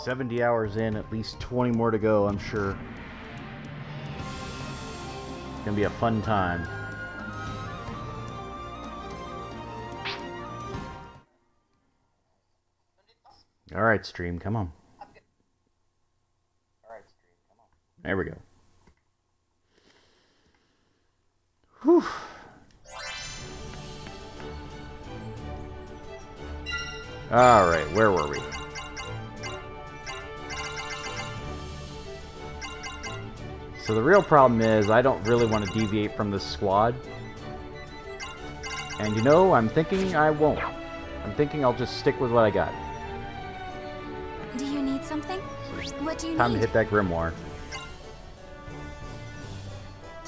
70 hours in, at least 20 more to go, I'm sure. It's gonna be a fun time. Alright, stream, come on. There we go. Whew. Alright, where were we? So the real problem is I don't really want to deviate from this squad. And you know, I'm thinking I won't. I'm thinking I'll just stick with what I got. Do you need something? What do you Time need? to hit that grimoire.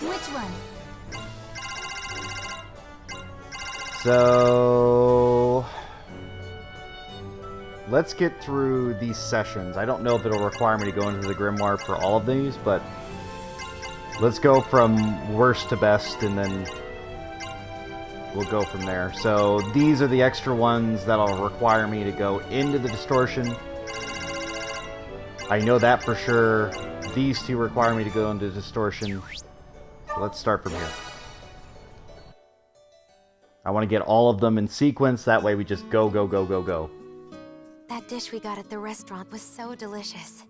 Which one? So let's get through these sessions. I don't know if it'll require me to go into the grimoire for all of these, but let's go from worst to best, and then we'll go from there. So these are the extra ones that'll require me to go into the distortion. I know that for sure. These two require me to go into distortion. So let's start from here. I want to get all of them in sequence. That way we just go, go, go, go, go. That dish we got at the restaurant was so delicious.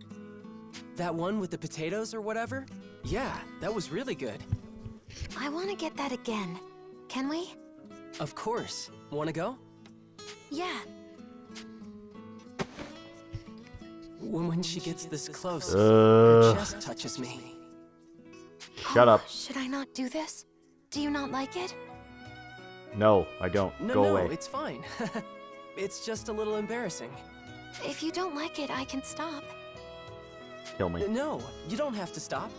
That one with the potatoes or whatever? Yeah, that was really good. I want to get that again. Can we? Of course. Wanna go? Yeah. When she gets this close, her chest touches me. Shut up. Should I not do this? Do you not like it? No, I don't. No, Go no, away. it's fine. It's just a little embarrassing. If you don't like it, I can stop. Kill me. No, you don't have to stop.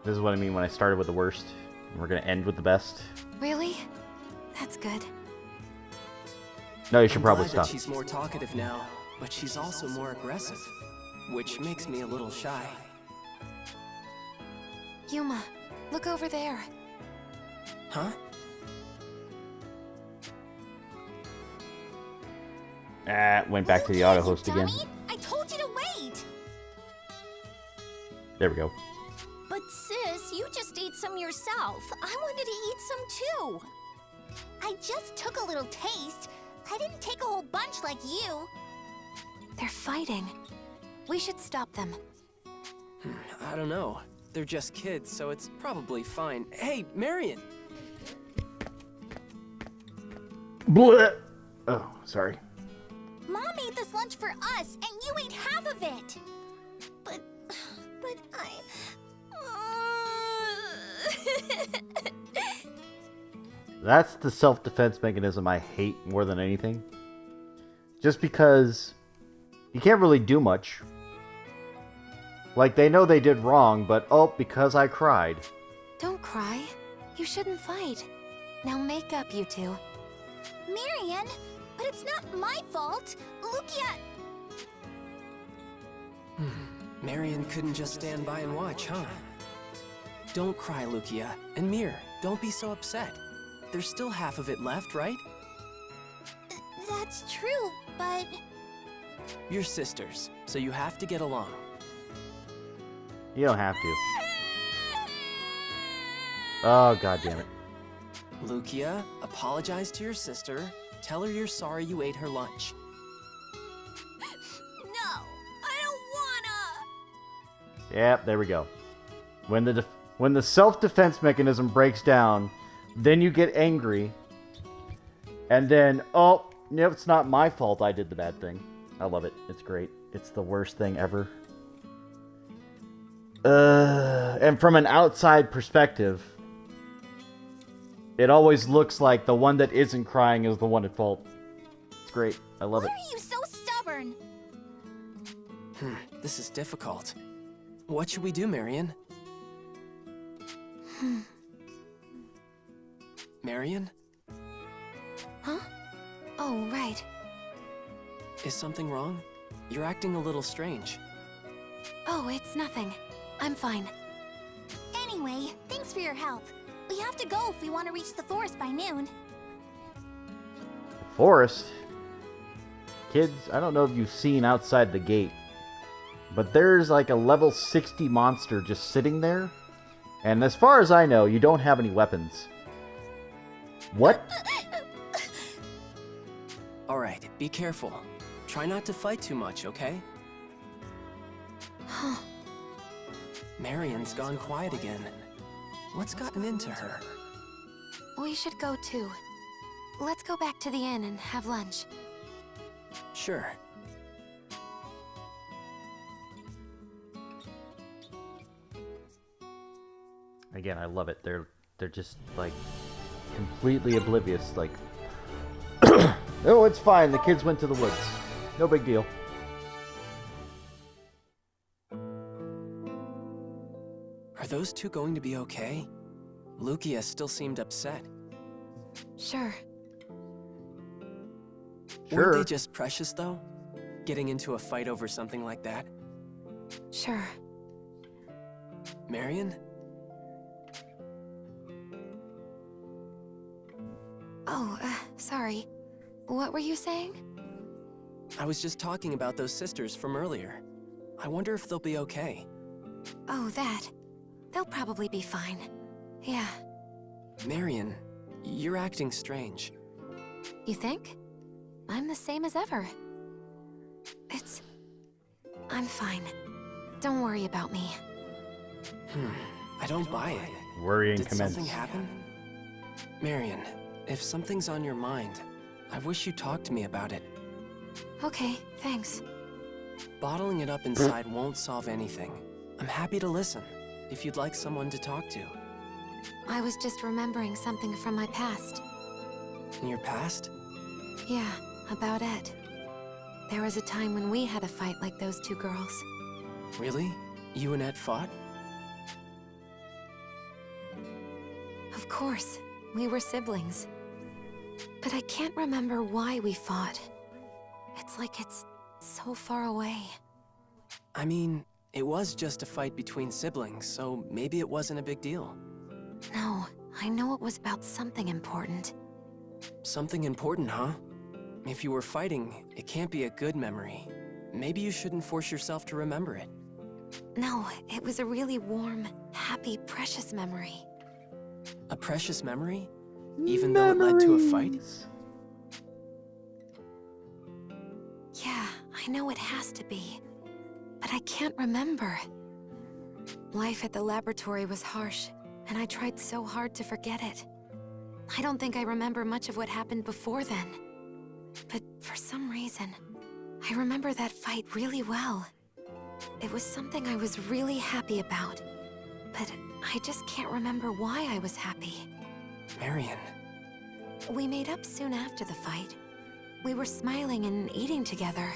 This is what I mean when I started with the worst. And we're gonna end with the best. Really? That's good. No, you should I'm probably glad stop. that she's more talkative now, but she's also more aggressive, which makes me a little shy. Yuma, look over there. Huh? Went back to the auto host again. I told you to wait! There we go. But sis, you just ate some yourself. I wanted to eat some too. I just took a little taste. I didn't take a whole bunch like you. They're fighting. We should stop them. I don't know. They're just kids, so it's probably fine. Hey, Marion! Blech. Oh, sorry. Mom made this lunch for us, and you ate half of it. But I... That's the self-defense mechanism I hate more than anything. Just because you can't really do much. Like, they know they did wrong, but oh, because I cried. Don't cry. You shouldn't fight. Now make up, you two. Marion, but it's not my fault. Lukia... Marion couldn't just stand by and watch, huh? Don't cry, Lukia. And Mir, don't be so upset. There's still half of it left, right? That's true, but... You're sisters, so you have to get along. You don't have to. Oh, god damn it. Lukia, apologize to your sister. Tell her you're sorry you ate her lunch. No, I don't wanna! Yep, there we go. When the self-defense mechanism breaks down, then you get angry, and then, oh, no, it's not my fault I did the bad thing. I love it. It's great. It's the worst thing ever. And from an outside perspective, it always looks like the one that isn't crying is the one at fault. It's great. I love it. Why are you so stubborn? This is difficult. What should we do, Marion? Marion? Huh? Oh, right. Is something wrong? You're acting a little strange. Oh, it's nothing. I'm fine. Anyway, thanks for your help. We have to go if we want to reach the forest by noon. Forest? Kids, I don't know if you've seen outside the gate, but there's like a level 60 monster just sitting there. And as far as I know, you don't have any weapons. What? Alright, be careful. Try not to fight too much, okay? Marion's gone quiet again. What's gotten into her? We should go too. Let's go back to the inn and have lunch. Sure. Again, I love it. They're just like completely oblivious. Like, oh, it's fine. The kids went to the woods. No big deal. Are those two going to be okay? Lukia still seemed upset. Sure. Weren't they Sure. just precious, though? Getting into a fight over something like that? Sure. Marion? Oh, sorry. What were you saying? I was just talking about those sisters from earlier. I wonder if they'll be okay. Oh, that. They'll probably be fine. Yeah. Marion, you're acting strange. You think? I'm the same as ever. I'm fine. Don't worry about me. I don't buy it. Worrying Did commence. something happen? Marion, if something's on your mind, I wish you talked to me about it. Okay, thanks. Bottling it up inside won't solve anything. I'm happy to listen, if you'd like someone to talk to. I was just remembering something from my past. In your past? Yeah, about Ed. There was a time when we had a fight like those two girls. Really? You and Ed fought? Of course, we were siblings. But I can't remember why we fought. It's like it's so far away. I mean, it was just a fight between siblings, so maybe it wasn't a big deal. No, I know it was about something important. Something important, huh? If you were fighting, it can't be a good memory. Maybe you shouldn't force yourself to remember it. No, it was a really warm, happy, precious memory. A precious memory? Even though it led to a fight? Memories. Yeah, I know it has to be. But I can't remember. Life at the laboratory was harsh, and I tried so hard to forget it. I don't think I remember much of what happened before then. But for some reason, I remember that fight really well. It was something I was really happy about. But I just can't remember why I was happy. Marion. We made up soon after the fight. We were smiling and eating together.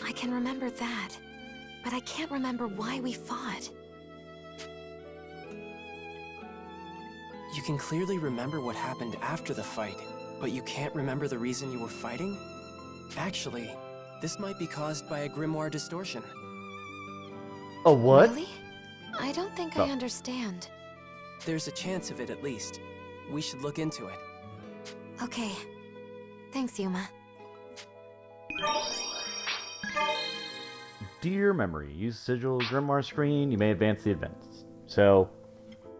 I can remember that, but I can't remember why we fought. You can clearly remember what happened after the fight, but you can't remember the reason you were fighting? Actually, this might be caused by a grimoire distortion. A what? Really? I don't think Oh. I understand. There's a chance of it at least. We should look into it. Okay. Thanks, Yuma. Dear memory, use sigil grimoire screen. You may advance the events. So,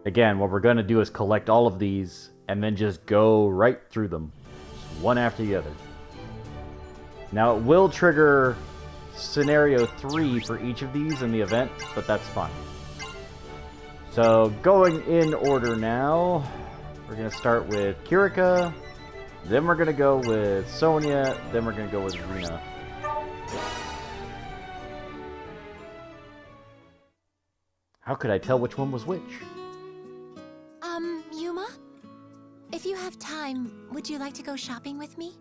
again, what we're going to do is collect all of these and then just go right through them, just one after the other. Now, it will trigger scenario 3 for each of these in the event, but that's fine. So, going in order now, we're going to start with Kirika, then we're going to go with Sonia, then we're going to go with Rina. How could I tell which one was which? Yuma? If you have time, would you like to go shopping with me?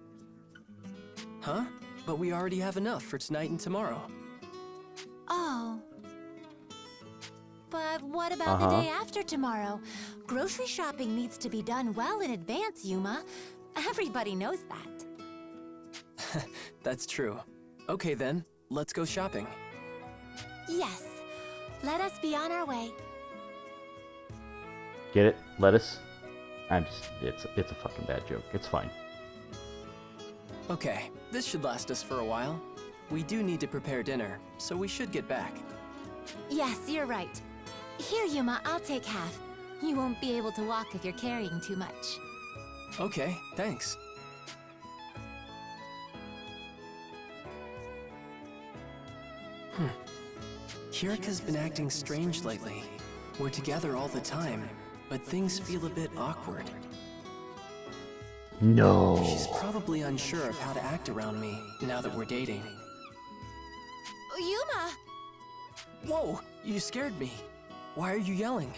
Huh? But we already have enough for tonight and tomorrow. Oh. But what about the day after tomorrow? Grocery shopping needs to be done well in advance, Yuma. Everybody knows that. That's true. Okay then, let's go shopping. Yes. Let us be on our way. Get it? Lettuce? It's a fucking bad joke. It's fine. Okay, this should last us for a while. we do need to prepare dinner, so we should get back. Yes, you're right. Here, Yuma, I'll take half. You won't be able to walk if you're carrying too much. Okay, thanks. Kirika's been acting strange lately. We're together all the time, but things feel a bit awkward. No. She's probably unsure of how to act around me now that we're dating. Yuma! Whoa, you scared me. Why are you yelling?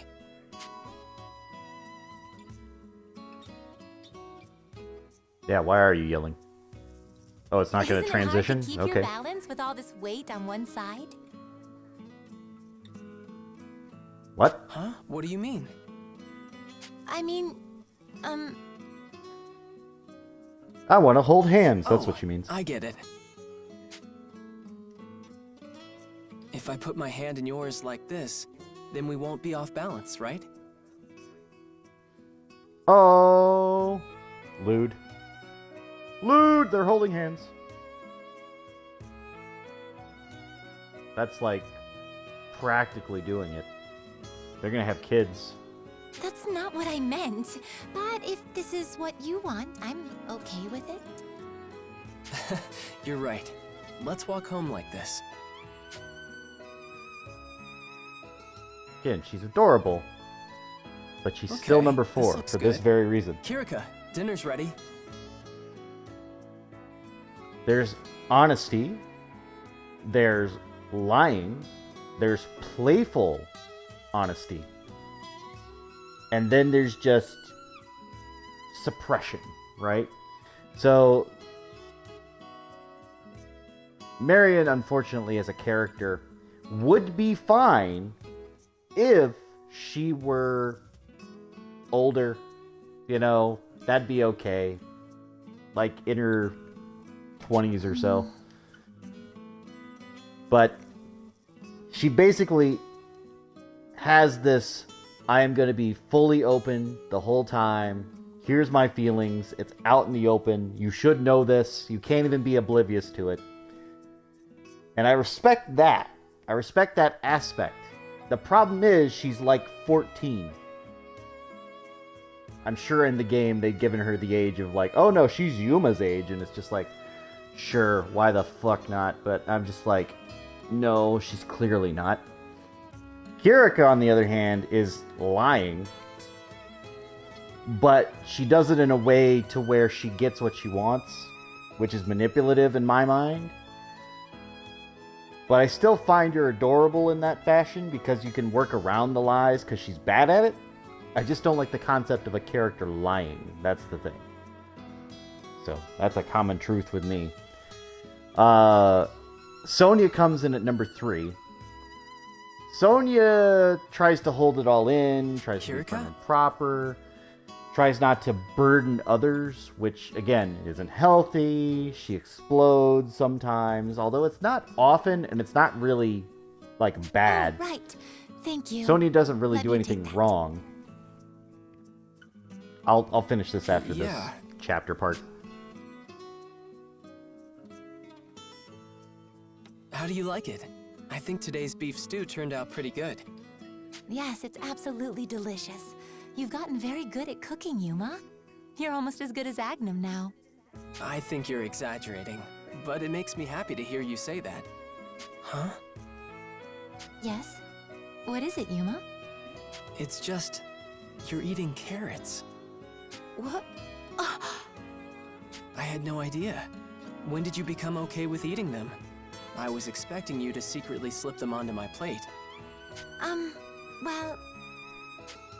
Yeah, why are you yelling? Oh, it's not going to Isn't it hard transition? to keep Okay. your balance with all this weight on one side? What? Huh? What do you mean? I mean, I want to hold hands. That's Oh, what she means. I get it. If I put my hand in yours like this, then we won't be off balance, right? Oh. Lewd. Lewd! They're holding hands. That's like practically doing it. They're gonna have kids. that's not what I meant. But if this is what you want, I'm okay with it. You're right. Let's walk home like this. Again, she's adorable. But she's still Okay, number this 4 looks for this good. very reason. Kirika, dinner's ready. There's honesty. There's lying. There's playful honesty. And then there's just suppression, right? So Marion, unfortunately, as a character, would be fine if she were older. You know, that'd be okay. Like in her 20s or so. But she basically has this, I am going to be fully open the whole time. Here's my feelings. It's out in the open. You should know this. You can't even be oblivious to it. And I respect that. I respect that aspect. The problem is she's like 14. I'm sure in the game they'd given her the age of like, oh no, she's Yuma's age. And it's just like, sure, why the fuck not? But I'm just like, no, she's clearly not. Kirika, on the other hand, is lying. But she does it in a way to where she gets what she wants, which is manipulative in my mind. But I still find her adorable in that fashion because you can work around the lies because she's bad at it. I just don't like the concept of a character lying. That's the thing. So, that's a common truth with me. Sonia comes in at number 3. Sonia tries to hold it all in, tries to be prim and proper, tries not to burden others, which, again, isn't healthy. She explodes sometimes, although it's not often, and it's not really, like, bad. Oh, right. Thank you. Sonia doesn't really Let do me anything take that. wrong. I'll finish this after this Yeah. chapter part. How do you like it? I think today's beef stew turned out pretty good. Yes, it's absolutely delicious. You've gotten very good at cooking, Yuma. You're almost as good as Agnum now. I think you're exaggerating, but it makes me happy to hear you say that. Huh? Yes? What is it, Yuma? It's just, you're eating carrots. What? I had no idea. When did you become okay with eating them? I was expecting you to secretly slip them onto my plate. Well,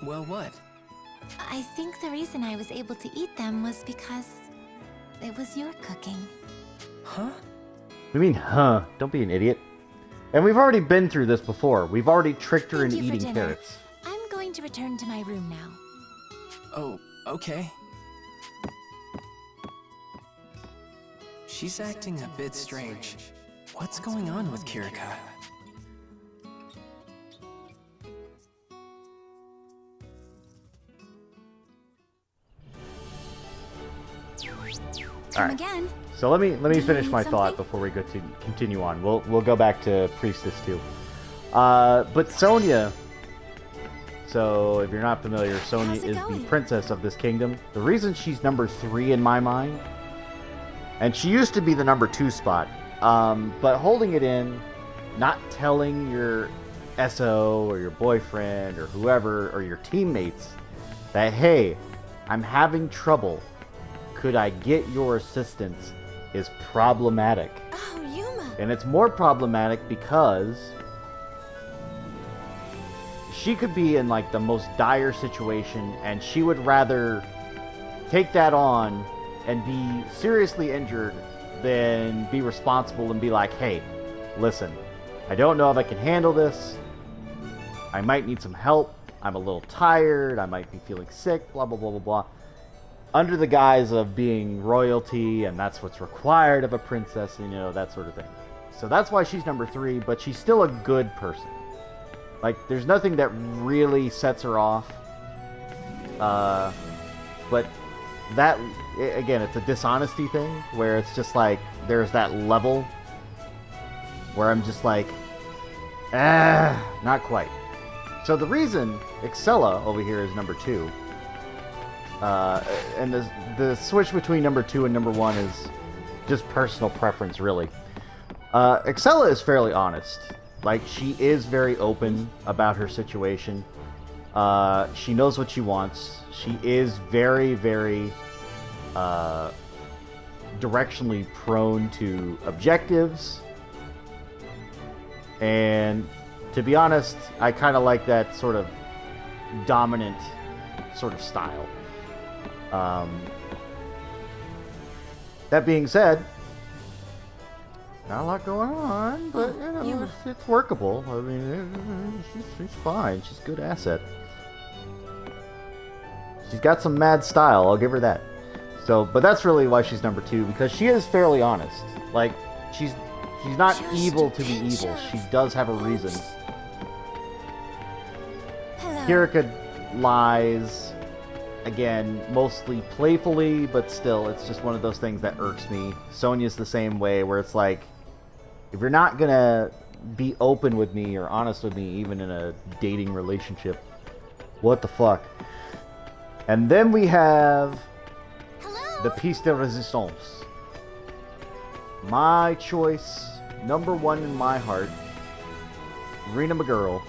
Well, what? I think the reason I was able to eat them was because it was your cooking. Huh? We mean, huh? Don't be an idiot. And we've already been through this before. We've already tricked her Thank into you for eating dinner. carrots. I'm going to return to my room now. Oh, okay. She's acting a bit strange. What's going on with Kirika? come Alright. again. So let me Do you finish need my thought something? before we go to continue on. We'll go back to Priestess too. But Sonia. So if you're not familiar, Sonia How's it is the going? princess of this kingdom. The reason she's number 3 in my mind, and she used to be the number 2 spot, but holding it in, not telling your SO or your boyfriend or whoever or your teammates that, hey, I'm having trouble. Could I get your assistance? Is problematic. Oh, Yuma. And it's more problematic because she could be in like the most dire situation and she would rather take that on and be seriously injured than be responsible and be like, hey, listen, I don't know if I can handle this. I might need some help. I'm a little tired. I might be feeling sick, blah, blah, blah, blah, blah. Under the guise of being royalty, and that's what's required of a princess, and, you know, that sort of thing. So that's why she's number 3, but she's still a good person. Like, there's nothing that really sets her off. But that, again, it's a dishonesty thing, where it's just like, there's that level where I'm just like, not quite. So the reason Excella over here is number 2, and the switch between number 2 and number 1 is just personal preference, really. Excella is fairly honest. Like, she is very open about her situation. She knows what she wants. She is very, very directionally prone to objectives. And to be honest, I kind of like that sort of dominant sort of style. That being said, not a lot going on, but you know, it's workable. I mean, she's fine. She's a good asset. She's got some mad style, I'll give her that. So, but that's really why she's number 2, because she is fairly honest. Like, she's not Just evil a to be pinch evil. of She does have a reason. oops. Hello. Kirika lies, again, mostly playfully, but still, it's just one of those things that irks me. Sonia's the same way, where it's like, if you're not gonna be open with me or honest with me, even in a dating relationship, what the fuck? And then we have Hello. the piece de resistance. My choice, number 1 in my heart, Rena McGirl.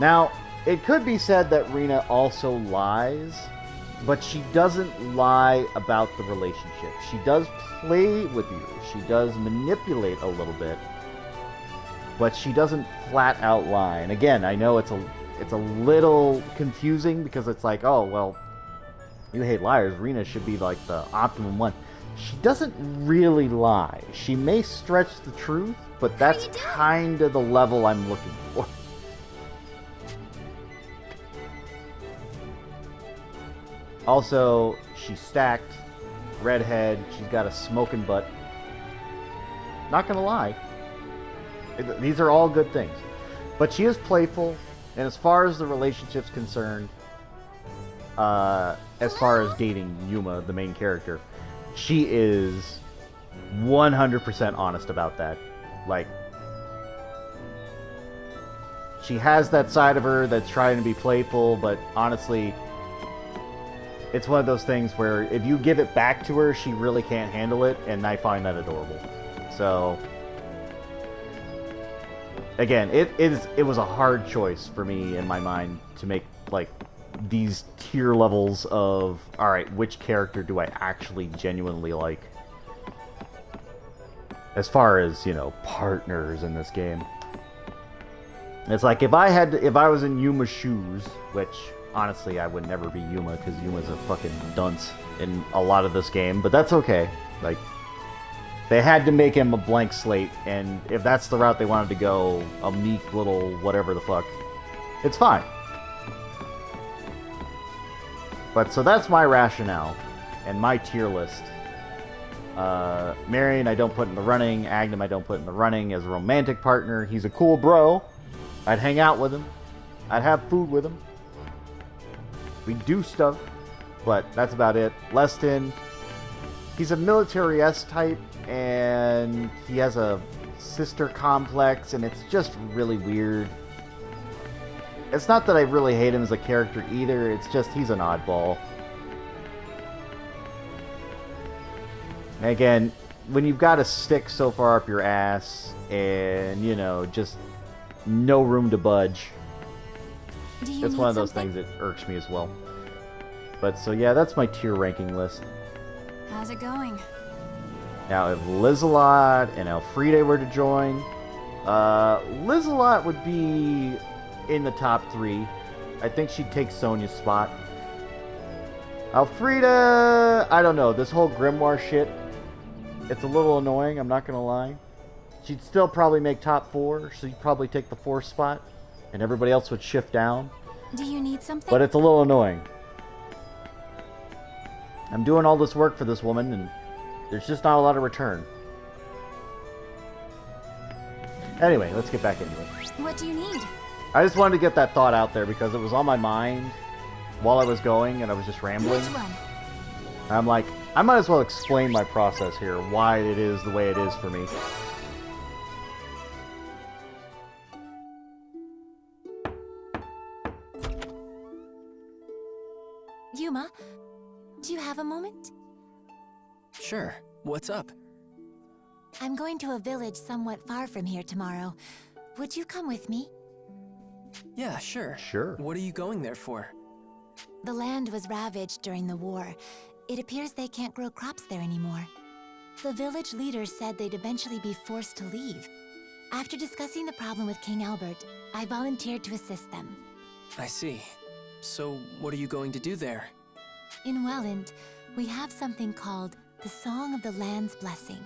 Now, it could be said that Rena also lies, but she doesn't lie about the relationship. She does play with you. She does manipulate a little bit, but she doesn't flat out lie. And again, I know it's a little confusing because it's like, oh, well, you hate liars. Rena should be like the optimum one. She doesn't really lie. She may stretch the truth, but that's kind of the level I'm looking for. Also, she's stacked, redhead, she's got a smoking butt. Not gonna lie. These are all good things. But she is playful, and as far as the relationship's concerned, as far as dating Yuma, the main character, she is 100% honest about that. Like, she has that side of her that's trying to be playful, but honestly, it's one of those things where if you give it back to her, she really can't handle it, and I find that adorable. So, again, it was a hard choice for me in my mind to make, like, these tier levels of, alright, which character do I actually genuinely like? As far as, you know, partners in this game. It's like, if I was in Yuma's shoes, which, honestly, I would never be Yuma, because Yuma's a fucking dunce in a lot of this game, but that's okay. Like, they had to make him a blank slate, and if that's the route they wanted to go, a meek little whatever the fuck, it's fine. But, so that's my rationale, and my tier list. Marion I don't put in the running, Agnum I don't put in the running as a romantic partner. He's a cool bro. I'd hang out with him. I'd have food with him. We do stuff, but that's about it. Leston, he's a military S type, and he has a sister complex, and it's just really weird. It's not that I really hate him as a character either, it's just he's an oddball. And again, when you've got a stick so far up your ass, and, you know, just no room to budge, it's one of those things that irks me as well. But, so yeah, that's my tier ranking list. How's it going? Now, if Lizelot and Elfride were to join, Lizelot would be in the top 3. I think she'd take Sonia's spot. Elfride, I don't know. This whole grimoire shit, it's a little annoying, I'm not gonna lie. She'd still probably make top 4, so she'd probably take the 4th spot, and everybody else would shift down. Do you need something? But it's a little annoying. I'm doing all this work for this woman, and there's just not a lot of return. Anyway, let's get back into it. What do you need? I just wanted to get that thought out there because it was on my mind while I was going and I was just rambling. Which one? I'm like, I might as well explain my process here, why it is the way it is for me. Yuma, do you have a moment? Sure. What's up? I'm going to a village somewhat far from here tomorrow. Would you come with me? Yeah, sure. Sure. What are you going there for? The land was ravaged during the war. It appears they can't grow crops there anymore. The village leaders said they'd eventually be forced to leave. After discussing the problem with King Albert, I volunteered to assist them. I see. So, what are you going to do there? In Welland, we have something called the Song of the Land's Blessing.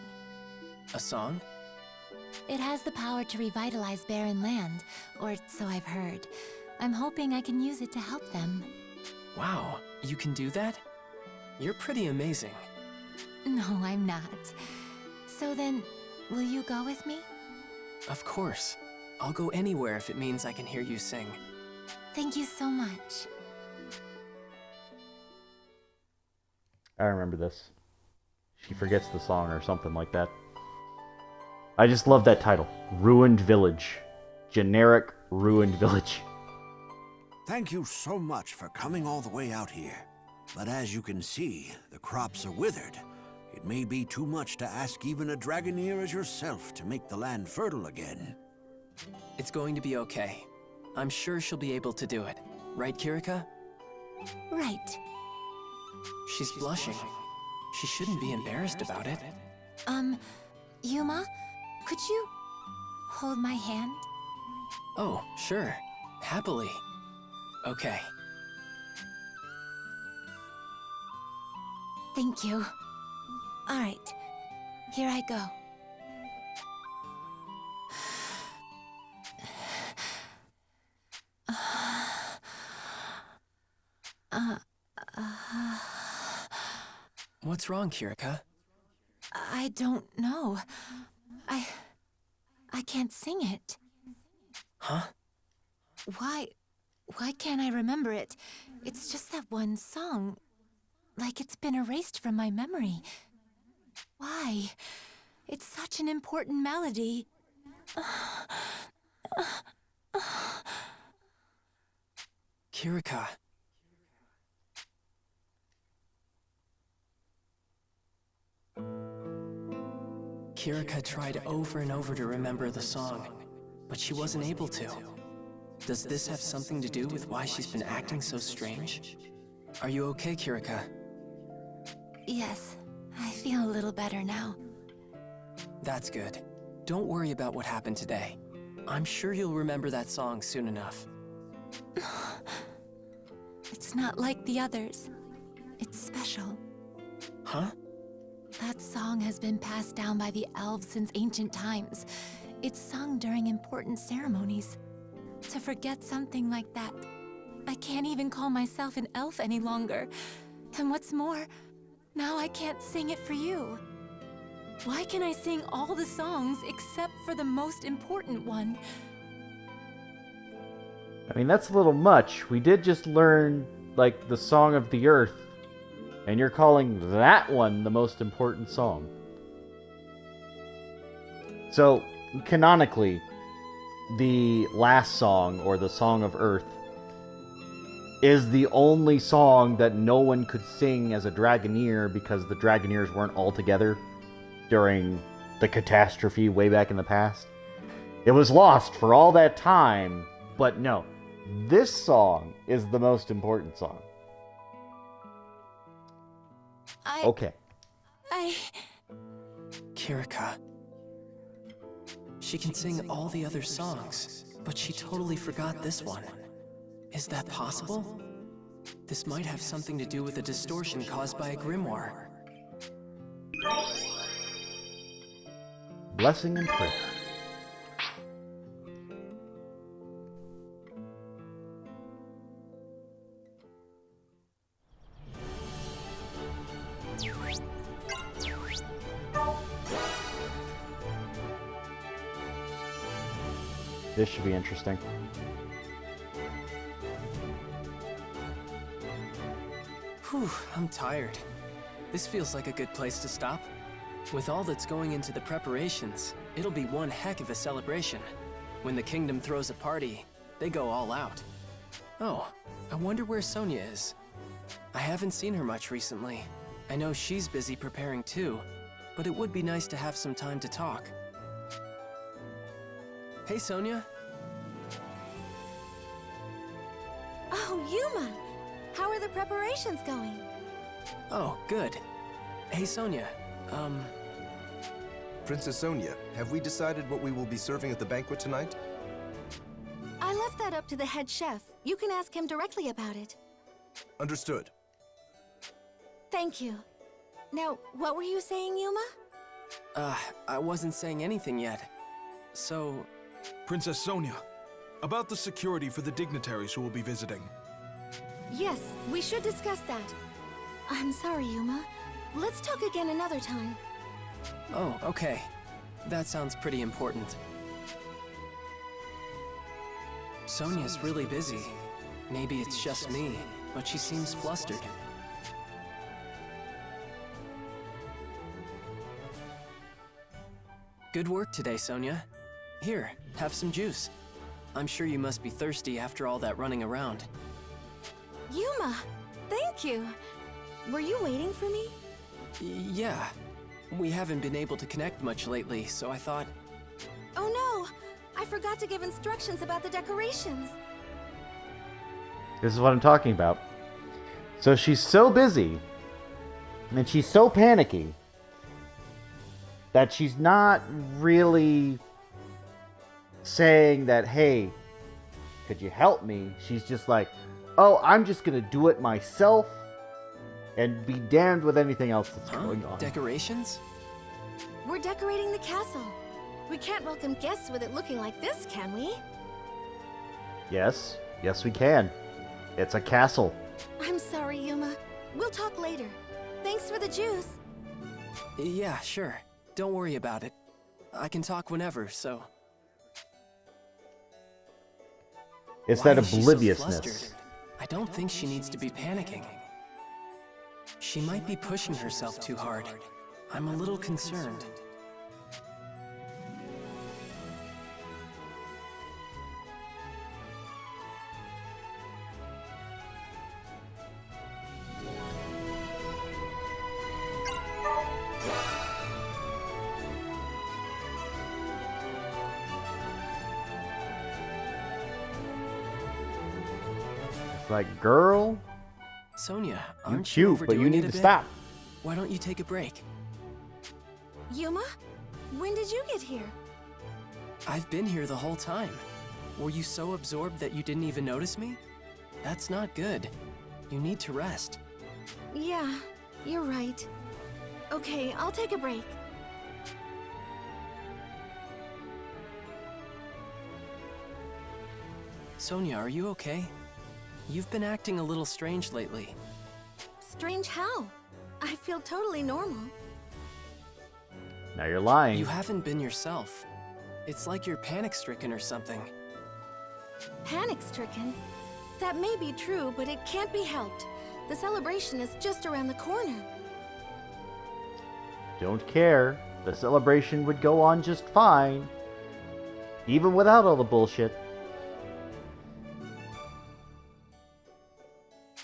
A song? It has the power to revitalize barren land, or so I've heard. I'm hoping I can use it to help them. Wow, you can do that? You're pretty amazing. No, I'm not. So then, will you go with me? Of course. I'll go anywhere if it means I can hear you sing. Thank you so much. I remember this. She forgets the song or something like that. I just love that title. Ruined Village. Generic Ruined Village. Thank you so much for coming all the way out here. But as you can see, the crops are withered. It may be too much to ask even a Dragoneer as yourself to make the land fertile again. It's going to be okay. I'm sure she'll be able to do it. Right, Kirika? Right. She's blushing. She shouldn't be embarrassed about it. Yuma, could you hold my hand? Oh, sure. Happily. Okay. Thank you. All right, here I go. What's wrong, Kirika? I don't know. I can't sing it. Huh? Why can't I remember it? It's just that one song. Like it's been erased from my memory. Why? It's such an important melody. Kirika. Kirika tried over and over to remember the song, but she wasn't able to. Does this have something to do with why she's been acting so strange? Are you okay, Kirika? Yes, I feel a little better now. That's good. Don't worry about what happened today. I'm sure you'll remember that song soon enough. It's not like the others. It's special. Huh? That song has been passed down by the elves since ancient times. It's sung during important ceremonies. To forget something like that, I can't even call myself an elf any longer. And what's more, now I can't sing it for you. Why can I sing all the songs except for the most important one? I mean, that's a little much. We did just learn, like, the Song of the Earth And you're calling that one the most important song. So, canonically, the last song, or the Song of Earth, is the only song that no one could sing as a Dragoneer because the Dragoneers weren't all together during the catastrophe way back in the past. It was lost for all that time, but no. This song is the most important song. Okay. Kirika. She can sing all the other songs, but she totally forgot this one. Is that possible? This might have something to do with a distortion caused by a grimoire. Blessing and prayer. This should be interesting. Whew, I'm tired. This feels like a good place to stop. With all that's going into the preparations, it'll be one heck of a celebration. When the kingdom throws a party, they go all out. Oh, I wonder where Sonia is. I haven't seen her much recently. I know she's busy preparing too, but it would be nice to have some time to talk. Hey, Sonia. Oh, Yuma! How are the preparations going? Oh, good. Hey, Sonia. Princess Sonia, have we decided what we will be serving at the banquet tonight? I left that up to the head chef. You can ask him directly about it. Understood. Thank you. Now, what were you saying, Yuma? I wasn't saying anything yet. So... Princess Sonia, about the security for the dignitaries who will be visiting. Yes, we should discuss that. I'm sorry, Yuma. Let's talk again another time. Oh, okay. That sounds pretty important. Sonia's really busy. Maybe it's just me, but she seems flustered. Good work today, Sonia. Here, have some juice. I'm sure you must be thirsty after all that running around. Yuma, thank you. Were you waiting for me? Yeah. We haven't been able to connect much lately, so I thought... Oh no! I forgot to give instructions about the decorations. This is what I'm talking about. So she's so busy, and she's so panicky, that she's not really saying that, hey, could you help me? She's just like, oh, I'm just gonna do it myself and be damned with anything else that's going on. Decorations? We're decorating the castle. We can't welcome guests with it looking like this, can we? Yes, yes we can. It's a castle. I'm sorry, Yuma. We'll talk later. Thanks for the juice. Yeah, sure. Don't worry about it. I can talk whenever, so... It's Why that is she so obliviousness. flustered? I don't think she needs to be panicking. She might be pushing herself too hard. I'm a little concerned. It's like, girl, Sonia, you aren't you cute, but you overdoing need it to a bit? stop. Why don't you take a break? Yuma? When did you get here? I've been here the whole time. Were you so absorbed that you didn't even notice me? That's not good. You need to rest. Yeah, you're right. Okay, I'll take a break. Sonia, are you okay? You've been acting a little strange lately. Strange how? I feel totally normal. Now you're lying. You haven't been yourself. It's like you're panic-stricken or something. Panic-stricken? That may be true, but it can't be helped. The celebration is just around the corner. Don't care. The celebration would go on just fine. Even without all the bullshit.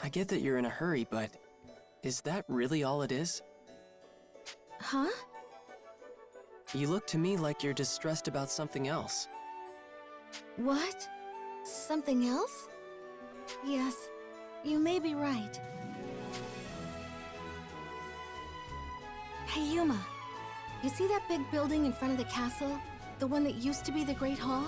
I get that you're in a hurry, but is that really all it is? Huh? You look to me like you're distressed about something else. What? Something else? Yes, you may be right. Hey, Yuma. You see that big building in front of the castle? The one that used to be the Great Hall?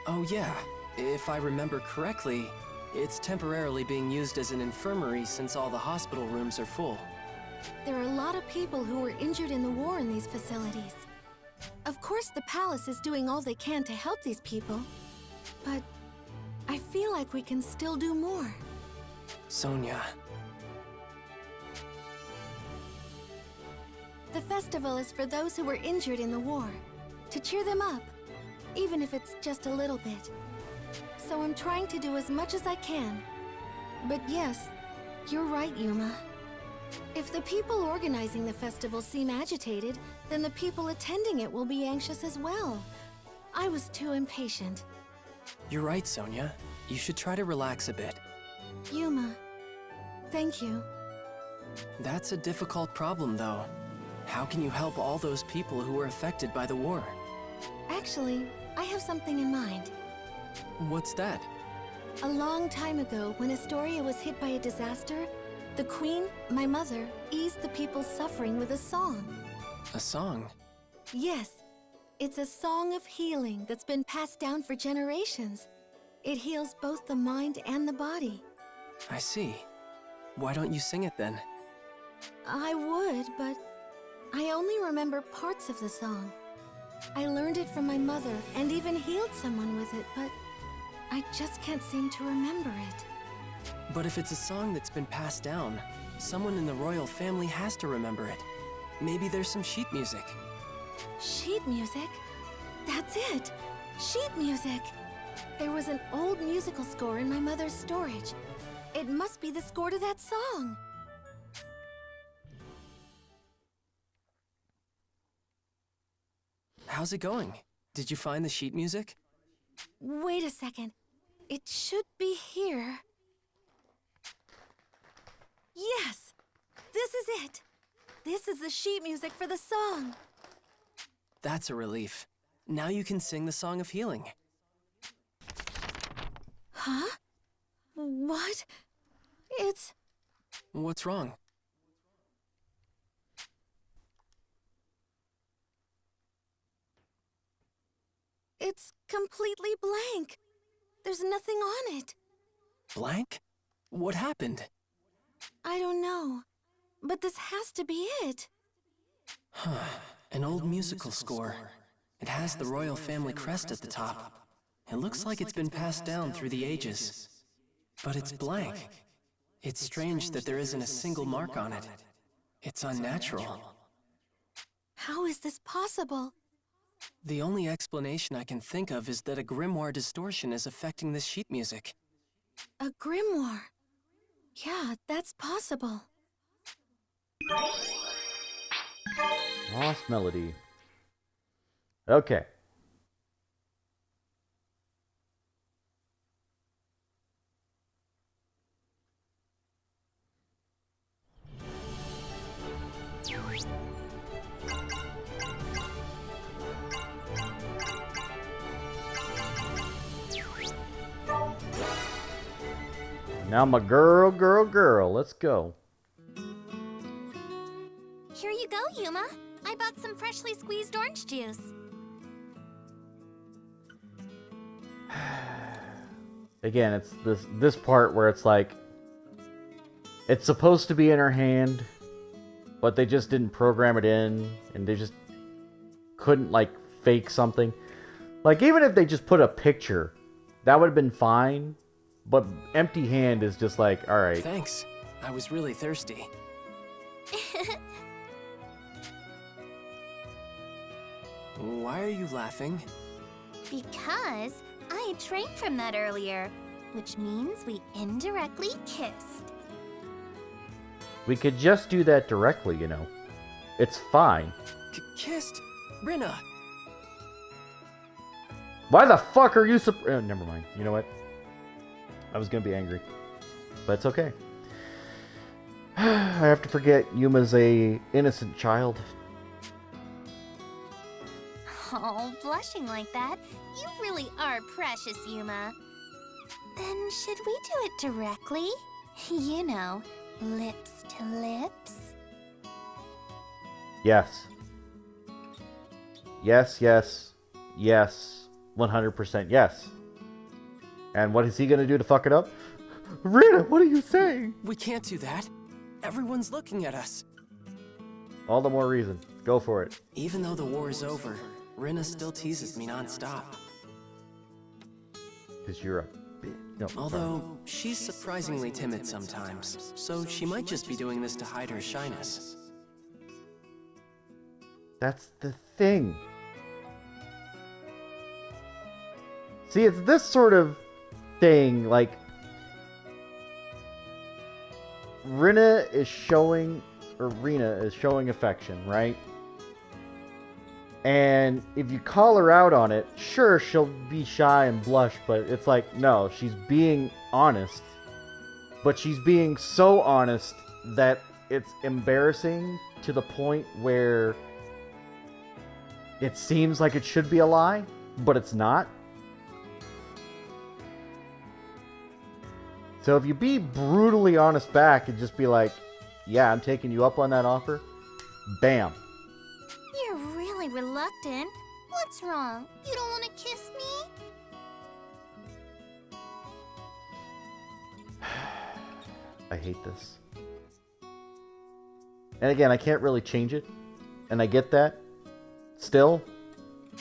Oh yeah, if I remember correctly, it's temporarily being used as an infirmary since all the hospital rooms are full. There are a lot of people who were injured in the war in these facilities. Of course, the palace is doing all they can to help these people, but I feel like we can still do more. Sonia. The festival is for those who were injured in the war, to cheer them up, even if it's just a little bit. So I'm trying to do as much as I can. But yes, you're right, Yuma. If the people organizing the festival seem agitated, then the people attending it will be anxious as well. I was too impatient. You're right, Sonia. You should try to relax a bit. Yuma, thank you. That's a difficult problem, though. How can you help all those people who were affected by the war? Actually, I have something in mind. What's that? A long time ago, when Astoria was hit by a disaster, the Queen, my mother, eased the people's suffering with a song. A song? Yes, it's a song of healing that's been passed down for generations. It heals both the mind and the body. I see. Why don't you sing it then? I would, but I only remember parts of the song. I learned it from my mother and even healed someone with it, but I just can't seem to remember it. But if it's a song that's been passed down, someone in the royal family has to remember it. Maybe there's some sheet music. Sheet music? That's it! Sheet music! There was an old musical score in my mother's storage. It must be the score to that song. How's it going? Did you find the sheet music? Wait a second. It should be here. Yes! This is it! This is the sheet music for the song. That's a relief. Now you can sing the Song of Healing. Huh? What? It's... What's wrong? It's completely blank. There's nothing on it. Blank? What happened? I don't know. But this has to be it. An old musical score. It has the royal family crest at the top. It looks like it's been passed down through the ages. But it's blank. It's strange that there isn't a single mark on it. It's unnatural. How is this possible? The only explanation I can think of is that a grimoire distortion is affecting this sheet music. A grimoire. Yeah, that's possible. Lost melody. Okay. Now my girl, let's go. Here you go, Yuma. I bought some freshly squeezed orange juice. Again, it's this part where it's like it's supposed to be in her hand, but they just didn't program it in, and they just couldn't like fake something. Like even if they just put a picture, that would have been fine. But empty hand is just like, all right. Thanks. I was really thirsty. Why are you laughing? Because I trained from that earlier, which means we indirectly kissed. We could just do that directly, you know. It's fine. Kissed? Rinna! Why the fuck are you never mind. You know what? I was gonna be angry. But it's okay. I have to forget Yuma's a innocent child. Oh, blushing like that. You really are precious, Yuma. Then should we do it directly? You know, lips to lips. Yes. Yes, yes, yes. 100% yes. And what is he gonna do to fuck it up? Rita, what are you saying? We can't do that. Everyone's looking at us. All the more reason. Go for it. Even though the war is over, Rinna still teases me nonstop. Because you're a bitch. No, Although, she's surprisingly timid sometimes, so she might just be doing this to hide her shyness. that's the thing. See, it's this sort of thing, like... Rina is showing affection, right? And if you call her out on it, sure, she'll be shy and blush, but it's like, no, she's being honest. But she's being so honest that it's embarrassing to the point where it seems like it should be a lie, but it's not. So if you be brutally honest back and just be like, yeah, I'm taking you up on that offer, bam. You're really reluctant. What's wrong? You don't want to kiss me? I hate this. And again, I can't really change it. And I get that. Still,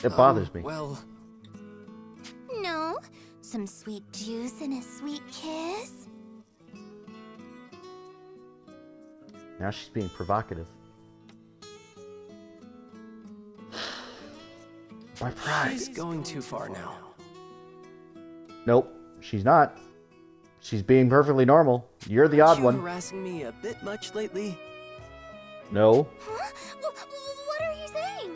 it bothers me. Well, No. Some sweet juice and a sweet kiss? Now she's being provocative. My pride. she's going too far now. Nope, she's not. She's being perfectly normal. You're the odd Aren't you one. harassing me a bit much lately? No. Huh? What are you saying?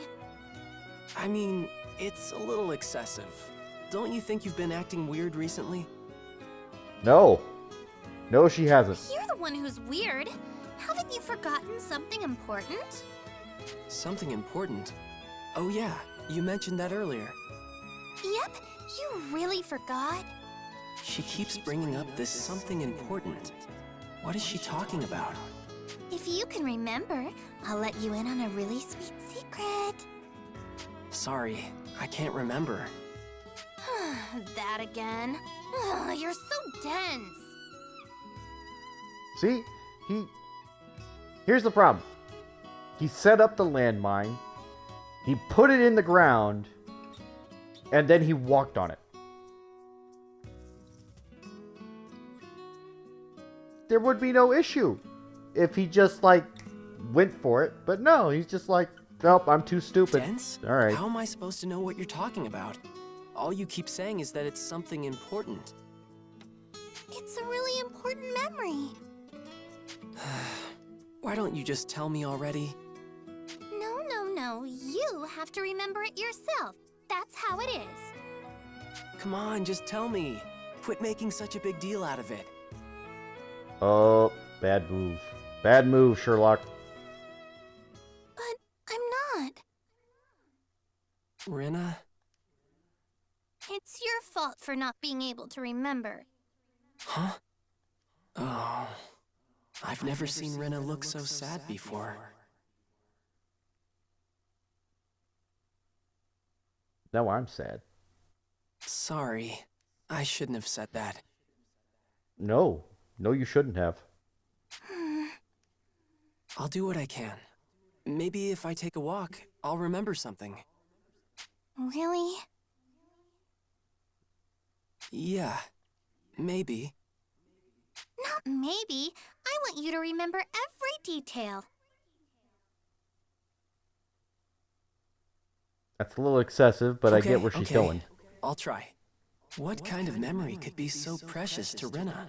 I mean, it's a little excessive. Don't you think you've been acting weird recently? No. No, she hasn't. You're the one who's weird. Haven't you forgotten something important? Something important? Oh yeah, you mentioned that earlier. Yep, you really forgot. She keeps bringing up this something important. What is she talking about? If you can remember, I'll let you in on a really sweet secret. Sorry, I can't remember. That again? Ugh, you're so dense. See? Here's the problem. He set up the landmine. He put it in the ground. And then he walked on it. There would be no issue if he just, like, went for it. But no, he's just like, nope, I'm too stupid. Dense? All right. How am I supposed to know what you're talking about? All you keep saying is that it's something important. It's a really important memory. Why don't you just tell me already? No. You have to remember it yourself. That's how it is. Come on, just tell me. Quit making such a big deal out of it. Oh, bad move. Bad move, Sherlock. But I'm not. Rinna? It's your fault for not being able to remember. Huh? Oh. I've never seen Rinna look so sad before. Now I'm sad. Sorry. I shouldn't have said that. No. No, you shouldn't have. I'll do what I can. Maybe if I take a walk, I'll remember something. Really? Yeah. Maybe. Not maybe. I want you to remember every detail. That's a little excessive, but I Okay, get where she's okay. going. I'll try. What kind of memory could be so precious to Rinna?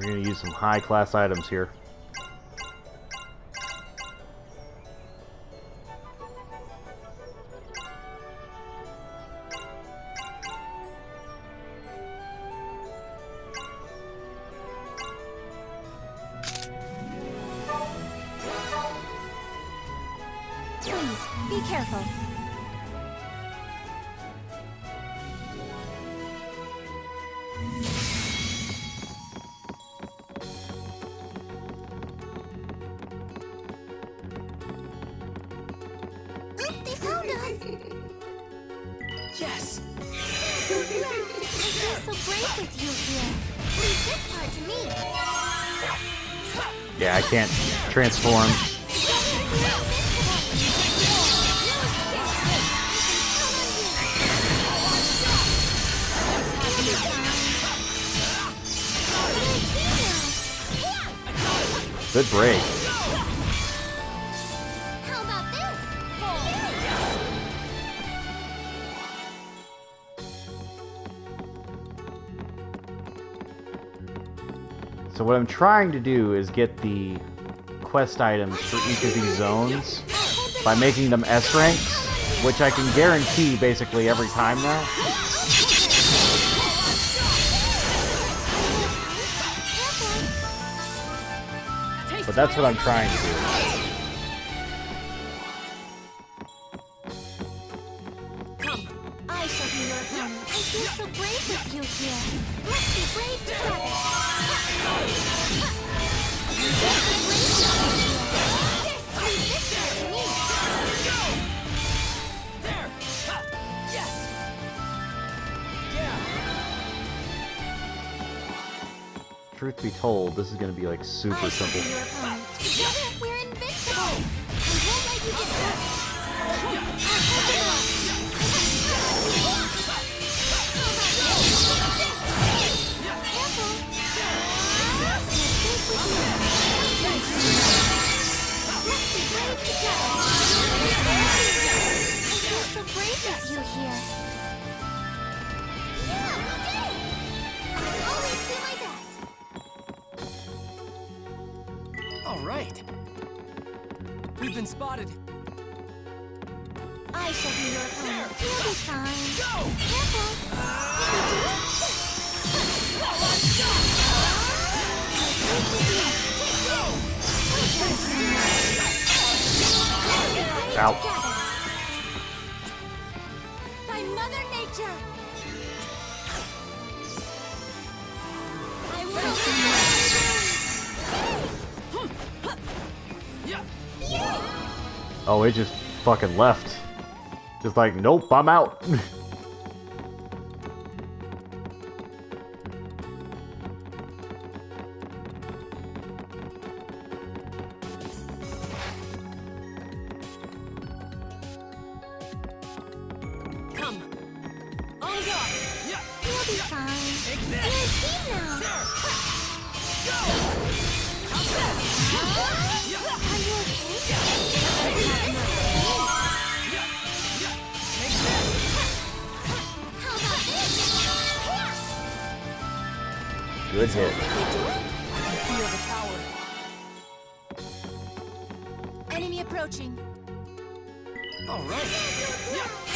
We're gonna use some high-class items here. Please, be careful. They found us! Yes! I feel so brave with you here. Leave this part to me. Yeah, I can't transform. Good break. How about this? So what I'm trying to do is get the quest items for each of these zones by making them S ranks, which I can guarantee basically every time now. But that's what I'm trying to do. I shall be your opponent. I feel so brave with you here. Let's be brave together. Leave this part to me. There! Yes! Yeah! Truth be told, this is going to be like super simple. Your opponent. Together, we're invincible. We won't let you get hurt. So brave with you here. Yeah, we did it! I'll always do my best. All right. We've been spotted. I shall be your opponent. You'll be fine. Go! Careful. Ow. By Mother Nature. I will. Oh, it just fucking left. Just like, nope, I'm out. Come. On guard. Yeah. You'll be fine. Take You're a this. team now. There. Go. How's that? Are you okay? Take this. How about this? Good hit. Feel the power. Enemy approaching. All right. I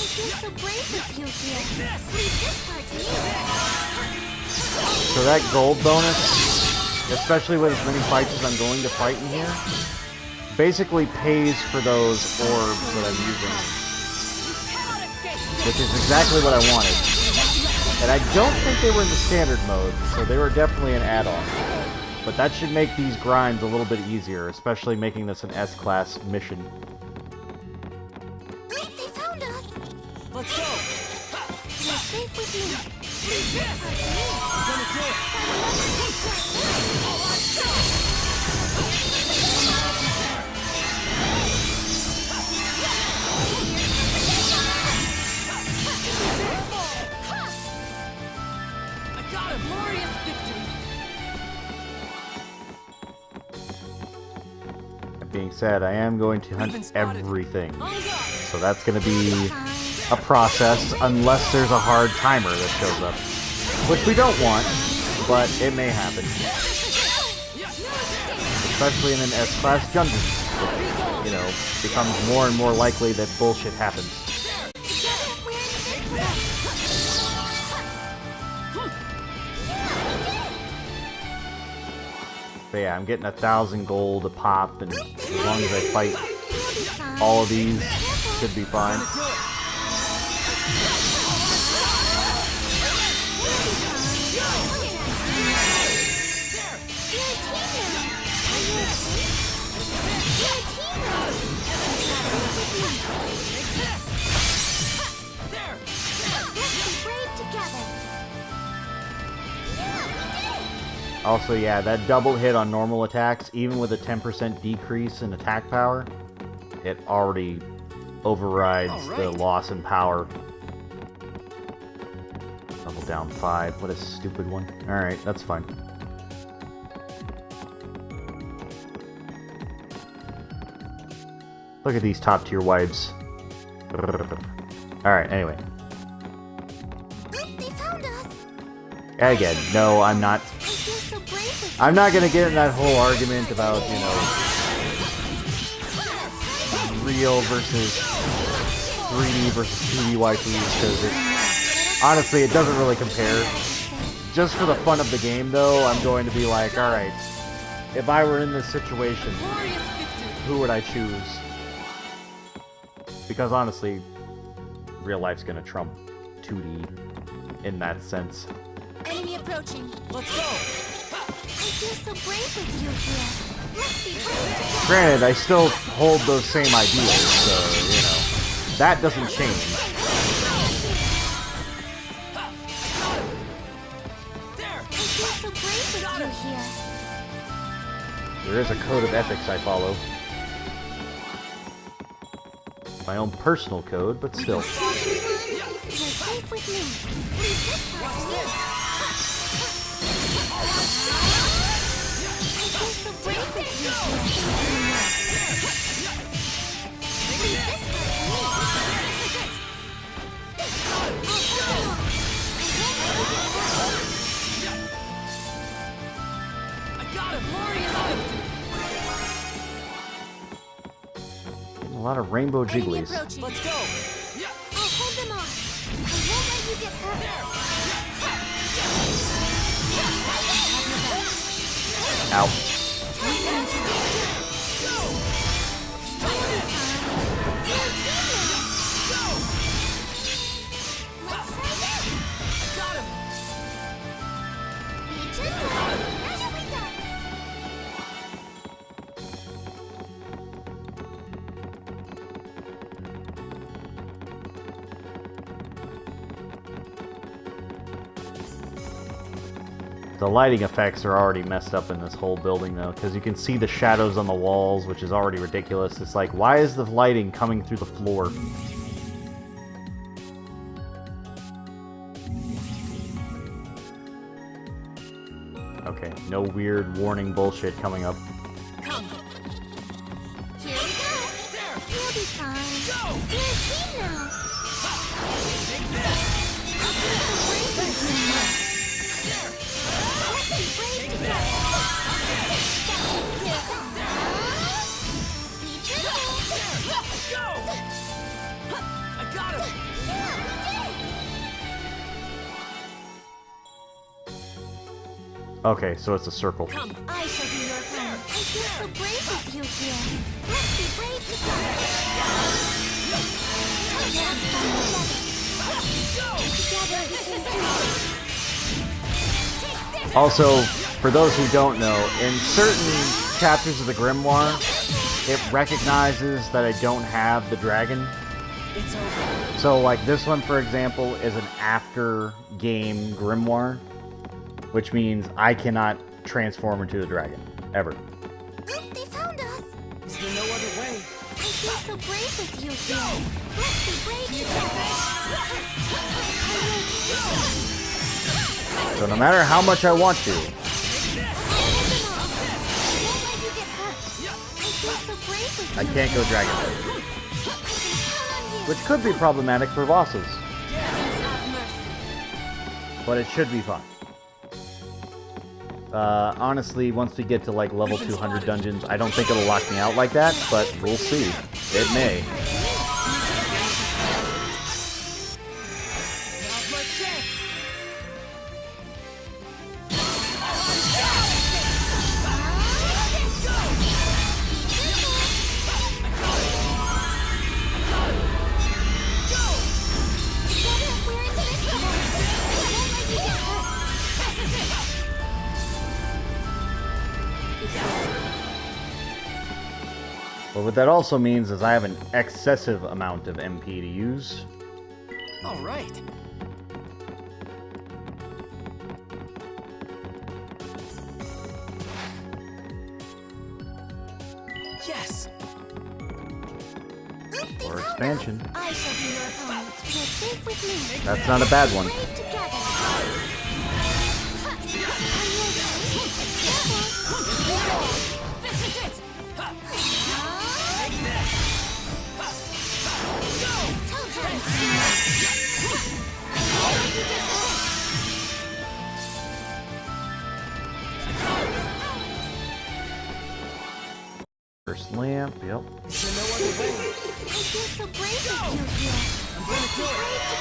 feel so brave with you here. This. Leave this part to me. So that gold bonus, especially with as many fights as I'm going to fight in here, basically pays for those orbs that I'm using. Which is exactly what I wanted. And I don't think they were in the standard mode, so they were definitely an add-on. But that should make these grinds a little bit easier, especially making this an S-class mission. They found us. Let's go. You're safe with me. Leave this. We're gonna do it. I got a glorious victory. That being said, I am going to been hunt spotted. everything. On guard. So that's going to be a process, unless there's a hard timer that shows up. Which we don't want, but it may happen. especially in an S-class dungeon. Which, you know, becomes more and more likely that bullshit happens. But yeah, I'm getting 1,000 gold a pop, and as long as I fight all of these, should be fine. Also, yeah, that double hit on normal attacks, even with a 10% decrease in attack power, it already overrides the loss in power. Double down 5. What a stupid one. Alright, that's fine. Look at these top tier wives. Alright, anyway. They found us. Again, no, I'm not gonna get in that whole argument about, you know, real versus 3D versus 2D waifus, because honestly, it doesn't really compare. Just for the fun of the game, though, I'm going to be like, alright, if I were in this situation, who would I choose? Because honestly, real life's gonna trump 2D in that sense. Enemy approaching. Let's go! I feel so brave with you here. Let's be brave together. Granted, I still hold those same ideas, so, you know, that doesn't change. I feel so brave with you here. There is a code of ethics I follow. My own personal code, but still. You're safe with me. Leave this part to me. I feel so brave with you here. Leave this part to me. I got him! Getting a lot of rainbow jigglies. Let's go! I'll hold them off. I won't let you get hurt. Ow. The lighting effects are already messed up in this whole building, though, because you can see the shadows on the walls, which is already ridiculous. It's like, why is the lighting coming through the floor? Okay, no weird warning bullshit coming up. Come. Here we go. You'll be fine. You're a team now. Let's be brave together. I got him! Okay, so it's a circle. Come, I shall be your friend. I feel so brave with you here. Let's be brave together. Also, for those who don't know, in certain chapters of the Grimoire, it recognizes that I don't have the dragon. It's over. So, like, this one, for example, is an after-game Grimoire, which means I cannot transform into the dragon, ever. They found us. Is there no other way? I feel so brave with you here. Let's be brave together. So no matter how much I want to, I can't go dragon mode. Which could be problematic for bosses. But it should be fun. Honestly, once we get to like level 200 dungeons, I don't think it'll lock me out like that, but we'll see. It may. But what that also means is I have an excessive amount of MP to use. All right. Yes. Or expansion. I shall be your opponent. Feel safe with me. That's not a bad one. Brave together. First lamp, yep. I feel so brave with you here. I'm gonna do it. Brave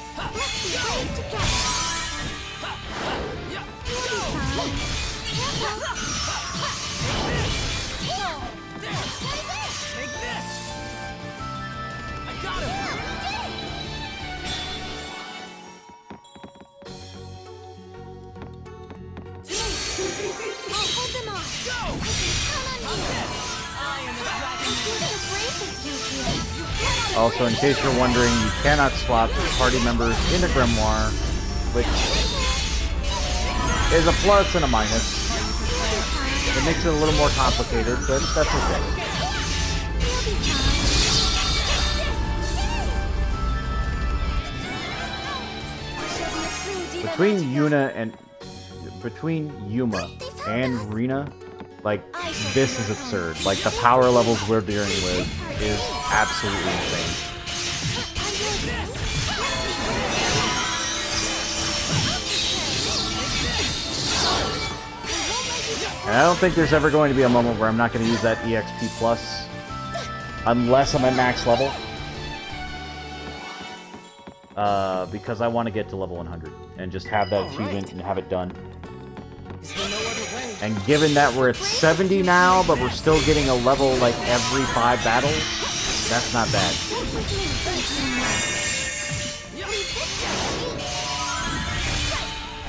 together. Let's be brave together. You'll be fine. Take this. I got him. I'll hold them off. Go! I can count on you. I am the dragon. I feel so brave with you here. Also, in case you're wondering, you cannot swap party members in a grimoire, which is a plus and a minus. It makes it a little more complicated, but that's okay. Between Yuma and Rina, like, this is absurd. Like, the power levels we're dealing with is absolutely insane. And I don't think there's ever going to be a moment where I'm not going to use that EXP plus, unless I'm at max level. Because I want to get to level 100 and just have that achievement and have it done. And given that we're at 70 now, but we're still getting a level like every 5 battles, that's not bad.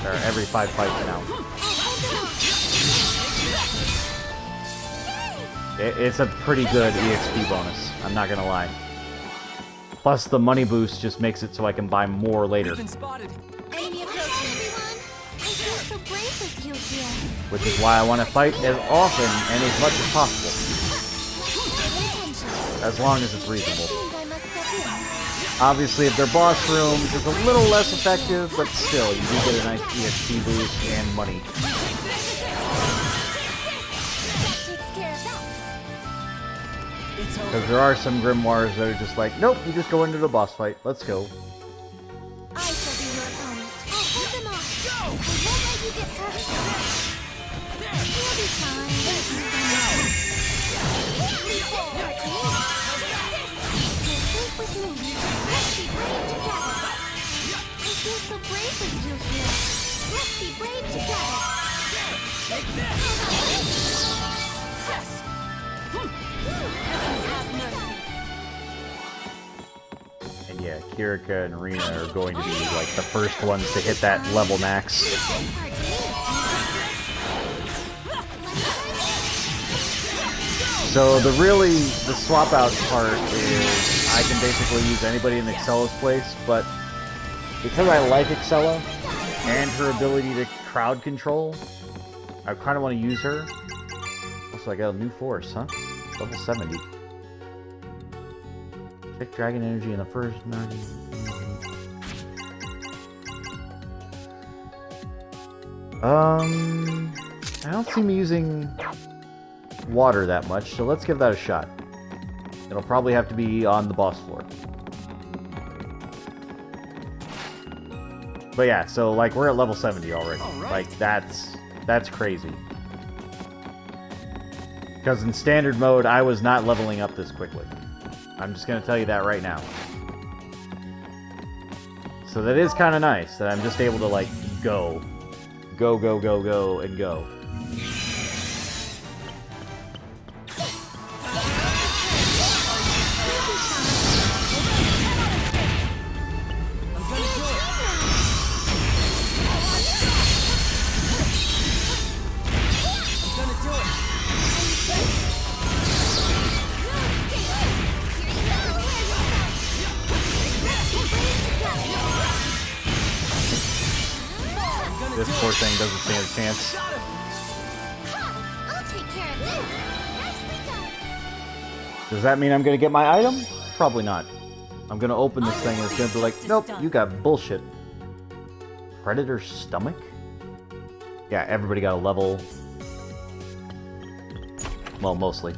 Or every 5 fights now. It's a pretty good EXP bonus, I'm not gonna lie. Plus the money boost just makes it so I can buy more later. Which is why I want to fight as often and as much as possible. As long as it's reasonable. Obviously, if they're boss rooms, it's a little less effective, but still, you do get a nice EXP boost and money. Because there are some grimoires that are just like, nope, you just go into the boss fight. Let's go. I shall be your opponent. I'll hold them off. Go! I won't let you get hurt. You'll be fine. You're safe with me. Let's be brave together. I feel so brave with you here. Let's be brave together. Take this. And yeah, Kirika and Rina are going to be like the first ones to hit that level max. So the swap out part is I can basically use anybody in Excella's place, but because I like Excella and her ability to crowd control, I kind of want to use her. Also, I got a new force, huh? Level 70. Check dragon energy in the first 90. I don't see me using water that much, so let's give that a shot. It'll probably have to be on the boss floor. But yeah, so like we're at level 70 already. All right. Like that's crazy. Because in standard mode, I was not leveling up this quickly. I'm just gonna tell you that right now. So that is kind of nice that I'm just able to like go, and go. This poor thing doesn't stand a chance. I'll take care of this. Nicely done. Does that mean I'm gonna get my item? Probably not. I'm gonna open this thing and it's gonna be like, nope, you got bullshit. Predator stomach? Yeah, everybody got a level. Well, mostly.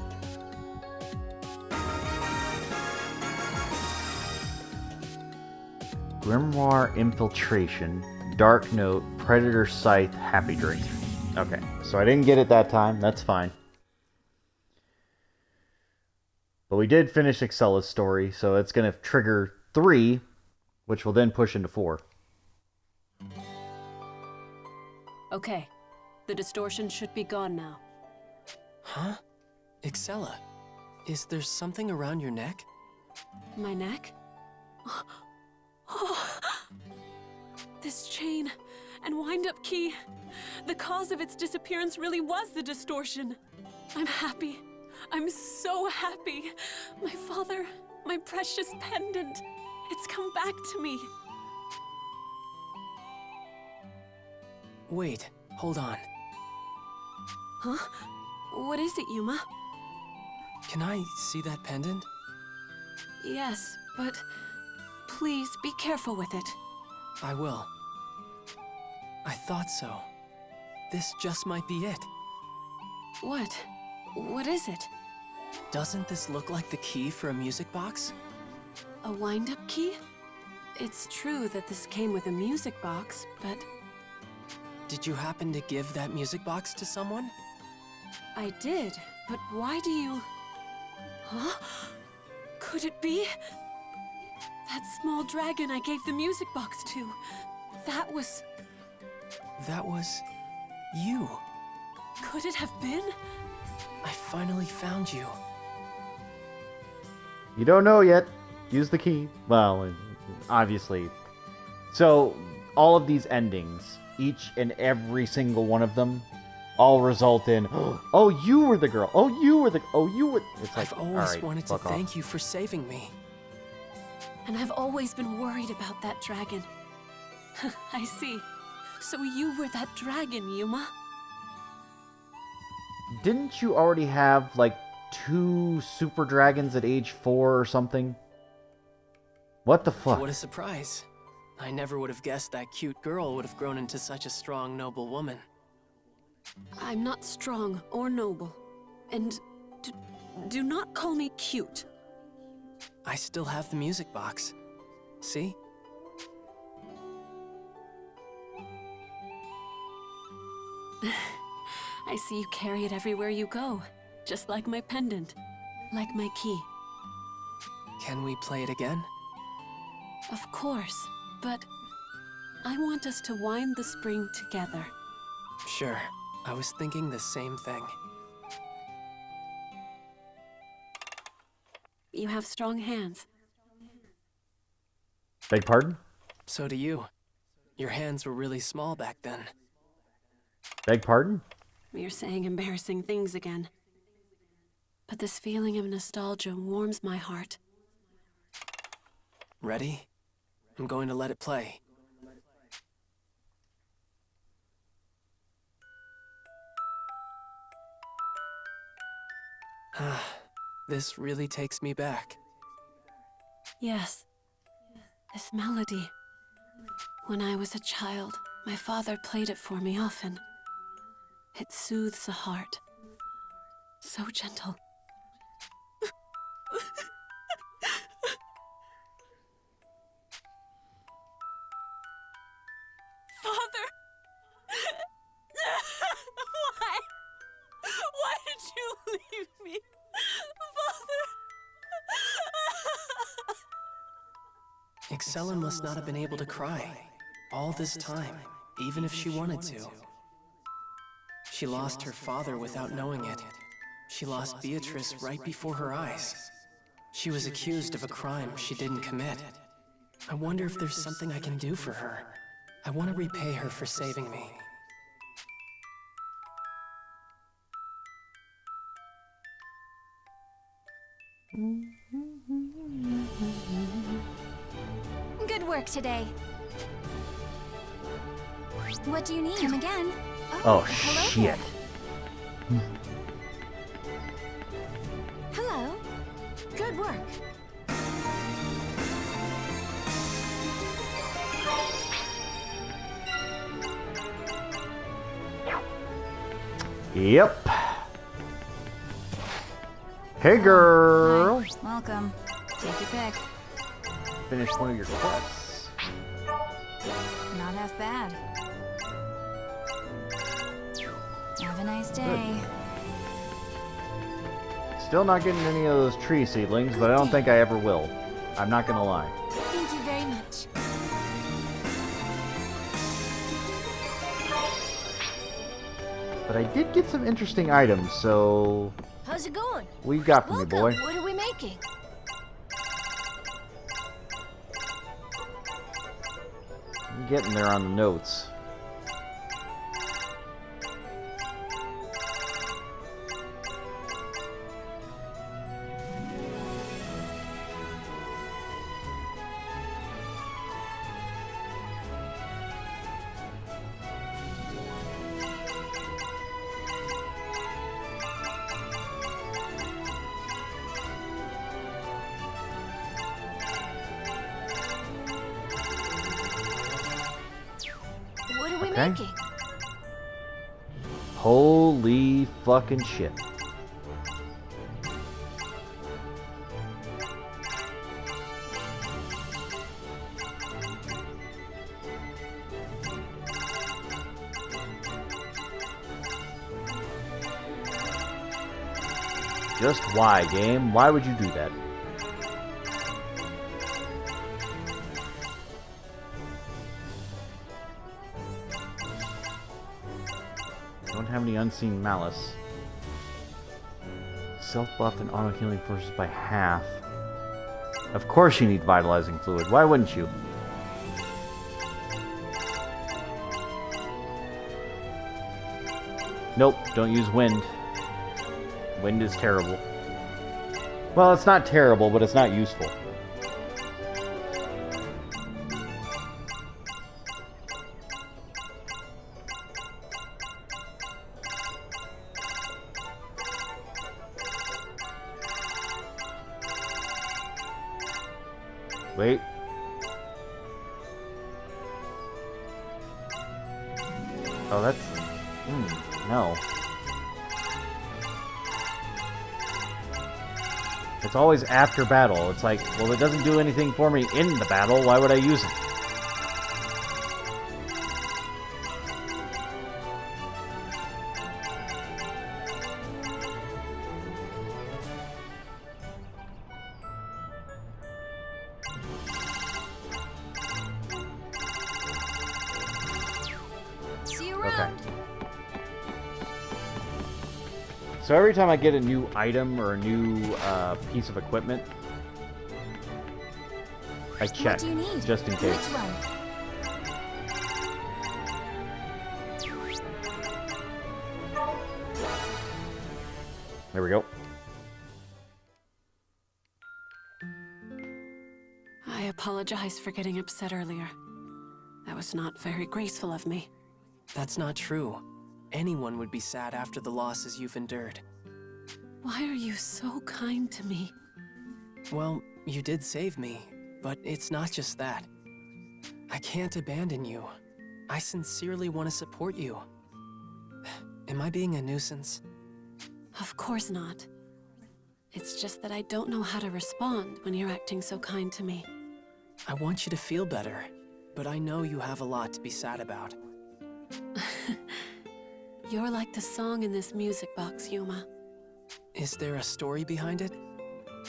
Grimoire Infiltration, Dark Note, Predator Scythe, Happy Drink. Okay, so I didn't get it that time. That's fine. But we did finish Excella's story, so it's going to trigger 3, which will then push into 4. Okay. The distortion should be gone now. Huh? Excella, is there something around your neck? My neck? This chain and wind-up key. The cause of its disappearance really was the distortion. I'm happy. I'm so happy. My father, my precious pendant. It's come back to me. Wait, hold on. Huh? What is it, Yuma? Can I see that pendant? Yes, but please be careful with it. I will. I thought so. This just might be it. What? What is it? Doesn't this look like the key for a music box? A wind-up key? It's true that this came with a music box, but Did you happen to give that music box to someone? I did. But why do you... Huh? Could it be? That small dragon I gave the music box to. That was... That was... you. Could it have been? I finally found you. You don't know yet. Use the key. Well, obviously. So, all of these endings, each and every single one of them, all result in, oh, you were the girl. Oh, you were the... Oh, you were... It's like, I've always all right, wanted to fuck off. thank you for saving me. And I've always been worried about that dragon. I see. So you were that dragon, Yuma? Didn't you already have, like, 2 super dragons at age 4 or something? What the fuck? What a surprise. I never would have guessed that cute girl would have grown into such a strong, noble woman. I'm not strong or noble. And do not call me cute. I still have the music box. See? I see you carry it everywhere you go. Just like my pendant. Like my key. Can we play it again? Of course, but I want us to wind the spring together. Sure. I was thinking the same thing. You have strong hands. Beg pardon? So do you. Your hands were really small back then. Beg pardon? You're saying embarrassing things again. But this feeling of nostalgia warms my heart. Ready? I'm going to let it play. This really takes me back. Yes. This melody. When I was a child, my father played it for me often. It soothes the heart. So gentle. Excella must not have been able to cry all this time, even if she wanted to. She lost her father without knowing it. She lost Beatrice right before her eyes. She was accused of a crime she didn't commit. I wonder if there's something I can do for her. I want to repay her for saving me. Good work today. What do you need? Come again. Oh, hello shit. there. Hello. Good work. Yep. Hey, girl. Hi. Welcome. Take your pick. Finish one of your quests. Not half bad. Have a nice day. Still not getting any of those tree seedlings, but I don't think I ever will. I'm not gonna lie. Thank you very much. But I did get some interesting items, so... How's it going? What you got for me, boy? What are we making? I'm getting there on the notes. What are we Okay. making? Holy fucking shit. Just why, game? Why would you do that? Don't have any unseen malice. Self-buff and auto-healing forces by half. Of course you need vitalizing fluid. Why wouldn't you? Nope, don't use wind. Wind is terrible. Well, it's not terrible, but it's not useful. Wait. Oh, that's... no. It's always after battle. It's like, well, it doesn't do anything for me in the battle. Why would I use it? See you Okay. around. So every time I get a new item or a new piece of equipment, I check, What do you need? just in case. Which one? There we go. I apologize for getting upset earlier. That was not very graceful of me. That's not true. Anyone would be sad after the losses you've endured. Why are you so kind to me? Well, you did save me, but it's not just that. I can't abandon you. I sincerely want to support you. Am I being a nuisance? Of course not. It's just that I don't know how to respond when you're acting so kind to me. I want you to feel better, but I know you have a lot to be sad about. You're like the song in this music box, Yuma. Is there a story behind it?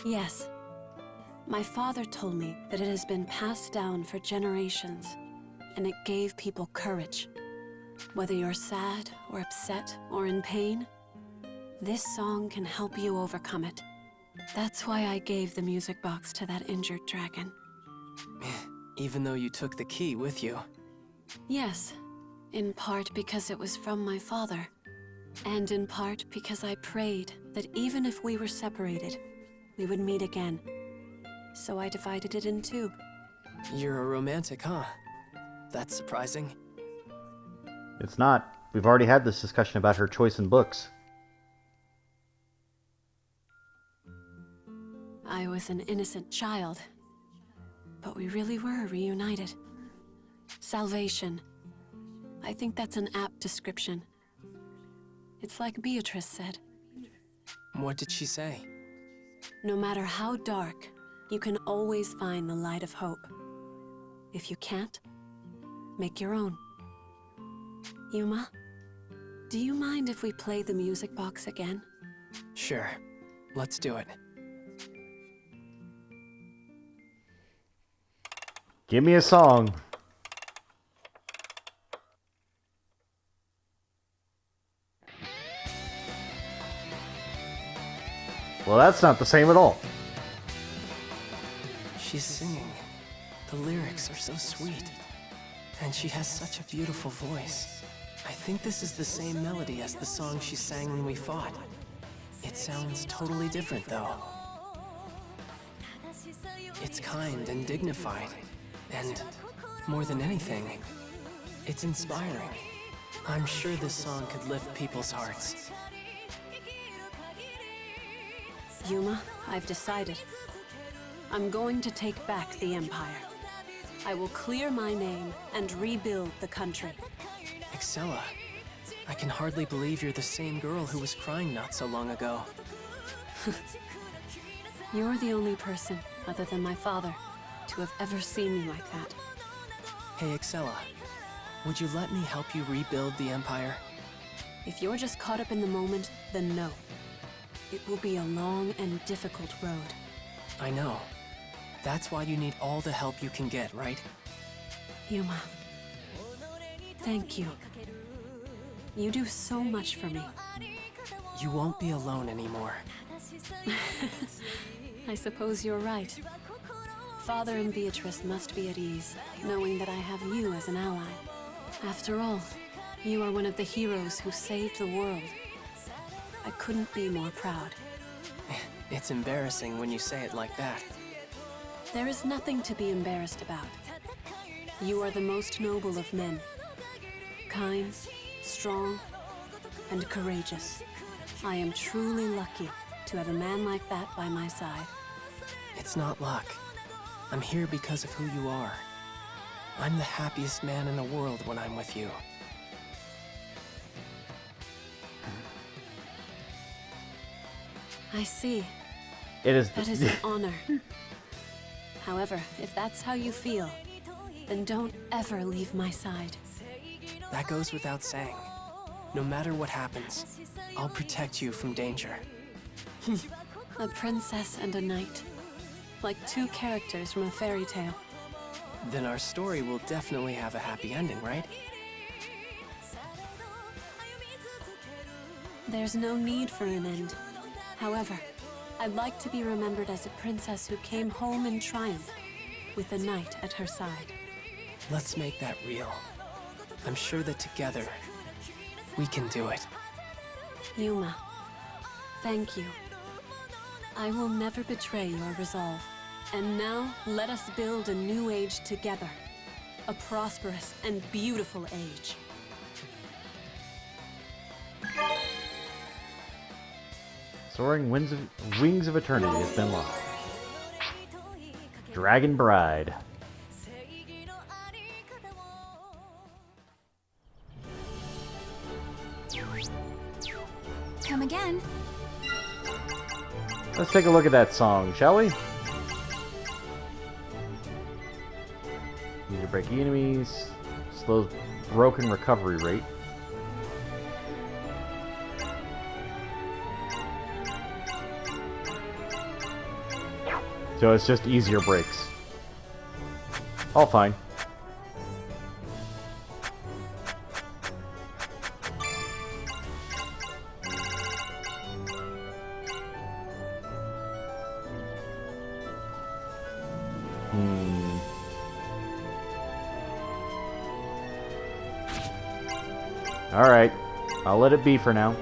Yes. My father told me that it has been passed down for generations, and it gave people courage. Whether you're sad or upset or in pain, this song can help you overcome it. That's why I gave the music box to that injured dragon. Even though you took the key with you. Yes, in part because it was from my father, and in part because I prayed that even if we were separated, we would meet again. So I divided it in two. You're a romantic, huh? That's surprising. It's not. We've already had this discussion about her choice in books. I was an innocent child, but we really were reunited. Salvation. I think that's an apt description. It's like Beatrice said. What did she say? No matter how dark, you can always find the light of hope. If you can't, make your own. Yuma, do you mind if we play the music box again? Sure. Let's do it. Give me a song. Well, that's not the same at all. She's singing. The lyrics are so sweet. And she has such a beautiful voice. I think this is the same melody as the song she sang when we fought. It sounds totally different, though. It's kind and dignified. And, more than anything, it's inspiring. I'm sure this song could lift people's hearts. Yuma, I've decided. I'm going to take back the Empire. I will clear my name and rebuild the country. Excella, I can hardly believe you're the same girl who was crying not so long ago. You're the only person, other than my father, to have ever seen me like that. Hey, Excella, would you let me help you rebuild the Empire? If you're just caught up in the moment, then no. It will be a long and difficult road. I know. That's why you need all the help you can get, right? Yuma, thank you. You do so much for me. You won't be alone anymore. I suppose you're right. Father and Beatrice must be at ease, knowing that I have you as an ally. After all, you are one of the heroes who saved the world. I couldn't be more proud. It's embarrassing when you say it like that. There is nothing to be embarrassed about. You are the most noble of men. Kind, strong, and courageous. I am truly lucky to have a man like that by my side. It's not luck. I'm here because of who you are. I'm the happiest man in the world when I'm with you. I see. It is. That is an honor. However, if that's how you feel, then don't ever leave my side. That goes without saying. No matter what happens, I'll protect you from danger. A princess and a knight. Like two characters from a fairy tale. Then our story will definitely have a happy ending, right? There's no need for an end. However, I'd like to be remembered as a princess who came home in triumph, with a knight at her side. Let's make that real. I'm sure that together, we can do it. Yuma, thank you. I will never betray your resolve. And now, let us build a new age together. A prosperous and beautiful age. Soaring wings of eternity has been lost. Dragon Bride. Come again. Let's take a look at that song, shall we? Need to break enemies. Slows broken recovery rate. So it's just easier breaks. All fine. Alright, I'll let it be for now.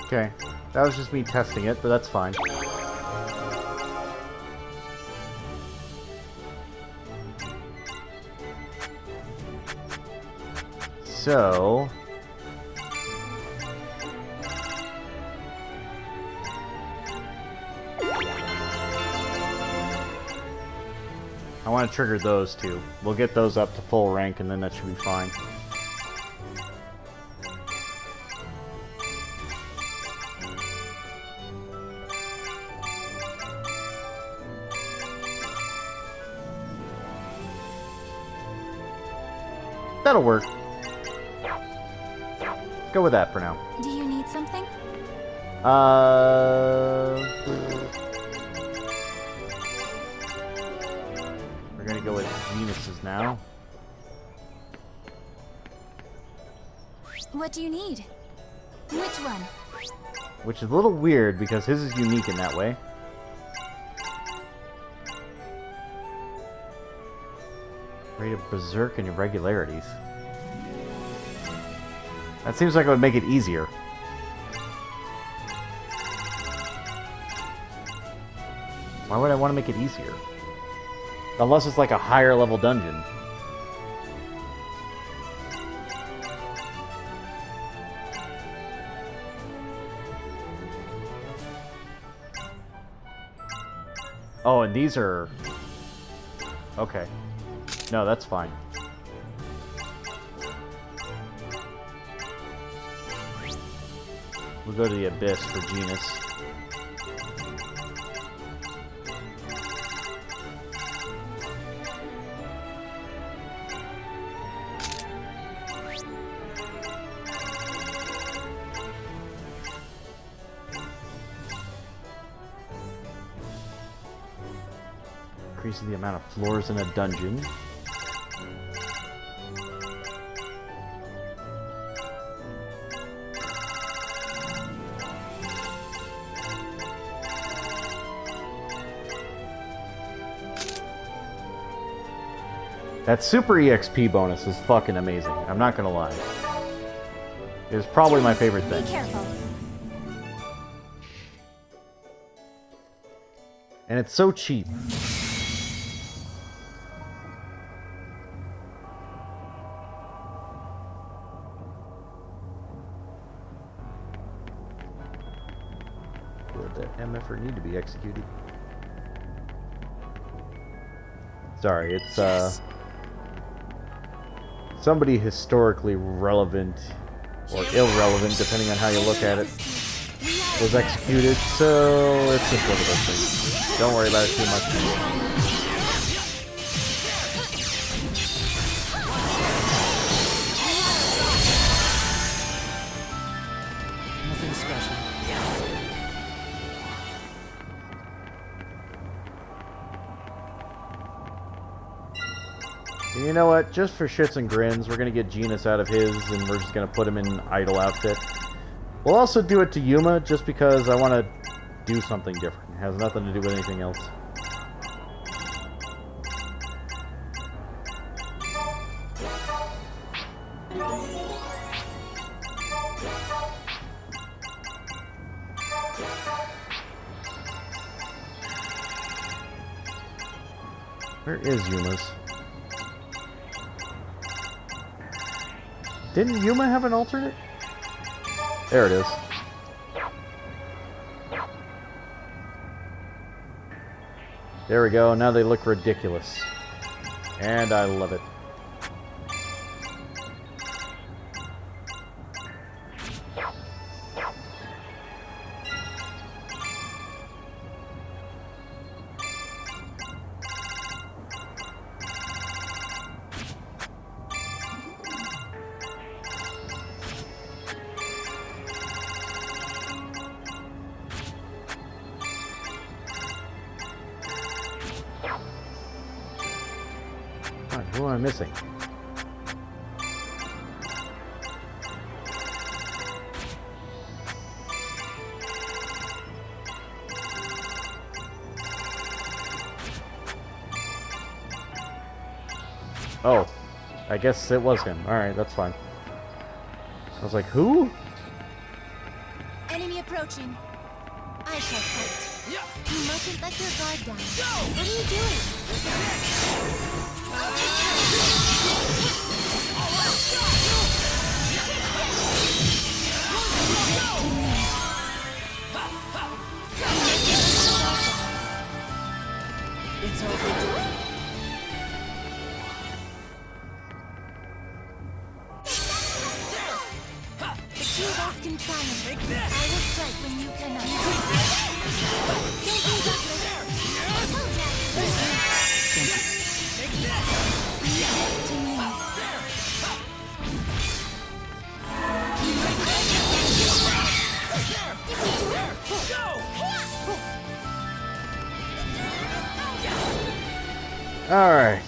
Okay, that was just me testing it, but that's fine. So... I want to trigger those two. We'll get those up to full rank and then that should be fine. That'll work. Go with that for now. Do you need something? We're gonna go with Venus's now. What do you need? Which one? Which is a little weird because his is unique in that way. Rate of berserk and irregularities. That seems like it would make it easier. Why would I want to make it easier? Unless it's like a higher level dungeon. Oh, and these are... Okay. No, that's fine. We'll go to the Abyss for Genus. Increasing the amount of floors in a dungeon. That super EXP bonus is fucking amazing. I'm not gonna lie. It is probably my favorite thing. Be careful. And it's so cheap. Would that MFR need to be executed? Sorry, it's somebody historically relevant or irrelevant, depending on how you look at it, was executed, so it's just one of those things. Don't worry about it too much. Nothing special. And you know what? Just for shits and grins, we're gonna get Genus out of his, and we're just gonna put him in idol outfit. We'll also do it to Yuma, just because I want to do something different. It has nothing to do with anything else. Where is Yuma's? Didn't Yuma have an alternate? There it is. There we go. Now they look ridiculous. And I love it. Who am I missing? Oh, I guess it was him. Alright, that's fine. I was like, who? Enemy approaching. I shall fight. You mustn't let your guard down. What are you doing? It's over. The two of us can triumph. I will strike when you cannot. Don't be reckless. To me. Alright.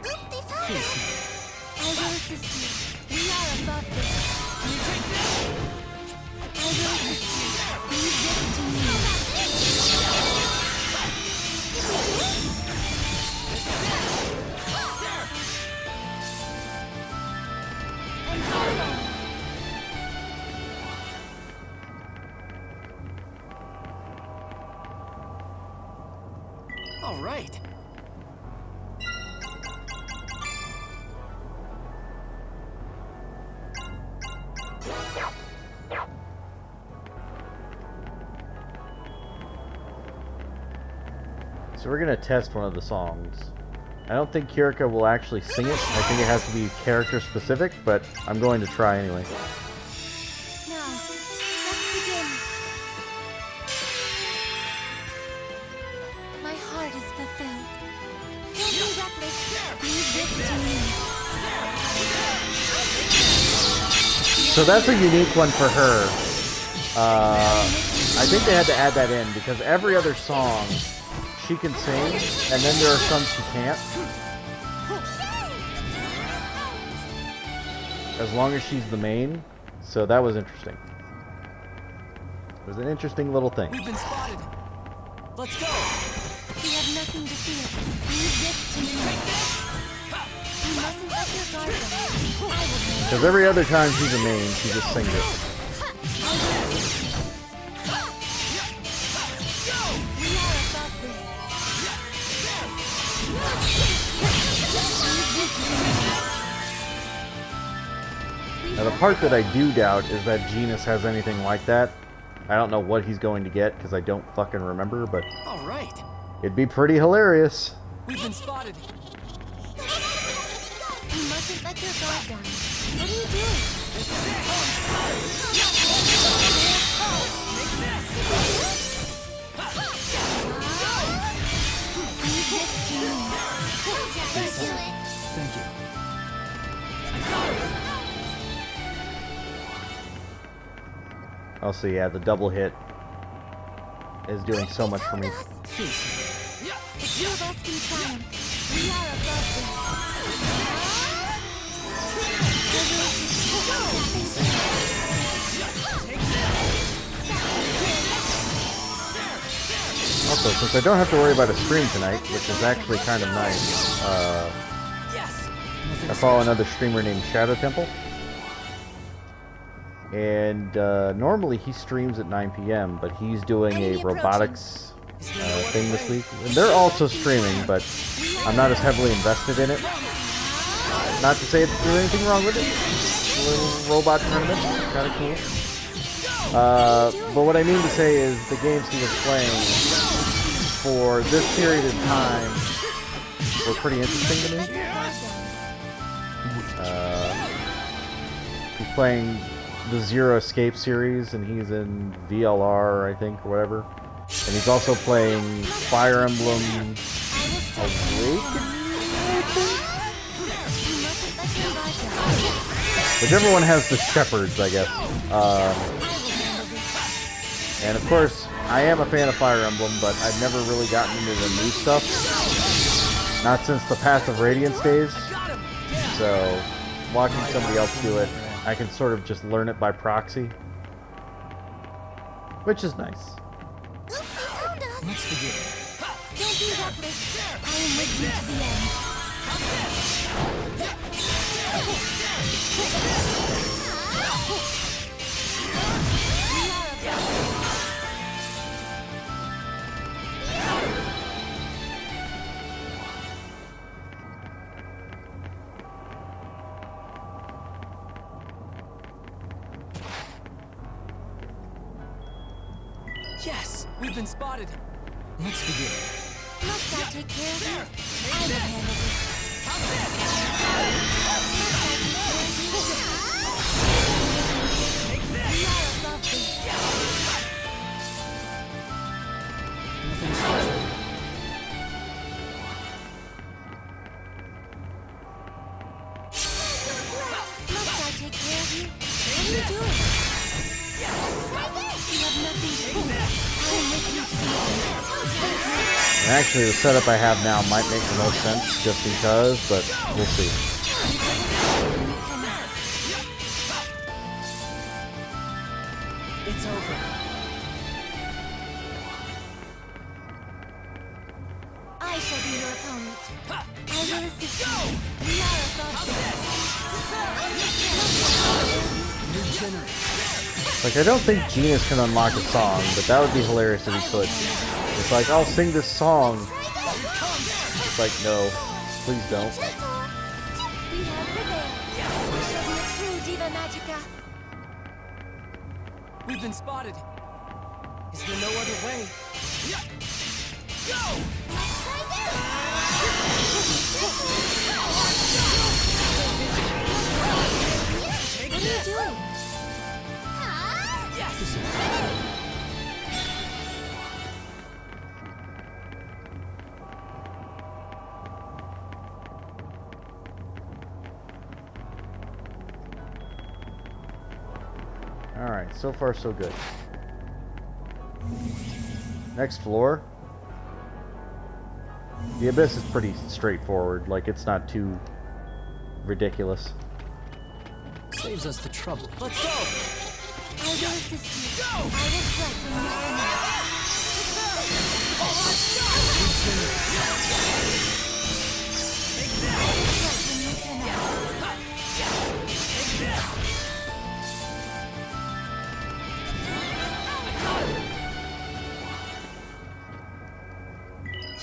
I will assist you. We are above this. I will assist you. Leave this to me. And follow. All right. So we're gonna test one of the songs. I don't think Kirika will actually sing it. I think it has to be character specific, but I'm going to try anyway. Now, let's begin. My heart is fulfilled. Don't be reckless. Leave this to me. So that's a unique one for her. I think they had to add that in because every other song she can sing, and then there are some she can't. As long as she's the main. So that was interesting. It was an interesting little thing. We've been spotted. Let's go. We have nothing to fear. Leave this to me. You mustn't let your guard down. I will. Because every other time she's a main, she just sings it. We are above this. Now the part that I do doubt is that Genus has anything like that. I don't know what he's going to get because I don't fucking remember, but All right. it'd be pretty hilarious. We've been spotted. You mustn't let your guard down. What are you doing? Thank you. Also, yeah, the double hit is doing so much for me. The two of us can triumph. We are above this. Also, since I don't have to worry about a stream tonight, which is actually kind of nice, Yes. I follow another streamer named Shadow Temple. And normally he streams at 9 p.m., but he's doing a Enemy robotics thing this week. And they're also streaming, but I'm not as heavily invested in it. Not to say there's anything wrong with it. A little robot tournament, kind of cool. But what I mean to say is the games he was playing for this period of time were pretty interesting to me. He's playing the Zero Escape series, and he's in VLR, I think, or whatever. And he's also playing Fire Emblem Awakening, whichever one has the shepherds, I guess. And of course, I am a fan of Fire Emblem, but I've never really gotten into the new stuff. Not since the Path of Radiance days. So, watching somebody else do it, I can sort of just learn it by proxy. Which is nice. Let's begin. Don't be reckless. I am with you to the end. Yes, we've been spotted. Let's begin. Must I take care of you? I will handle this. Must I take care of you? What are you doing? You have nothing to do. I am with you to the end. And actually, the setup I have now might make the most sense just because, but we'll see. It's over. I shall be your opponent. I will assist you. Lara Like, I don't think Genus can unlock a song, but that would be hilarious if he could. It's like, I'll sing this song. It's like, no, please don't. We have prevailed. We shall be a true Diva Magica. We've been spotted. Is there no other way? What are you doing? Alright, so far so good. Next floor. The Abyss is pretty straightforward, like it's not too ridiculous. Saves us the trouble. Let's go! I will assist you. I will strike when you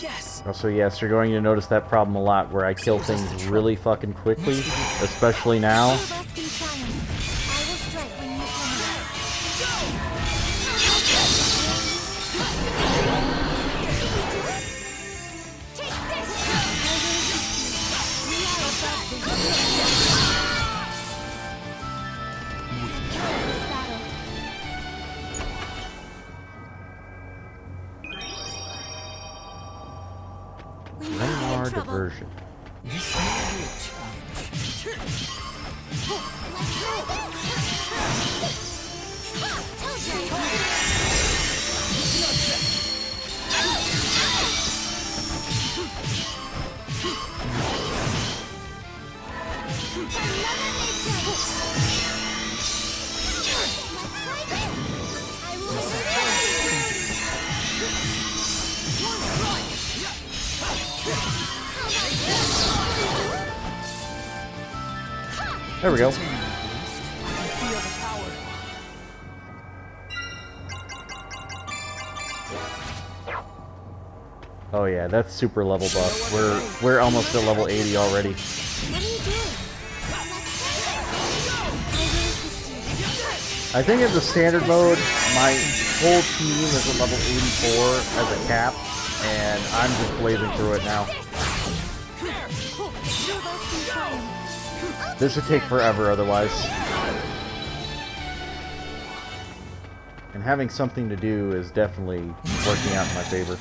Yes! Also, yes, you're going to notice that problem a lot where I kill things really fucking quickly, especially now. Diversion. There we go. Oh yeah, that's super level buff. We're almost at level 80 already. What are you doing? I think in the standard mode, my whole team is at level 84 as a cap, and I'm just blazing through it now. This would take forever otherwise. And having something to do is definitely working out in my favor.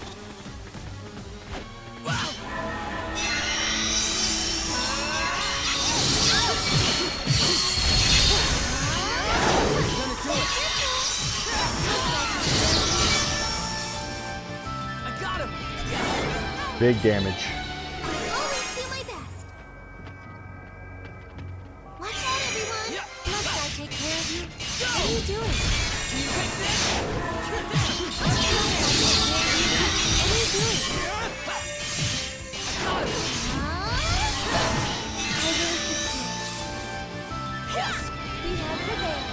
Big damage. Always do my best. Watch out, everyone. Must I take care of you? What are you doing? What are you doing? I will assist you. Yes, we have prevailed.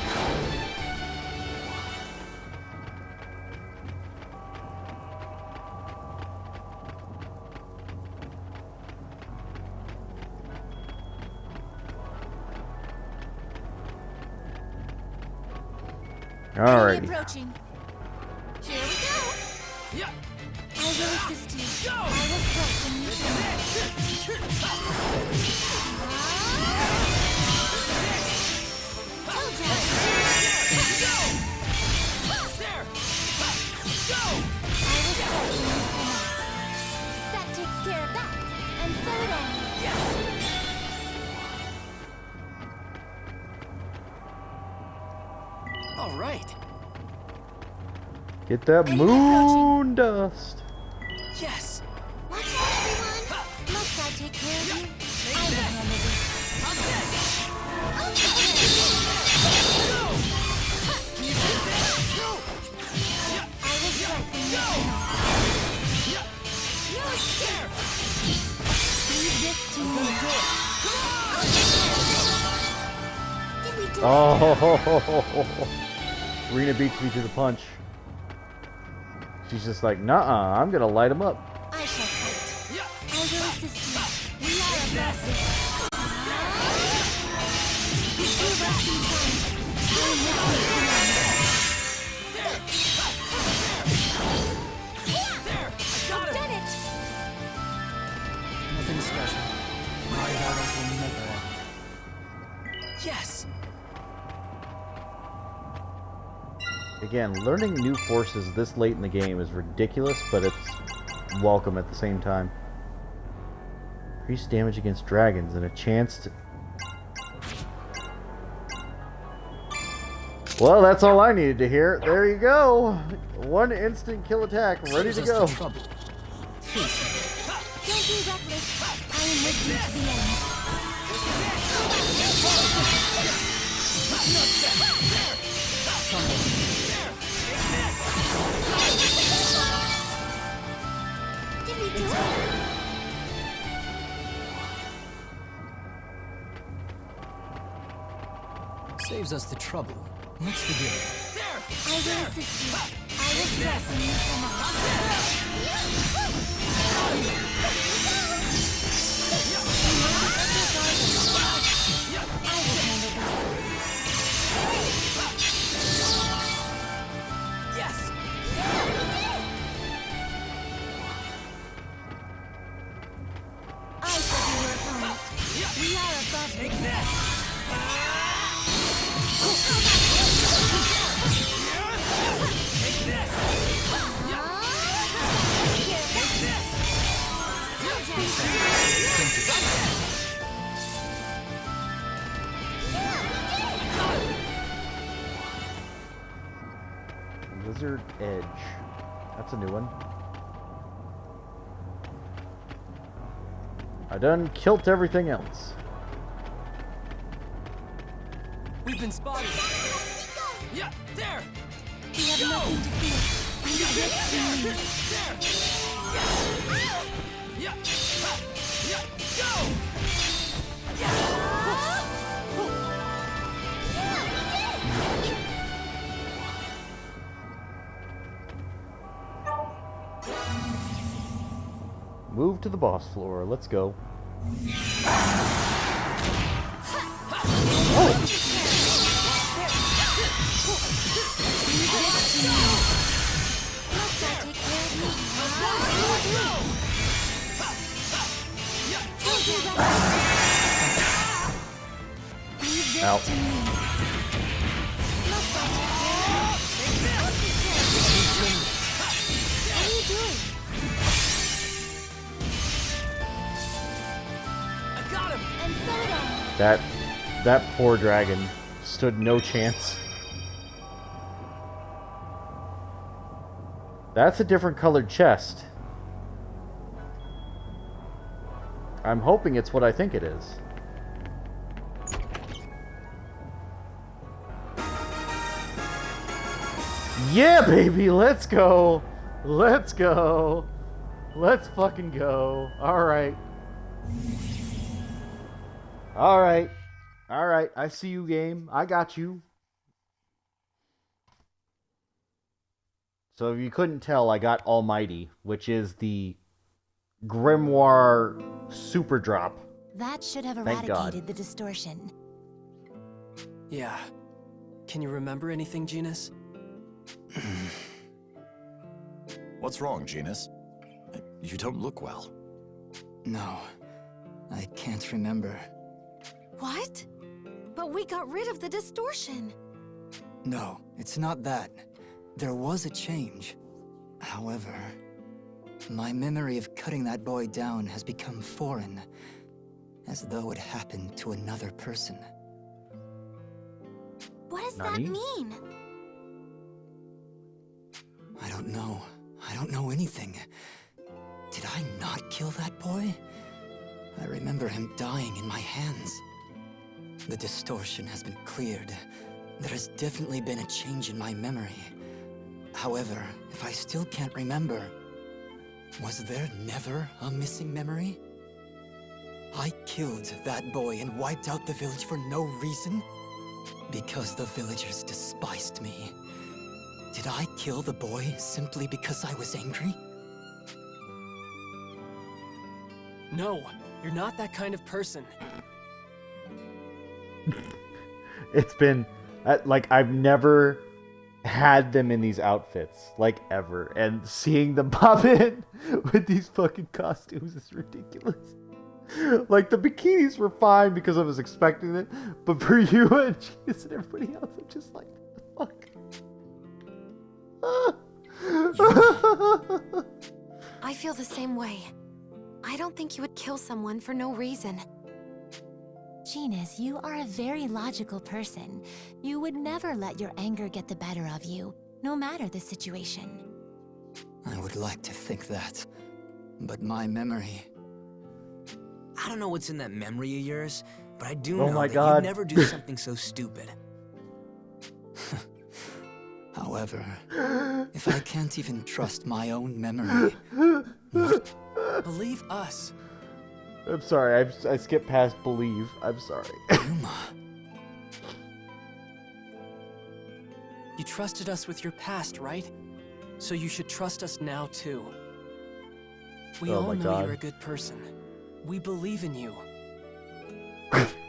Alrighty. Approaching. Here we go. I will assist you. I will strike when you That takes care of that. And so it ends. All right. Get that moon dust. Yes. Watch out, everyone. Must I take care of you? I will handle this. I will strike when you leave this to me. Did we do it? Oh, Rena beats me to the punch. She's just like, nuh-uh, I'm gonna light him up. I shall fight. I will assist you. We are above this. You prove us these times. I am with you. There! I've done it! Nothing special. My battles will never end. Yes. Again, learning new forces this late in the game is ridiculous, but it's welcome at the same time. Increased damage against dragons and a chance to... Well, that's all I needed to hear. There you go. One instant kill attack, ready to go. Don't be reckless. I am with you to the end. Did we do it? Saves us the trouble. Let's begin. I will assist you. I will strike when you come out. I will handle this. Yes. I shall be your opponent. We are above this. Lizard Edge. That's a new one. I done kilt everything else. We've been spotted. Yeah, there. We have nothing to fear. We have this to lose. Yeah. Yeah. Go. to the boss floor. Let's go. Out. That poor dragon stood no chance. That's a different colored chest. I'm hoping it's what I think it is. Yeah, baby, let's go. Let's go. Let's fucking go. All right. All right. All right. I see you, game. I got you. So if you couldn't tell, I got Almighty, which is the Grimoire Super Drop. That should have Thank God. eradicated the distortion. Yeah. Can you remember anything, Genus? What's wrong, Genus? You don't look well. No, I can't remember. What? But we got rid of the distortion. No, it's not that. There was a change. However, my memory of cutting that boy down has become foreign, as though it happened to another person. What does Nani? that mean? I don't know. I don't know anything. Did I not kill that boy? I remember him dying in my hands. The distortion has been cleared. There has definitely been a change in my memory. However, if I still can't remember, was there never a missing memory? I killed that boy and wiped out the village for no reason? Because the villagers despised me. Did I kill the boy simply because I was angry? No, you're not that kind of person. It's been like I've never had them in these outfits, like, ever, and seeing them pop in with these fucking costumes is ridiculous. Like, the bikinis were fine because I was expecting it, but for you and Genius and everybody else, I'm just like, what the fuck? I feel the same way. I don't think you would kill someone for no reason. Genus, you are a very logical person. You would never let your anger get the better of you, no matter the situation. I would like to think that, but my memory... I don't know what's in that memory of yours, but I do Oh know my that God. you'd never do something so stupid. However, if I can't even trust my own memory... Believe us. I'm sorry, I skipped past believe. I'm sorry. Yuma... You trusted us with your past, right? So you should trust us now, too. We Oh all my know God. you're a good person. We believe in you.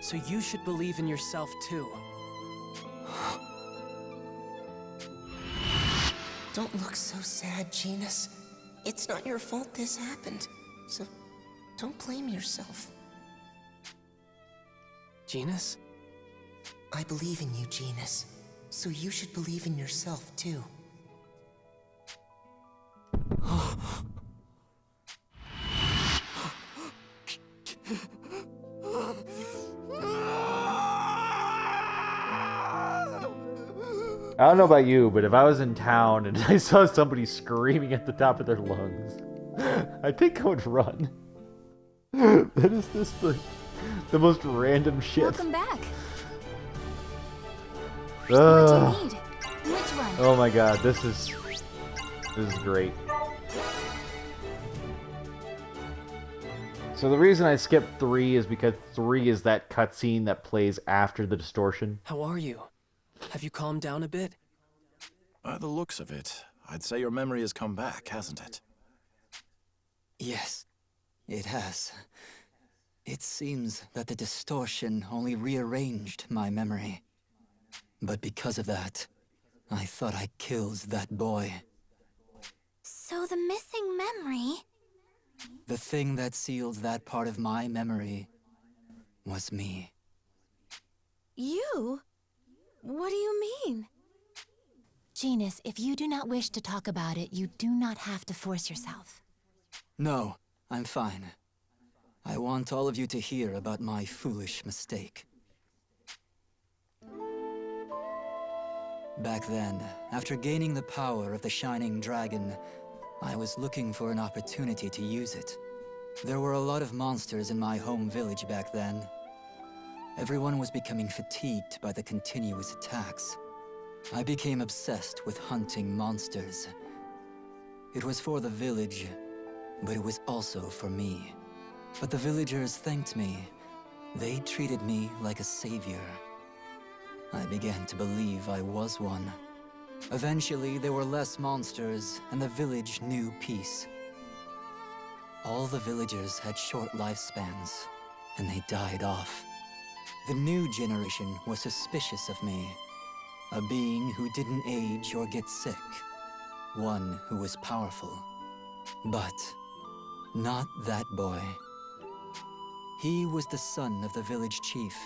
So you should believe in yourself, too. Don't look so sad, Genus. It's not your fault this happened. So don't blame yourself. Genus? I believe in you, Genus. So you should believe in yourself, too. I don't know about you, but if I was in town and I saw somebody screaming at the top of their lungs, I think I would run. That is just the most random shit. Welcome back. Ugh. What do you need? Which one? Oh my god, this is great. So the reason I skipped 3 is because 3 is that cutscene that plays after the distortion. How are you? Have you calmed down a bit? By the looks of it, I'd say your memory has come back, hasn't it? Yes. It has. It seems that the distortion only rearranged my memory. But because of that, I thought I killed that boy. So the missing memory... The thing that sealed that part of my memory was me. You? What do you mean? Genus, if you do not wish to talk about it, you do not have to force yourself. No, I'm fine. I want all of you to hear about my foolish mistake. Back then, after gaining the power of the Shining Dragon, I was looking for an opportunity to use it. There were a lot of monsters in my home village back then. Everyone was becoming fatigued by the continuous attacks. I became obsessed with hunting monsters. It was for the village, but it was also for me. But the villagers thanked me. They treated me like a savior. I began to believe I was one. Eventually, there were less monsters, and the village knew peace. All the villagers had short lifespans, and they died off. The new generation was suspicious of me. A being who didn't age or get sick. One who was powerful. But not that boy. He was the son of the village chief.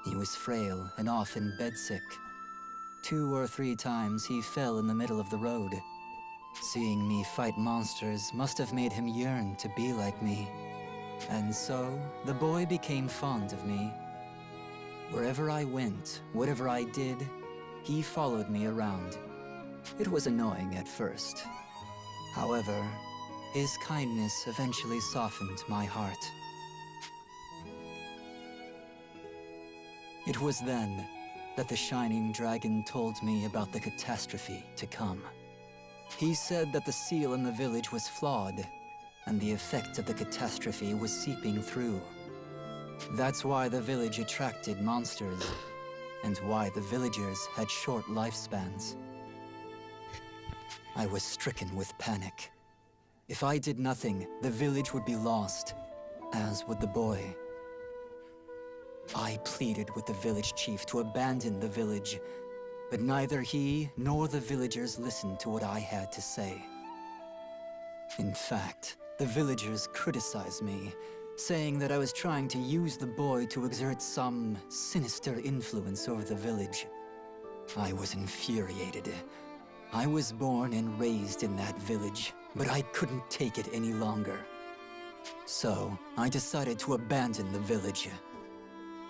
He was frail and often bedsick. 2 or 3 times he fell in the middle of the road. Seeing me fight monsters must have made him yearn to be like me. And so, the boy became fond of me. Wherever I went, whatever I did, he followed me around. It was annoying at first. However, his kindness eventually softened my heart. It was then that the Shining Dragon told me about the catastrophe to come. He said that the seal in the village was flawed, and the effect of the catastrophe was seeping through. That's why the village attracted monsters, and why the villagers had short lifespans. I was stricken with panic. If I did nothing, the village would be lost, as would the boy. I pleaded with the village chief to abandon the village, but neither he nor the villagers listened to what I had to say. In fact, the villagers criticized me, saying that I was trying to use the boy to exert some sinister influence over the village. I was infuriated. I was born and raised in that village, but I couldn't take it any longer. So, I decided to abandon the village.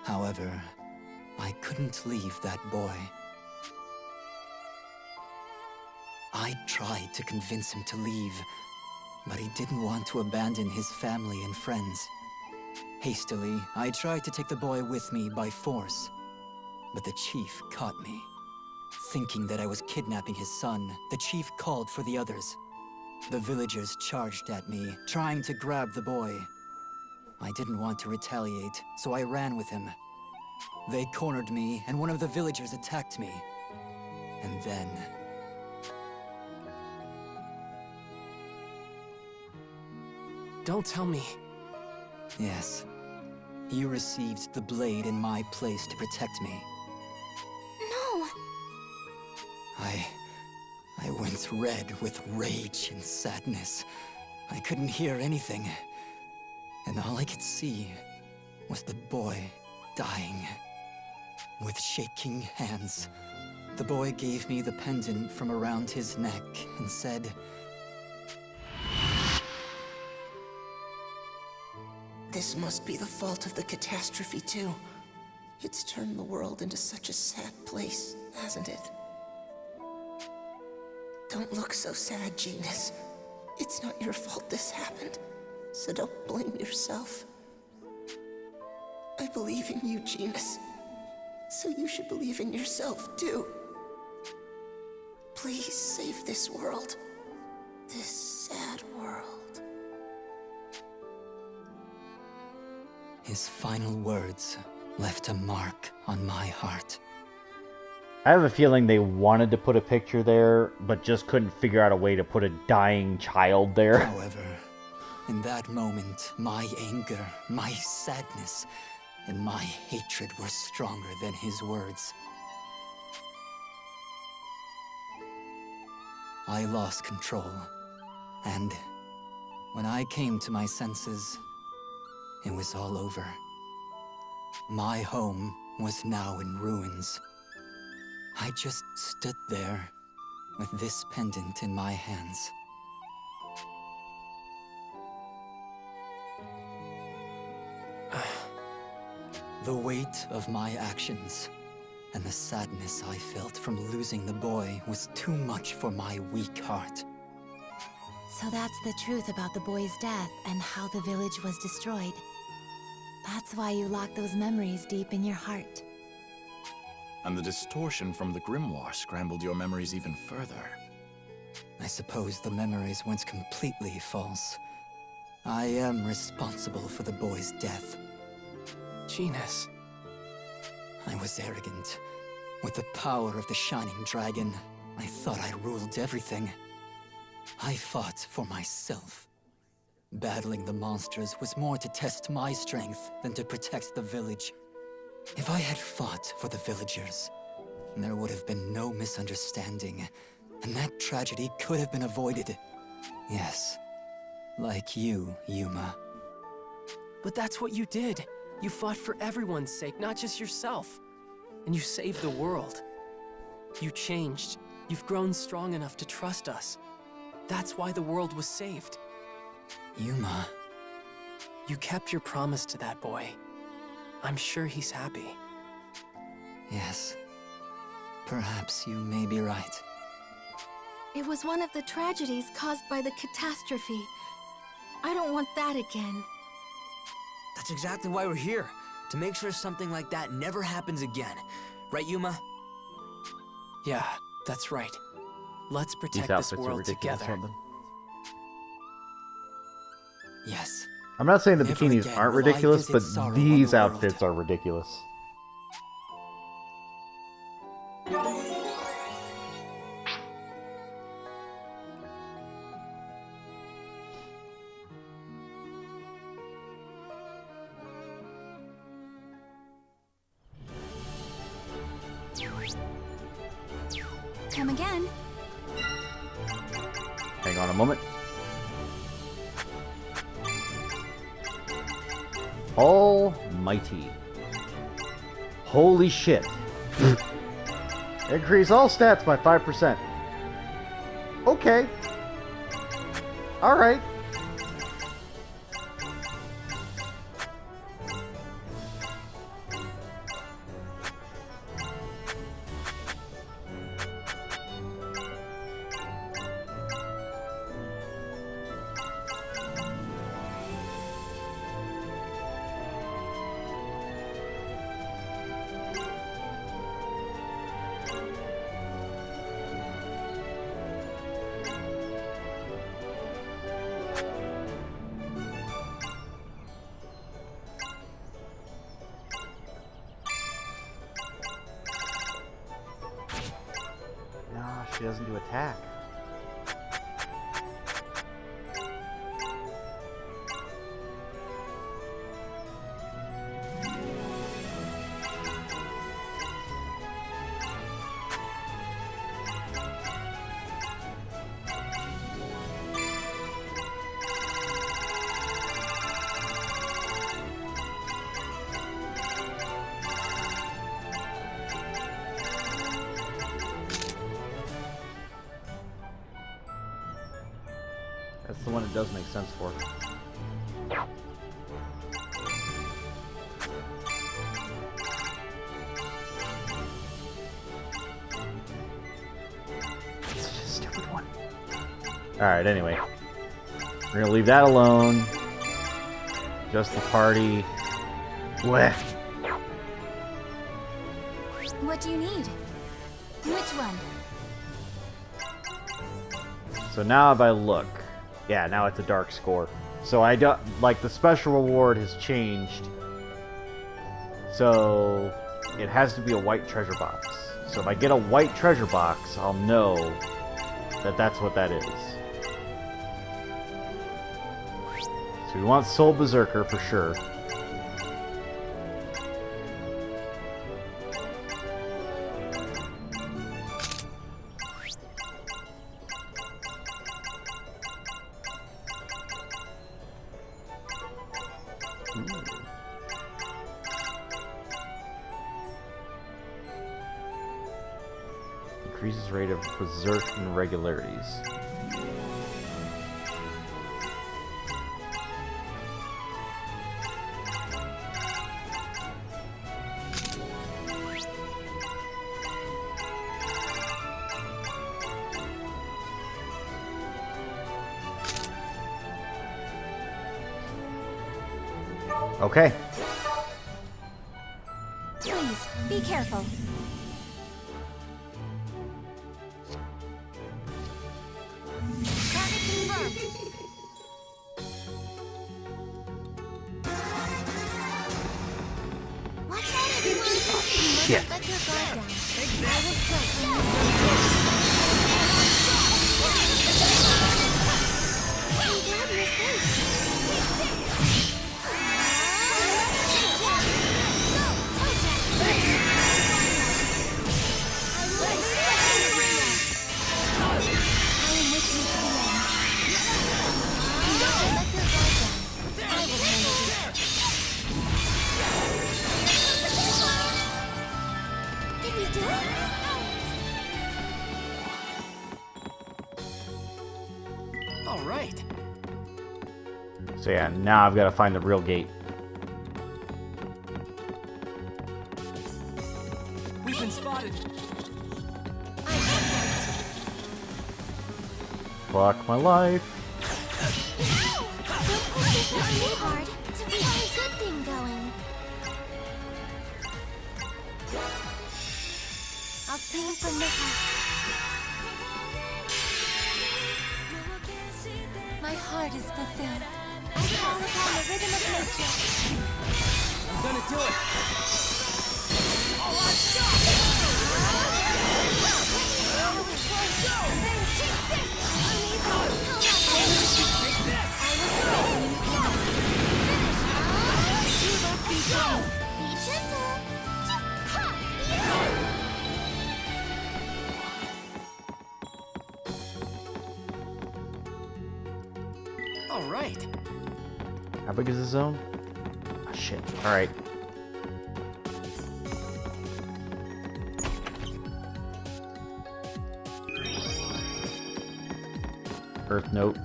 However, I couldn't leave that boy. I tried to convince him to leave, but he didn't want to abandon his family and friends. Hastily, I tried to take the boy with me by force, but the chief caught me. Thinking that I was kidnapping his son, the chief called for the others. The villagers charged at me, trying to grab the boy. I didn't want to retaliate, so I ran with him. They cornered me, and one of the villagers attacked me. And then... Don't tell me. Yes. He received the blade in my place to protect me. No! I went red with rage and sadness. I couldn't hear anything. And all I could see was the boy dying. With shaking hands, the boy gave me the pendant from around his neck and said, This must be the fault of the catastrophe, too. It's turned the world into such a sad place, hasn't it? Don't look so sad, Genus. It's not your fault this happened, so don't blame yourself. I believe in you, Genus, so you should believe in yourself, too. Please save this world. This sad world. His final words left a mark on my heart. I have a feeling they wanted to put a picture there, but just couldn't figure out a way to put a dying child there. However, In that moment, my anger, my sadness, and my hatred were stronger than his words. I lost control, and when I came to my senses, it was all over. My home was now in ruins. I just stood there with this pendant in my hands. The weight of my actions and the sadness I felt from losing the boy was too much for my weak heart. So that's the truth about the boy's death and how the village was destroyed. That's why you locked those memories deep in your heart. And the distortion from the grimoire scrambled your memories even further. I suppose the memories weren't completely false. I am responsible for the boy's death. Genus. I was arrogant. With the power of the Shining Dragon, I thought I ruled everything. I fought for myself. Battling the monsters was more to test my strength than to protect the village. If I had fought for the villagers, there would have been no misunderstanding, and that tragedy could have been avoided. Yes, like you, Yuma. But that's what you did. You fought for everyone's sake, not just yourself. And you saved the world. You changed. You've grown strong enough to trust us. That's why the world was saved. Yuma. You kept your promise to that boy. I'm sure he's happy. Yes. Perhaps you may be right. It was one of the tragedies caused by the catastrophe. I don't want that again. That's exactly why we're here. To make sure something like that never happens again. Right, Yuma? Yeah, that's right. Let's These protect outfits this are world ridiculous, together. aren't they? Yes. I'm not saying the Never bikinis again aren't will I ridiculous, visit but sorrow these on the world. outfits are ridiculous. Come again. Hang on a moment. Almighty. Holy shit. Increase all stats by 5%. Okay. Alright. She doesn't do attack. That's the one it does make sense for. It's just a stupid one. Alright, anyway. We're gonna leave that alone. Just the party. Blech. What do you need? Which one? So now if I look, yeah, now it's a dark score. So I don't, like, the special reward has changed. So it has to be a white treasure box. So if I get a white treasure box, I'll know that that's what that is. So we want Soul Berserker for sure. Increases rate of berserk irregularities. Okay. Please, be careful. Target confirmed. Watch out, everyone! Shit. Let your guard down. I will strike when you Dad, you're Did we do it? All right. So yeah, now I've got to find the real gate. We've been spotted. Fuck my life. Don't push this one too hard. So we have a good thing going. I'll sing from the heart. My heart is fulfilled. I call upon the rhythm of nature. I'm gonna do it. Be gentle. Ha! All right. How big is the zone? Oh, shit. Alright. Earth note.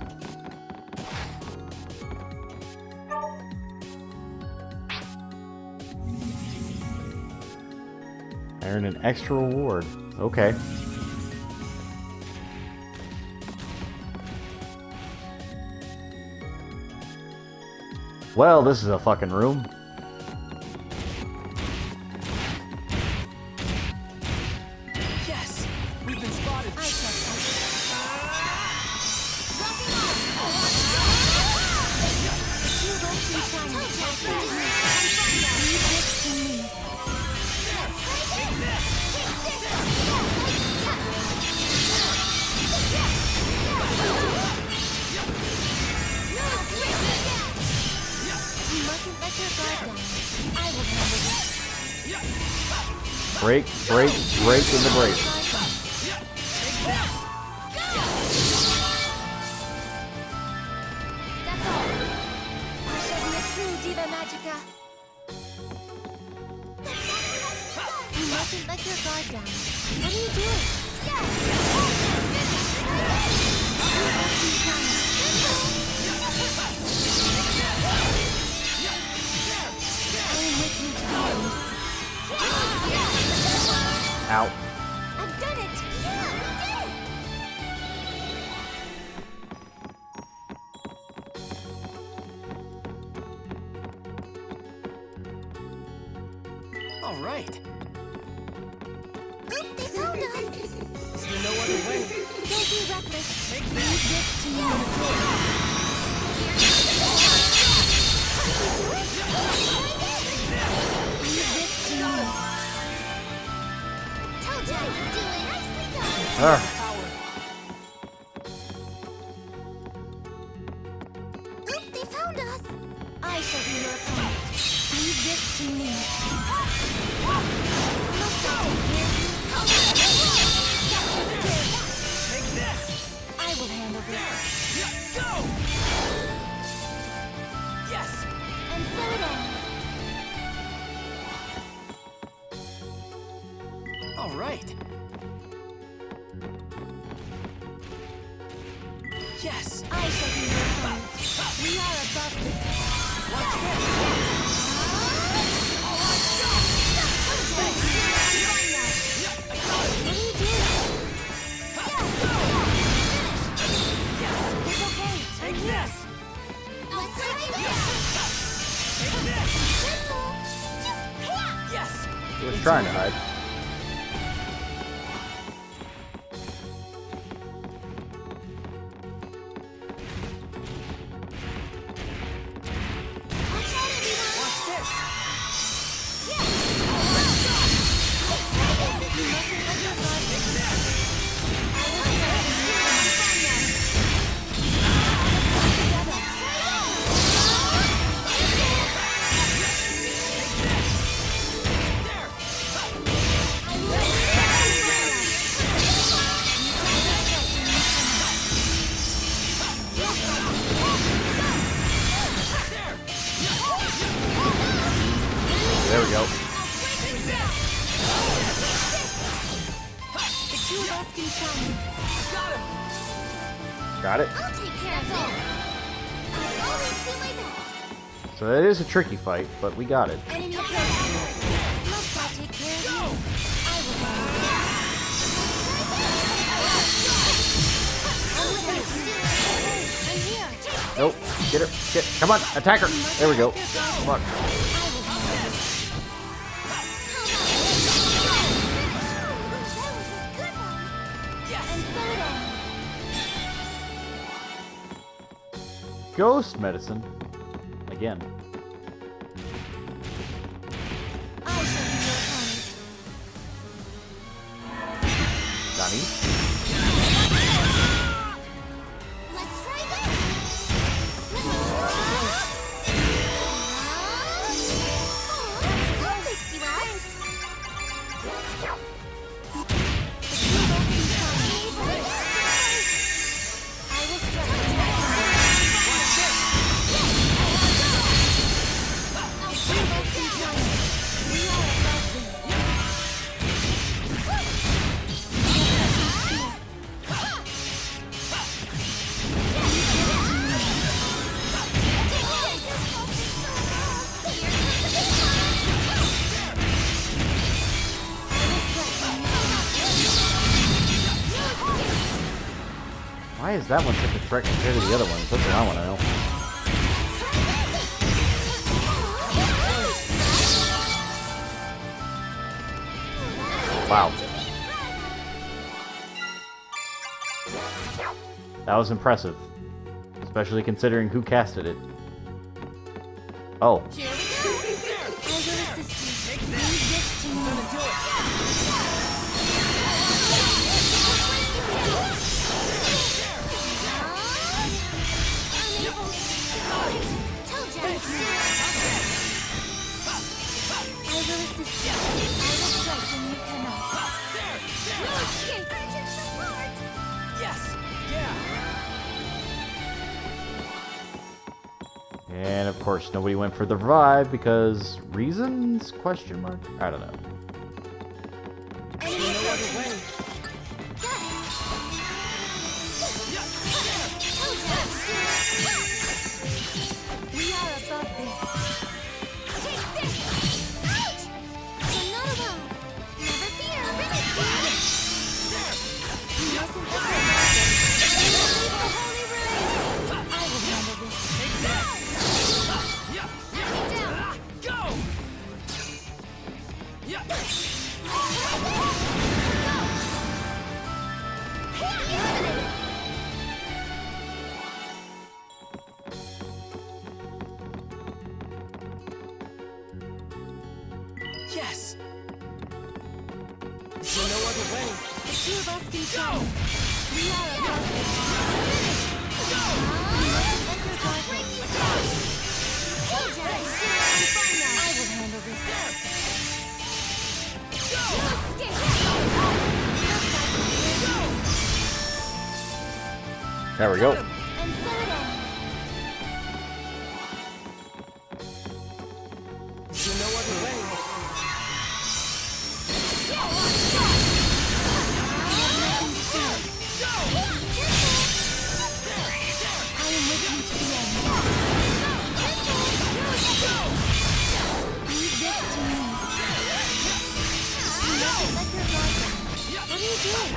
I earned an extra reward. Okay. Well, this is a fucking room. Yes, we've been spotted. Break, break, break in the break. That's all. Shedding a true Diva Magica. You mustn't let your guard down. What are you doing? I am with you to the end. Out. I've done it! Yeah, we did it! All right. Oop, they found us! Is there no other way? Don't be reckless. Take Leave this. this to me. Leave this to me. Told ya you'd do it. Nicely done. Oop, they found us. this to me. Take this! I will handle this. Go! Yes! And so it ends. All right. Yes. I shall be your opponent. We are above this. Watch this! What are you doing? It's okay. Take this! Take this! Yes! He was trying to hide. Watch this! There we go. The two of us can challenge. Got it. I'll take care of all. I'll always do my best. So that is a tricky fight, but we got it. Enemy approaching. Must I take care of you? I will I'm here. Nope. Get her. Get. Come on. Attack her. There we go. Come on. Ghost medicine. Again. I shall be your opponent. Donnie. Let's try this. I'll fix you up. I will strike you. Why is that one such a threat compared to the other ones? That's what I want to know. Wow. That was impressive. Especially considering who casted it. Oh. Here we go. I will assist you. Leave this to me. I will assist you. I will strike when you cannot. Urgent support. Yes! Yeah! And of course nobody went for the revive because reasons? Question mark? I don't know. There's no other way. We are above this. Take this. Ouch! You're not alone. Never fear. You mustn't ever Leave the holy room. I will handle this. Take this! Down. Go! Yeah! Yes! Is there no other way? The two of us can challenge. We are above this. Go! You mustn't enter darkness. I will handle There we go. And so it ends. See no other way. I am with you to the end. Leave this to me. You mustn't let your guard down. What are you doing?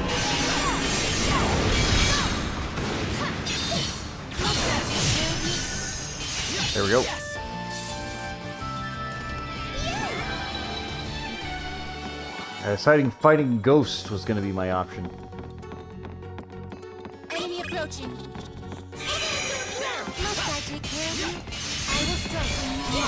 There we go. Deciding fighting ghosts was going to be my option. Enemy approaching. Must I take care of you? I will strike when you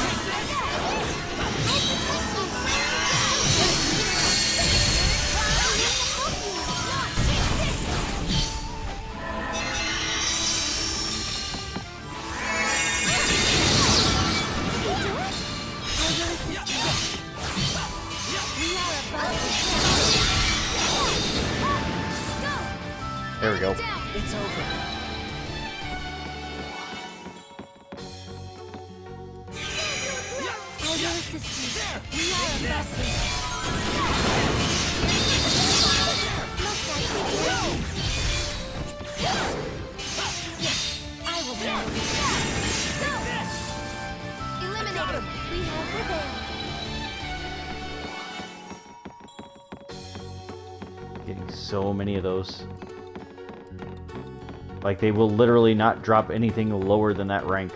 There we go. It's over. I will assist you. We are a vessel. Must I take care of you? Yes, I will handle this. Eliminated. We have prevailed. Getting so many of those. Like, they will literally not drop anything lower than that rank.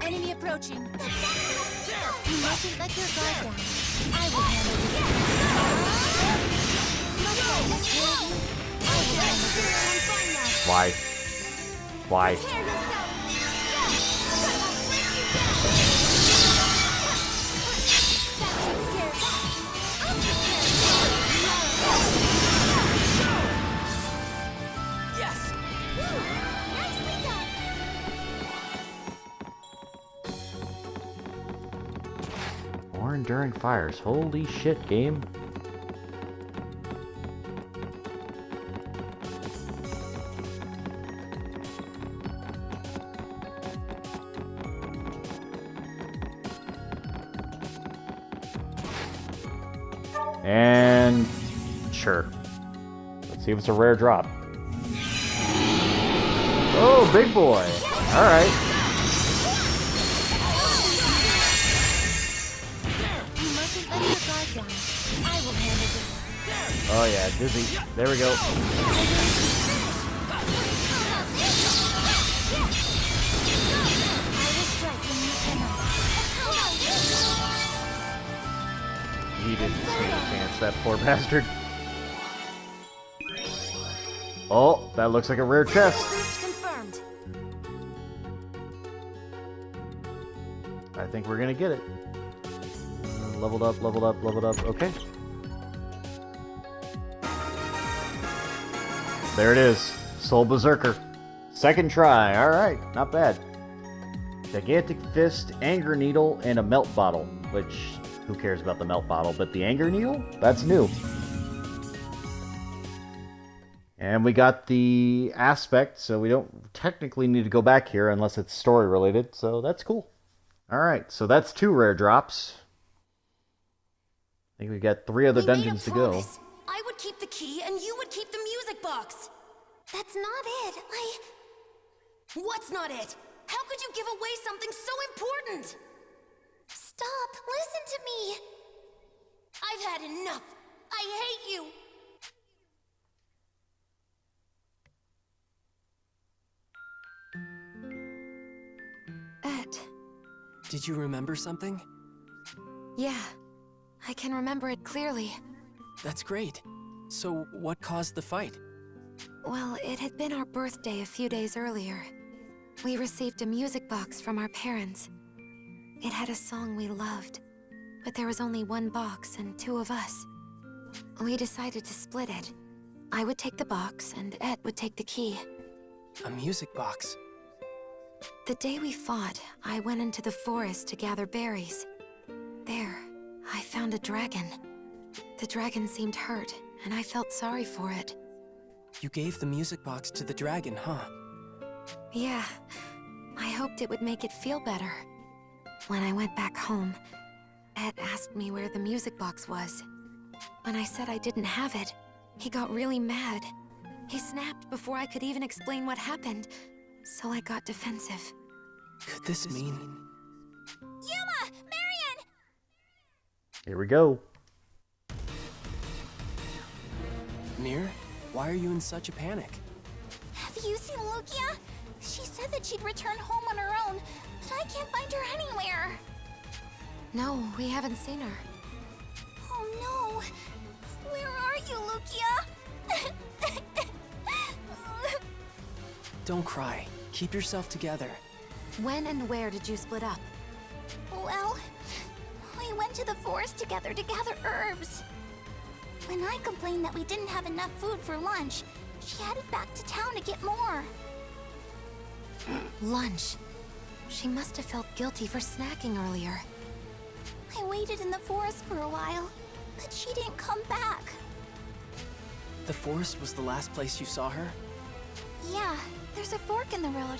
Enemy approaching. You mustn't let your guard down. I will handle this. Must I take care of you? I will handle this. I'm fine now. Why? Why? Tear yourself. Yes! Nicely done. More enduring fires. Holy shit, game. And sure. Let's see if it's a rare drop. Oh, big boy. All right. You mustn't let your guard down. I will handle this. Oh yeah, dizzy. There we go. I will strike when you cannot. He didn't stand a chance, that poor bastard. Oh, that looks like a rare chest. Confirmed. I think we're gonna get it. Leveled up, leveled up, leveled up. Okay. There it is. Soul Berserker. Second try. Alright, not bad. Gigantic Fist, Anger Needle, and a Melt Bottle. Which, who cares about the Melt Bottle? But the Anger Needle? That's new. And we got the Aspect, so we don't technically need to go back here unless it's story related, so that's cool. Alright, so that's 2 rare drops. I think we got 3 other dungeons to go. I would keep the key and you would keep the music box. That's not it. What's not it? How could you give away something so important? Stop. Listen to me. I've had enough. I hate you. Ed. Did you remember something? Yeah. I can remember it clearly. That's great. So, what caused the fight? Well, it had been our birthday a few days earlier. We received a music box from our parents. It had a song we loved, but there was only 1 box and 2 of us. We decided to split it. I would take the box, and Ed would take the key. A music box. The day we fought, I went into the forest to gather berries. There, I found a dragon. The dragon seemed hurt, and I felt sorry for it. You gave the music box to the dragon, huh? Yeah, I hoped it would make it feel better. When I went back home, Ed asked me where the music box was. When I said I didn't have it, he got really mad. He snapped before I could even explain what happened, so I got defensive. Could this mean... Yuma! Marion! Here we go. Mir, why are you in such a panic? Have you seen Lukia? She said that she'd return home on her own, but I can't find her anywhere. No, we haven't seen her. Oh no! Where are you, Lukia? Don't cry. Keep yourself together. When and where did you split up? Well, we went to the forest together to gather herbs. When I complained that we didn't have enough food for lunch, she headed back to town to get more. Lunch. She must have felt guilty for snacking earlier. I waited in the forest for a while, but she didn't come back. The forest was the last place you saw her? Yeah, there's a fork in the road.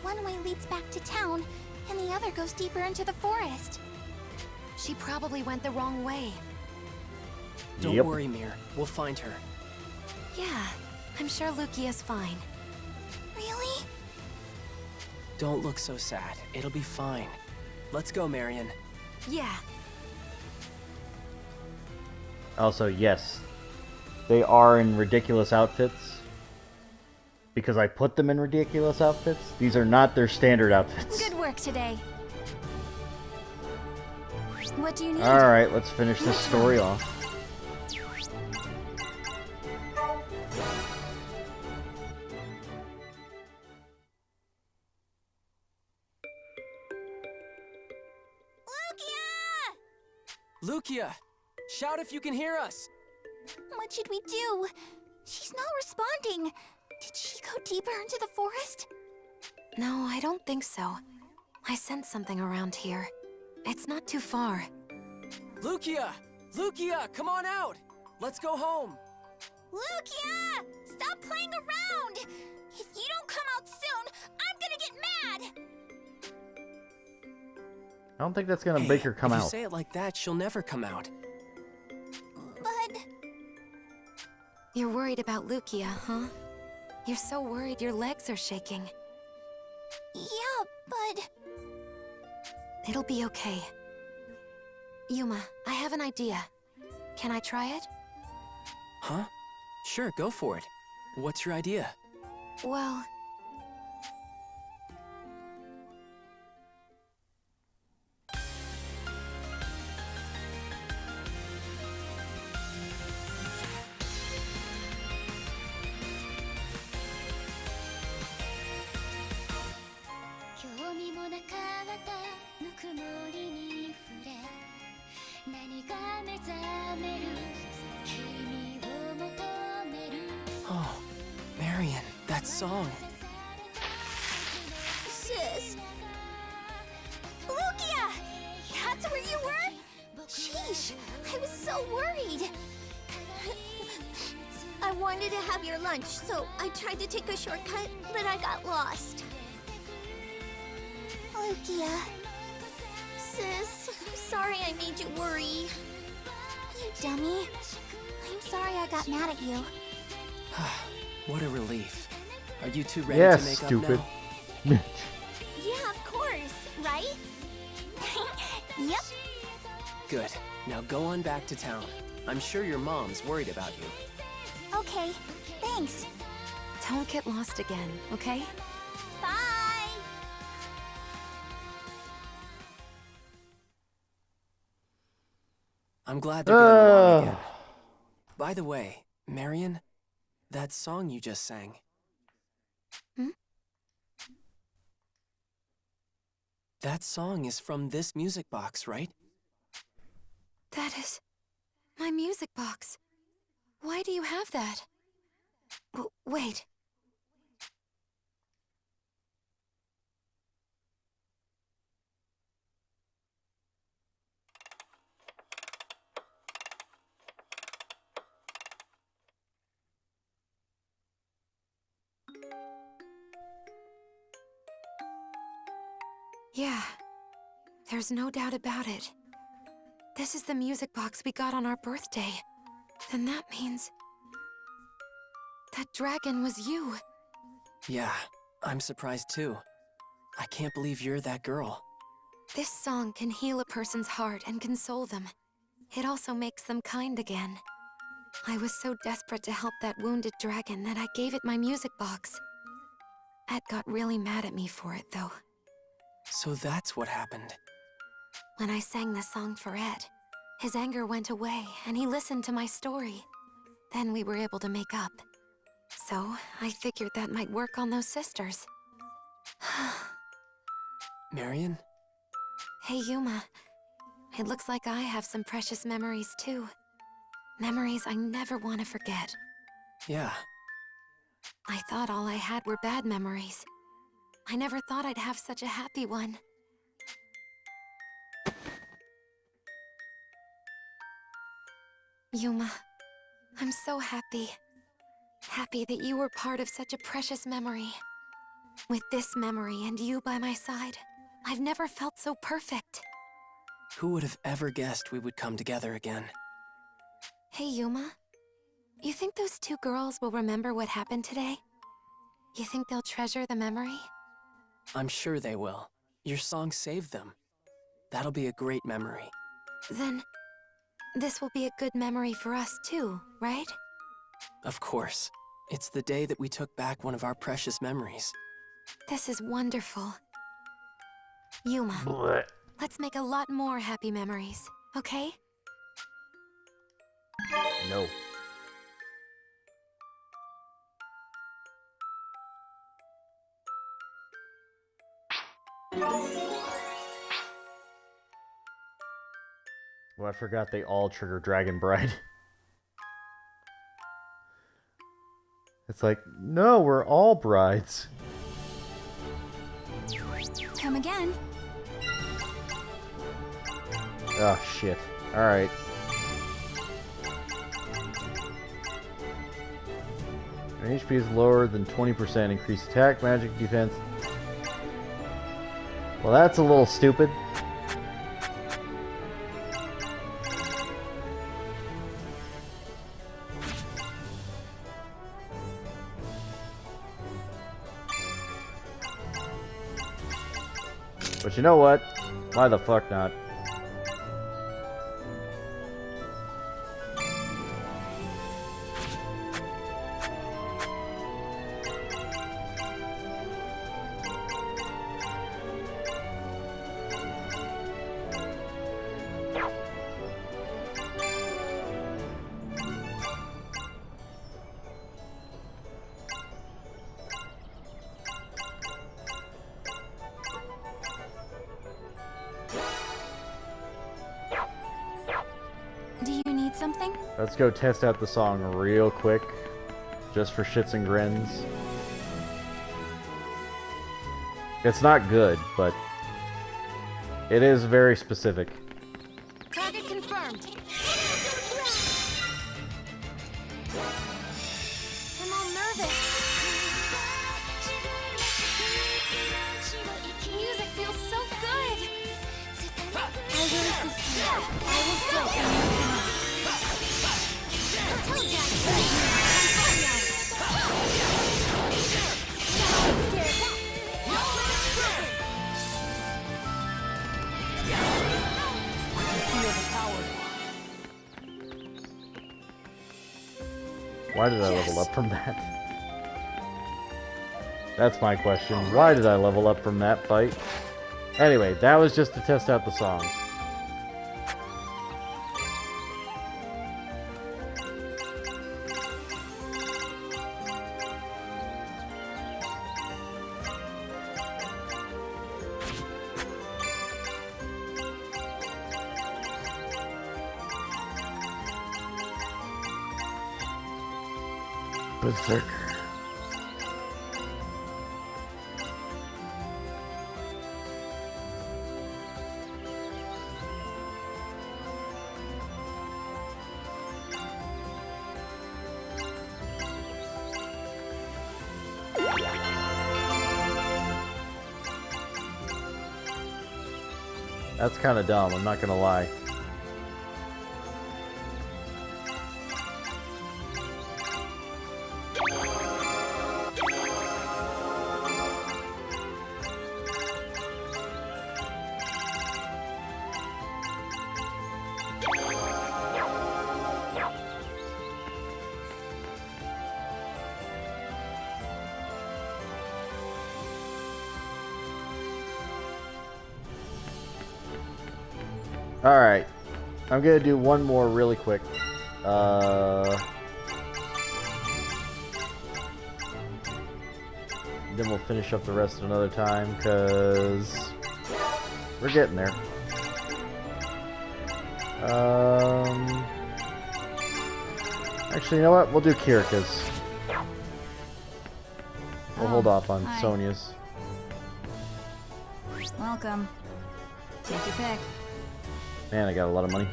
One way leads back to town, and the other goes deeper into the forest. She probably went the wrong way. Don't worry, Mir. We'll find her. Yeah, I'm sure Lukia's fine. Really? Don't look so sad. It'll be fine. Let's go, Marion. Yeah. Also, yes, they are in ridiculous outfits. Because I put them in ridiculous outfits. These are not their standard outfits. Good work today. What do you need? Alright, let's finish this story off. Lukia! Shout if you can hear us! What should we do? She's not responding. Did she go deeper into the forest? No, I don't think so. I sense something around here. It's not too far. Lukia! Lukia, come on out! Let's go home! Lukia! Stop playing around! If you don't come out soon, I'm gonna get mad! I don't think that's gonna make her come if out. you say it like that, she'll never come out. But... You're worried about Lukia, huh? You're so worried your legs are shaking. Yeah, but... It'll be okay. Yuma, I have an idea. Can I try it? Huh? Sure, go for it. What's your idea? Well... Oh, Marion, that song. Sis... Lukia! That's where you were? Sheesh, I was so worried. I wanted to have your lunch, so I tried to take a shortcut, but I got lost. Lukia... Sis, I'm sorry I made you worry. You dummy. I'm sorry I got mad at you. What a relief. Are you two ready Yeah, to make stupid. up now? Yeah, of course, right? Yep. Good. Now go on back to town. I'm sure your mom's worried about you. Okay, thanks. Don't get lost again, okay? Bye! I'm glad they're getting along again. By the way, Marion, that song you just sang. Hmm? That song is from this music box, right? That is... my music box. Why do you have that? Wait. Yeah, there's no doubt about it. This is the music box we got on our birthday. Then that means... that dragon was you. Yeah, I'm surprised too. I can't believe you're that girl. This song can heal a person's heart and console them. It also makes them kind again. I was so desperate to help that wounded dragon that I gave it my music box. Ed got really mad at me for it, though. So that's what happened. When I sang the song for Ed, his anger went away and he listened to my story. Then we were able to make up. So, I figured that might work on those sisters. Marion? Hey, Yuma. It looks like I have some precious memories, too. Memories I never want to forget. Yeah. I thought all I had were bad memories. I never thought I'd have such a happy one. Yuma, I'm so happy. Happy that you were part of such a precious memory. With this memory and you by my side, I've never felt so perfect. Who would have ever guessed we would come together again? Hey, Yuma. You think those two girls will remember what happened today? You think they'll treasure the memory? I'm sure they will. Your song saved them. That'll be a great memory. Then, this will be a good memory for us too, right? Of course. It's the day that we took back one of our precious memories. This is wonderful. Yuma, Blech. let's make a lot more happy memories, okay? No. Oh, I forgot they all trigger Dragon Bride. It's like, no, we're all brides. Come again. Oh, shit. Alright. Your HP is lower than 20%. Increase attack, magic, defense. Well, that's a little stupid. But you know what? Why the fuck not? Do you need something? Let's go test out the song real quick. Just for shits and grins. It's not good, but it is very specific. Target confirmed. I'm all nervous. Music feels so good. I will assist you. I will still Why did I level up from that? That's my question. Why did I level up from that fight? Anyway, that was just to test out the song. Berserker. That's kind of dumb, I'm not gonna lie. Alright, I'm gonna do one more really quick. Then we'll finish up the rest another time, because we're getting there. Actually, you know what? We'll do Kirika's. We'll hold off on hi. Sonia's. Welcome. Take your pick. Man, I got a lot of money.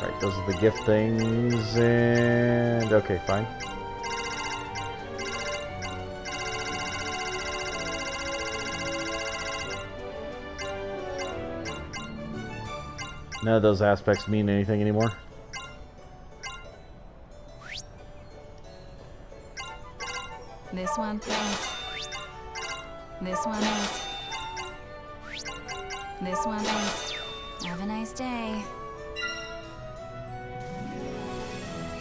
Right, those are the gift things, and okay, fine. None of those aspects mean anything anymore. This one, thanks. This one, thanks. This one, thanks. Have a nice day.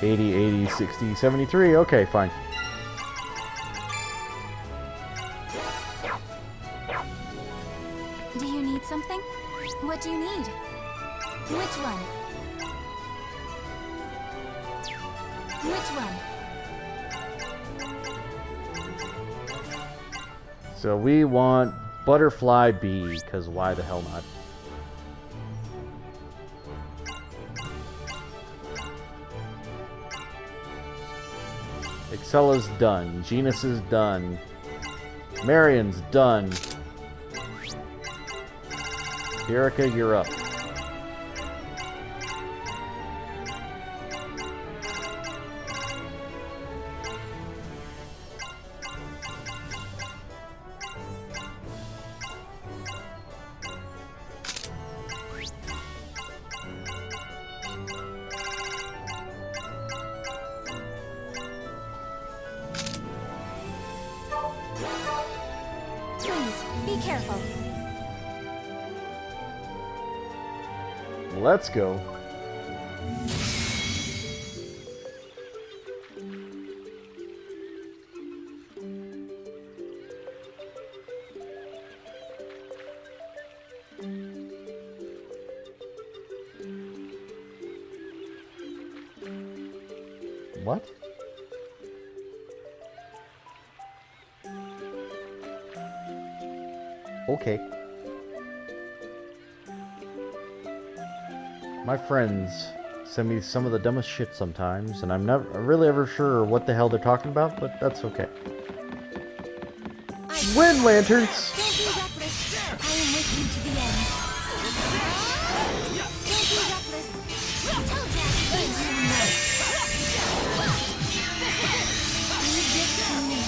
80, 80, 60, 73. Okay, fine. Do you need something? What do you need? Which one? Which one? So we want Butterfly B, because why the hell not? Excella's done. Genus is done. Marion's done. Kirika, you're up. Please, be careful. Let's go. What? Okay. My friends send me some of the dumbest shit sometimes, and I'm never really ever sure what the hell they're talking about, but that's okay. Wind lanterns! Don't be reckless. I am with you to the end. Don't be reckless. Tell Jack things you know. Leave this to me.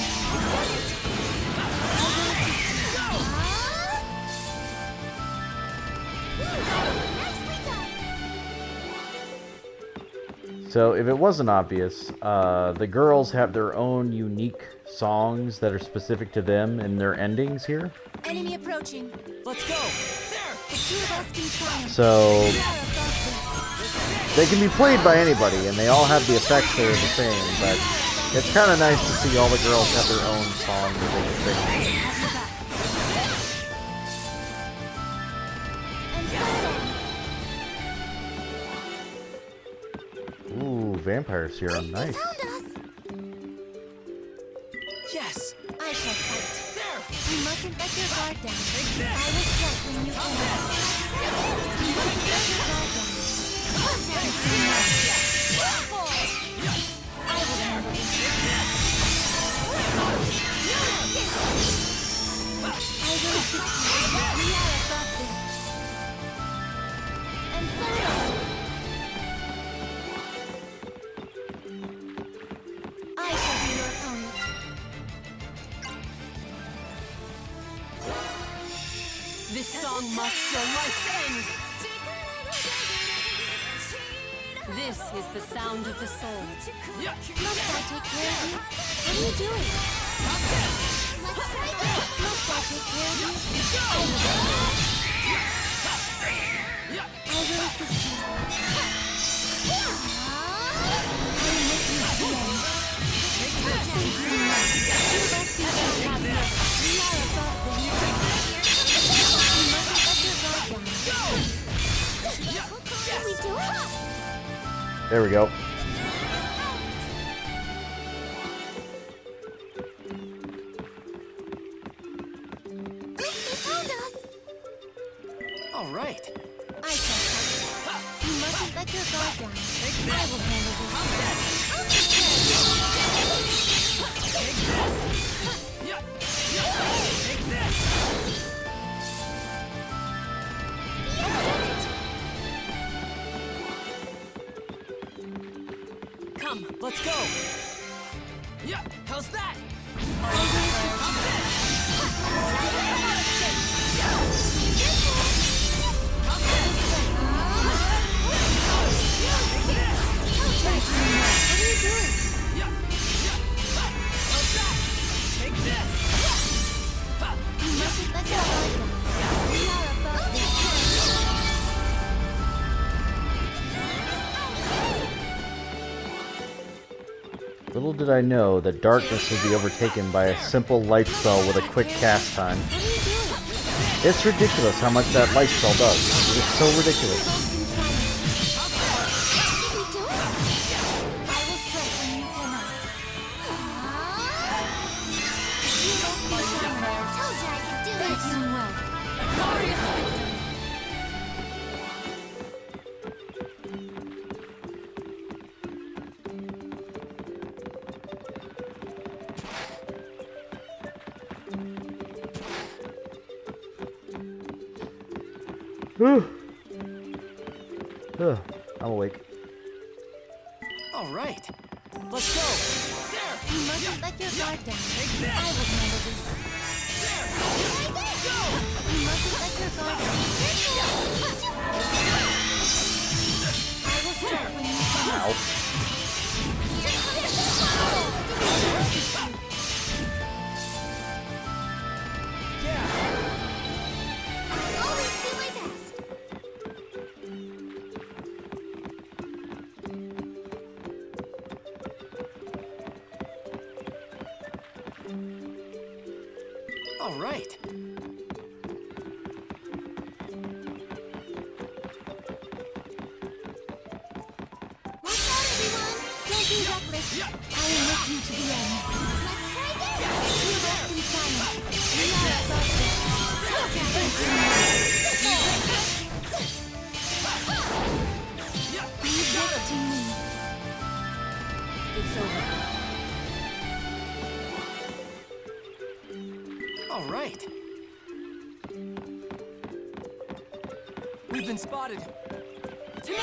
So, if it wasn't obvious, the girls have their own unique songs that are specific to them and their endings here. Enemy approaching. Let's go. The two of us can triumph. So, they can be played by anybody, and they all have the effects that are the same, but it's kind of nice to see all the girls have their own song that they can sing. Ooh, vampire serum, nice. Yes! I shall fight. There! You mustn't let your guard down. I will strike when you can. You mustn't let your guard down. I will handle this. I will assist you. We are above this. And so I This song marks your life's end. This is the sound of the soul. Must I take care of you? What are you doing? Let's try this. Must I take care of you? I will assist you. There we go. All right. I can help. You mustn't let your guard down. I will handle this. I'll take care of you. Come, Let's go. Yeah, how's that? Little did I know that darkness would be overtaken by a simple light spell with a quick cast time. It's ridiculous how much that light spell does. It's so ridiculous. I'm awake. All right. Let's go. There. You mustn't let your guard down. I will handle this. There. Go. You mustn't let your guard down. I will strike when you come out. Always do my best. All right. Watch out, everyone! Don't be reckless. I am with you to the end. Let's try this. You rest in silence. We are above this. Leave this to me. it's over. All right. We've been spotted. To me!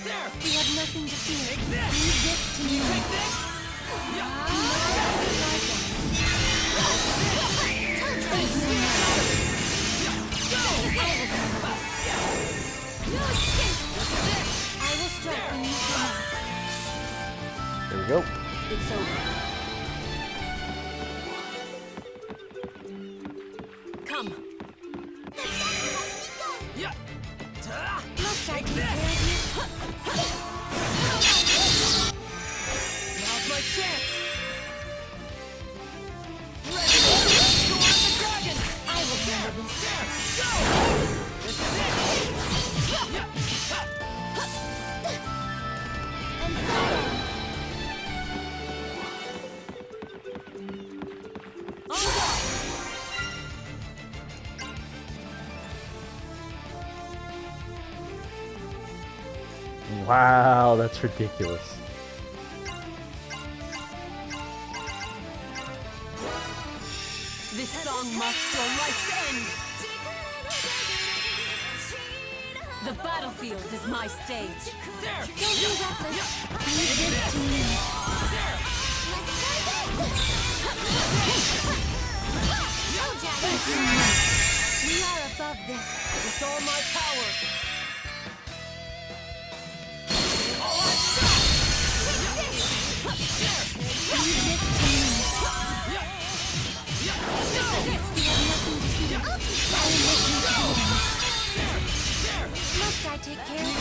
There! We have nothing to fear. Take this! Leave this to me. Take this! I will strike when you come out. There we go. It's over. Come. Yeah! Must I Take take this! care of you? Now's my chance! Ready! Sword of the dragon! I will handle this. There! Go! This is it! Yeah! And silence. On guard! Wow, that's ridiculous. This song marks your life's end. The battlefield is my stage. There! Don't be reckless. Leave this to me. We are above this. With all my power. Must I take care of you?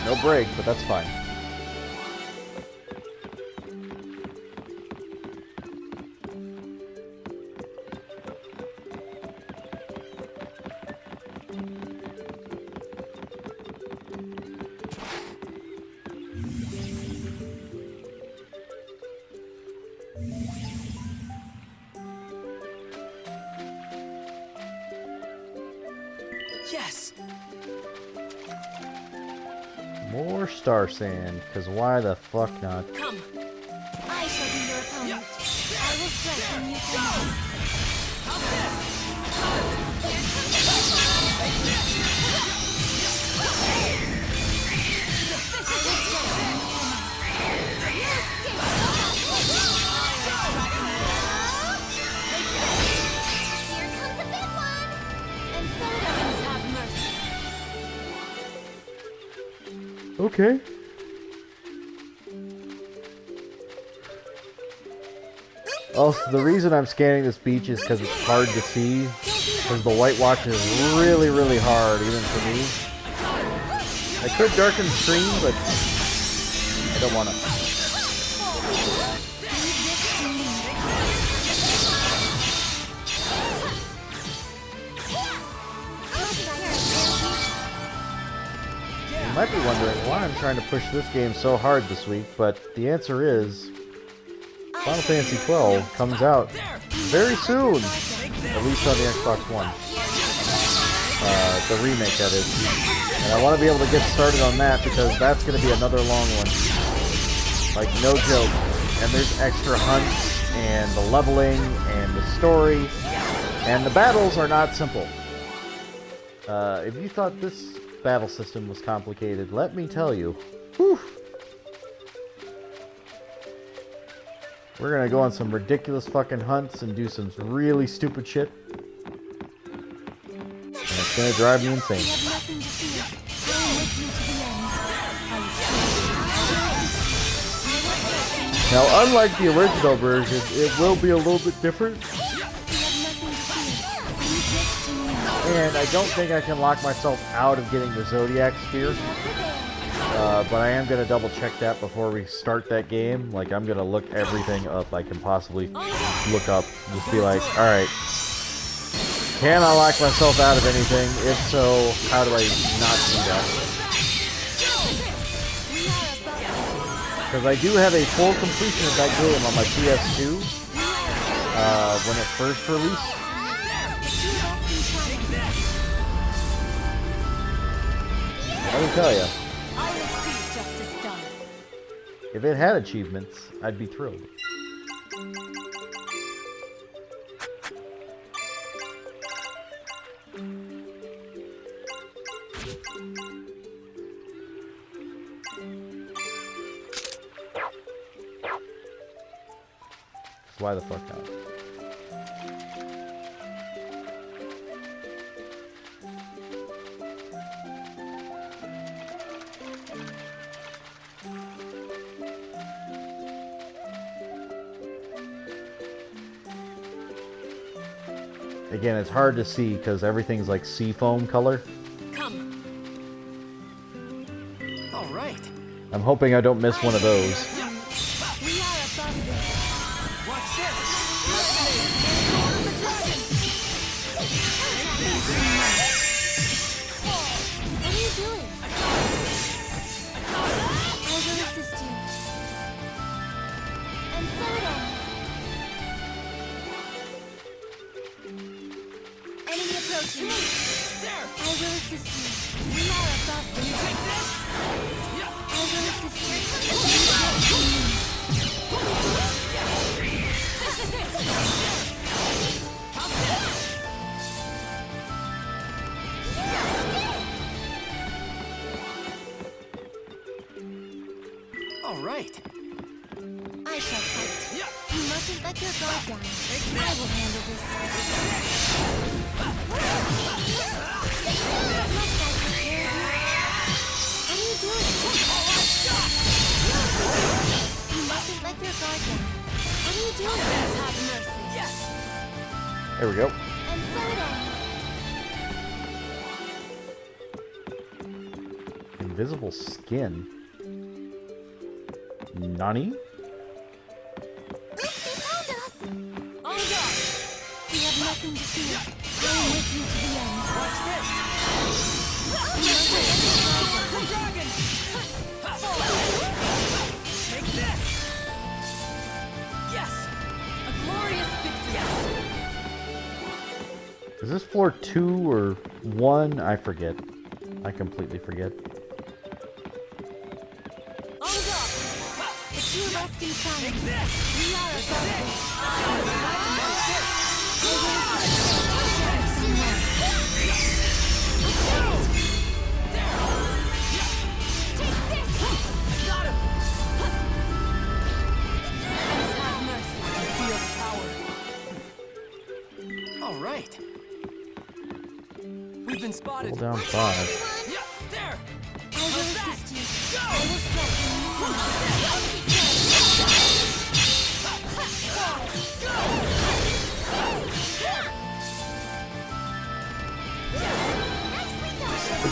No break, but that's fine. Yes! More star sand, because why the fuck not? Come. I shall be your opponent. I will strike when you come. Here comes a big one! And so heavens have mercy. Okay. Also, the reason I'm scanning this beach is because it's hard to see, because the whitewash is really, really hard, even for me. I could darken the screen, but I don't want to. You might be wondering why I'm trying to push this game so hard this week, but the answer is Final Fantasy XII comes out very soon, at least on the Xbox One. The remake, that is. And I want to be able to get started on that because that's going to be another long one. Like, no joke. And there's extra hunts, and the leveling, and the story, and the battles are not simple. If you thought this battle system was complicated, let me tell you. Whew. We're gonna go on some ridiculous fucking hunts and do some really stupid shit. And it's gonna drive me insane. Now, unlike the original version, it will be a little bit different. And I don't think I can lock myself out of getting the Zodiac Sphere. But I am going to double check that before we start that game. Like, I'm going to look everything up I can possibly look up. Just be like, alright, can I lock myself out of anything? If so, how do I not do that? Because I do have a full completion of that game on my PS2 when it first released. Let me tell you. If it had achievements, I'd be thrilled. Why the fuck not? Again, it's hard to see because everything's like seafoam color. Come. All right. I'm hoping I don't miss one of those. Watch this. What are you doing? I will assist you. And so it ends. Enemy approaching. There. I will assist you. We are above them. You take this. I will assist you. All right. I shall fight. You mustn't let your guard down. I will handle this. Must I take care of you? What are you doing? You mustn't let your guard down. What are you doing? Have mercy. Yes. There we go. And so it ends. Invisible skin. Nani? They found us! On guard! We have nothing to fear. I am with you to the end. Watch this. The dragon. Take this. Yes. A glorious victory. Is this floor 2 or 1? I forget. I completely forget. On guard! The two of us can find Take this. We are above this. Got him. Have mercy. I feel power. All right. We've been spotted. Hold down 5. Yeah, there. I will assist you. Go. I will strike when you come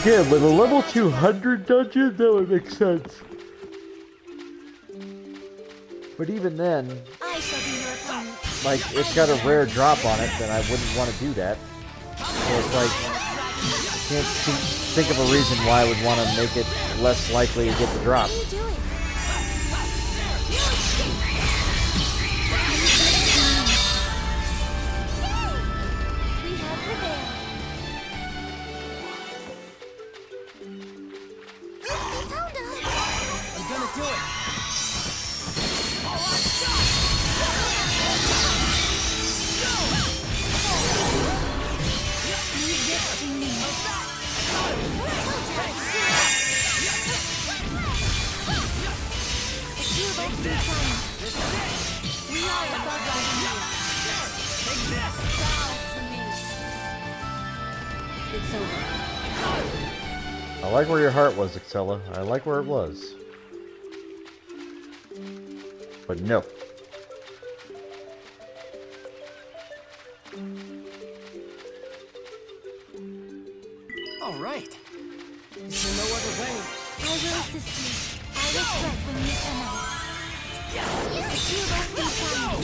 Again, with a level 200 dungeon, that would make sense. But even then, I shall be your opponent. like, it's got a rare drop on it, then I wouldn't want to do that. So it's like, I can't think of a reason why I would want to make it less likely to get the drop. What are you doing? We have prevailed. They found us. I'm gonna do it. Leave this to me. The two of us can find. We are above our fears. Take this. Bow to me. It's over. I like where your heart was, Excella. I like where it was. But no. All right. Is there no other way? I will assist you. I will strike when you come out. The two of us can find.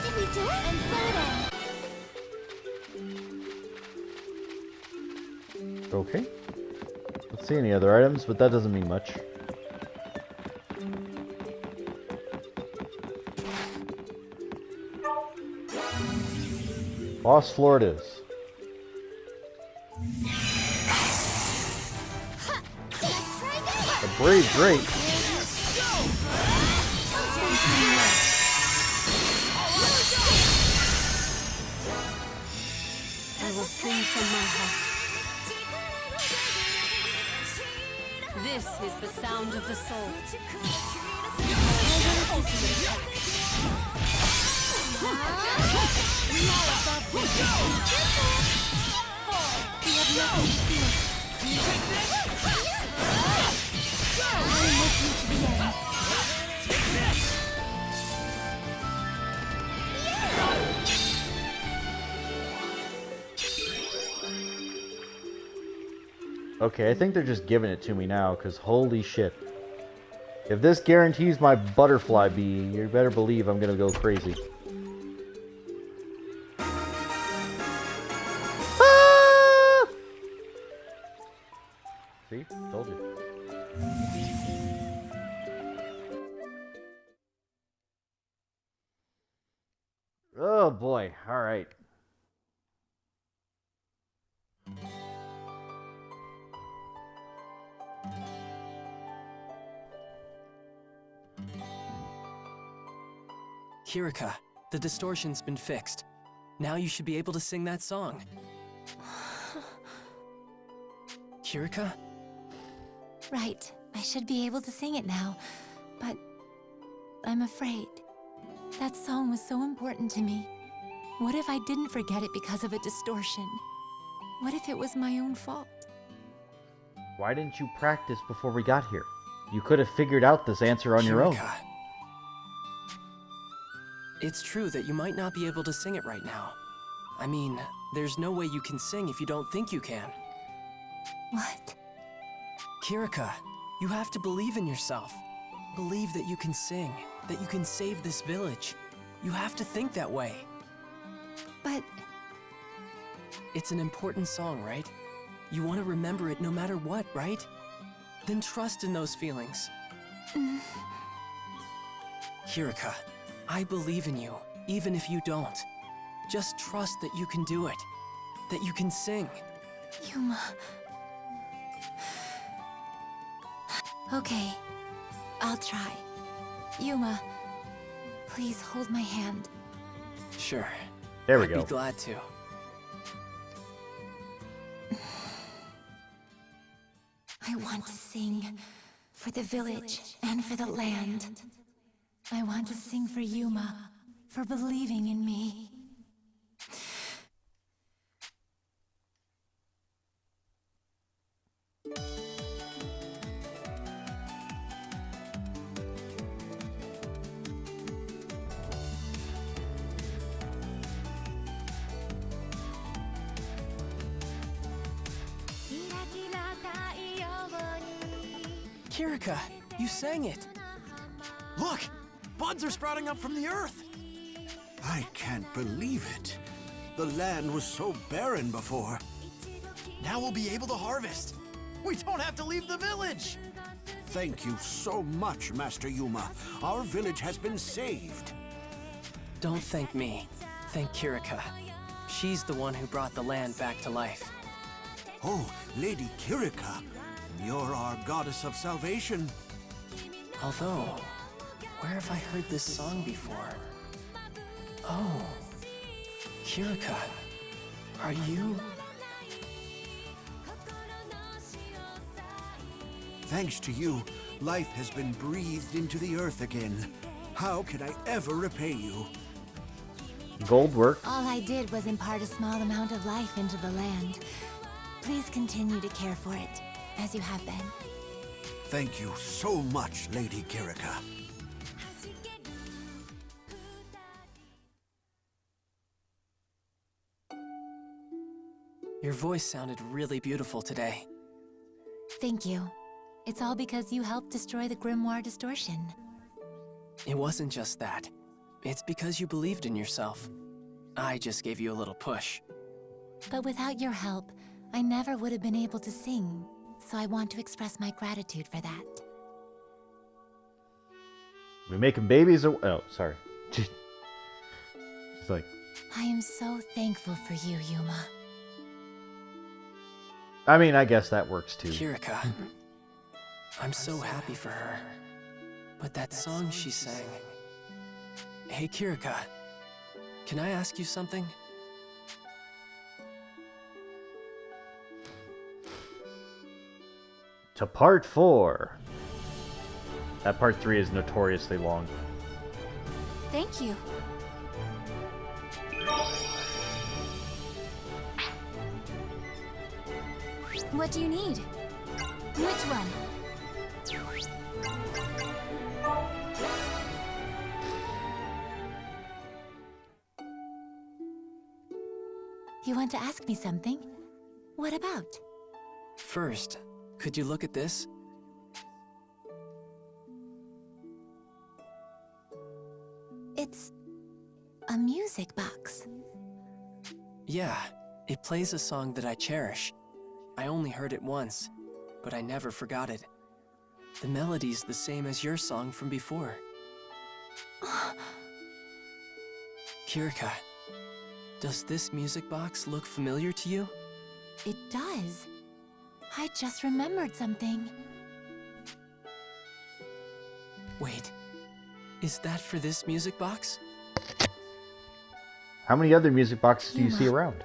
Did we do it? And so it ends. Okay. Let's see any other items, but that doesn't mean much. Boss floor it is. A brave great. I will sing from my heart. This is the sound of the soul. Okay, I think they're just giving it to me now, because holy shit. If this guarantees my butterfly bee, you better believe I'm gonna go crazy. Ah! See? Told you. Oh boy, alright. Kirika, the distortion's been fixed. Now you should be able to sing that song. Kirika? Right, I should be able to sing it now, but I'm afraid. That song was so important to me. What if I didn't forget it because of a distortion? What if it was my own fault? Why didn't you practice before we got here? You could have figured out this answer on your own. Kirika. It's true that you might not be able to sing it right now. I mean, there's no way you can sing if you don't think you can. What? Kirika, you have to believe in yourself. Believe that you can sing, that you can save this village. You have to think that way. But... It's an important song, right? You want to remember it no matter what, right? Then trust in those feelings. Kirika, I believe in you, even if you don't. Just trust that you can do it. That you can sing. Yuma... Okay, I'll try. Yuma, please hold my hand. Sure. There we I'd go. be glad to. I want to sing for the village and for the land. I want to sing for Yuma, for believing in me. Kirika, you sang it. Look! Buds are sprouting up from the earth! I can't believe it. The land was so barren before. Now we'll be able to harvest. We don't have to leave the village. Thank you so much, Master Yuma. Our village has been saved. Don't thank me. Thank Kirika. She's the one who brought the land back to life. Oh, Lady Kirika, you're our goddess of salvation. Although, where have I heard this song before? Oh, Kirika, are you... Thanks to you, life has been breathed into the earth again. How can I ever repay you? Gold work. All I did was impart a small amount of life into the land. Please continue to care for it, as you have been. Thank you so much, Lady Kirika. Your voice sounded really beautiful today. Thank you. It's all because you helped destroy the Grimoire distortion. It wasn't just that. It's because you believed in yourself. I just gave you a little push. But without your help, I never would have been able to sing, so I want to express my gratitude for that. We making babies or... Oh, sorry. She's like... I am so thankful for you, Yuma. I mean, I guess that works too. Kirika, I'm so happy for her. But that song she sang... Hey, Kirika, can I ask you something? To part 4. That part 3 is notoriously long. Thank you. What do you need? Which one? You want to ask me something? What about? First, could you look at this? It's a music box. Yeah, it plays a song that I cherish. I only heard it once, but I never forgot it. The melody's the same as your song from before. Kirika, does this music box look familiar to you? It does. I just remembered something. Wait, is that for this music box? How many other music boxes do you see around?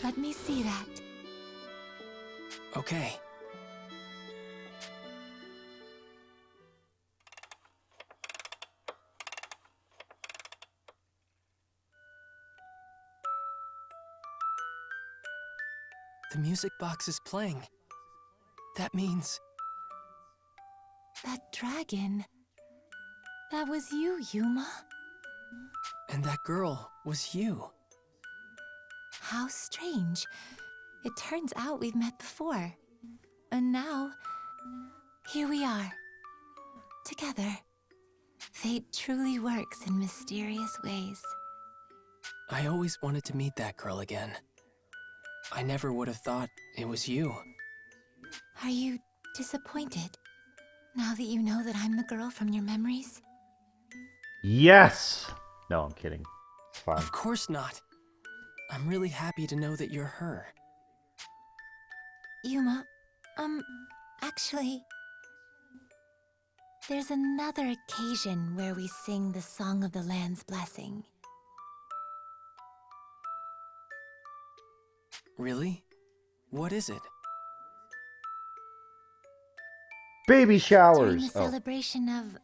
Let me see that. Okay. The music box is playing. That means... That dragon. That was you, Yuma. And that girl was you. How strange. It turns out we've met before. And now, here we are. Together. Fate truly works in mysterious ways. I always wanted to meet that girl again. I never would have thought it was you. Are you disappointed? Now that you know that I'm the girl from your memories? Yes! No, I'm kidding. It's fine. Of course not. I'm really happy to know that you're her. Yuma, actually... There's another occasion where we sing the Song of the Land's Blessing. Really? What is it? Baby During showers! the celebration of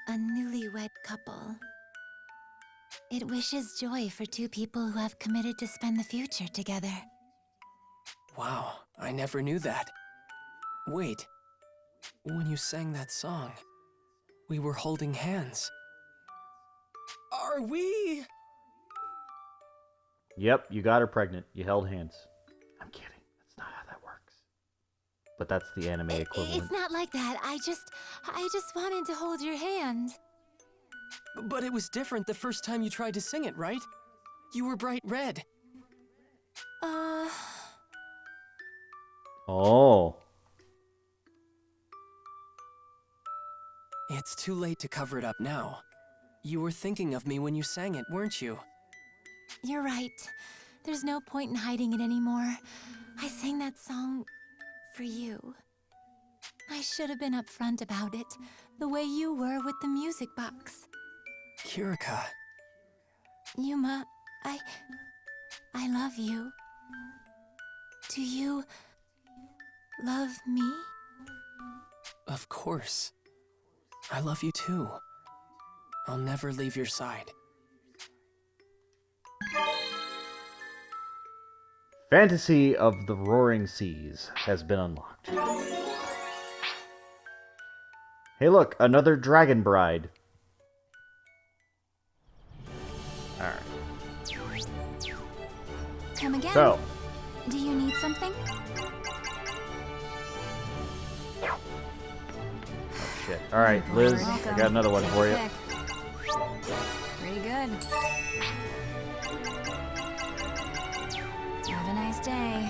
a newlywed couple. It wishes joy for two people who have committed to spend the future together. Wow, I never knew that. Wait, when you sang that song, we were holding hands. Are we? Yep, you got her pregnant. You held hands. I'm kidding. That's not how that works. But that's the anime equivalent. It's not like that. I just wanted to hold your hand. But it was different the first time you tried to sing it, right? You were bright red. Oh. It's too late to cover it up now. You were thinking of me when you sang it, weren't you? You're right. There's no point in hiding it anymore. I sang that song for you. I should have been upfront about it, the way you were with the music box. Kirika. Yuma, I love you. Do you love me? Of course. I love you too. I'll never leave your side. Fantasy of the Roaring Seas has been unlocked. Hey look, another dragon bride. Alright. Come again. So. Do you need something? Oh shit. Alright, Liz, I got another one for you. Pretty good. Have a nice day.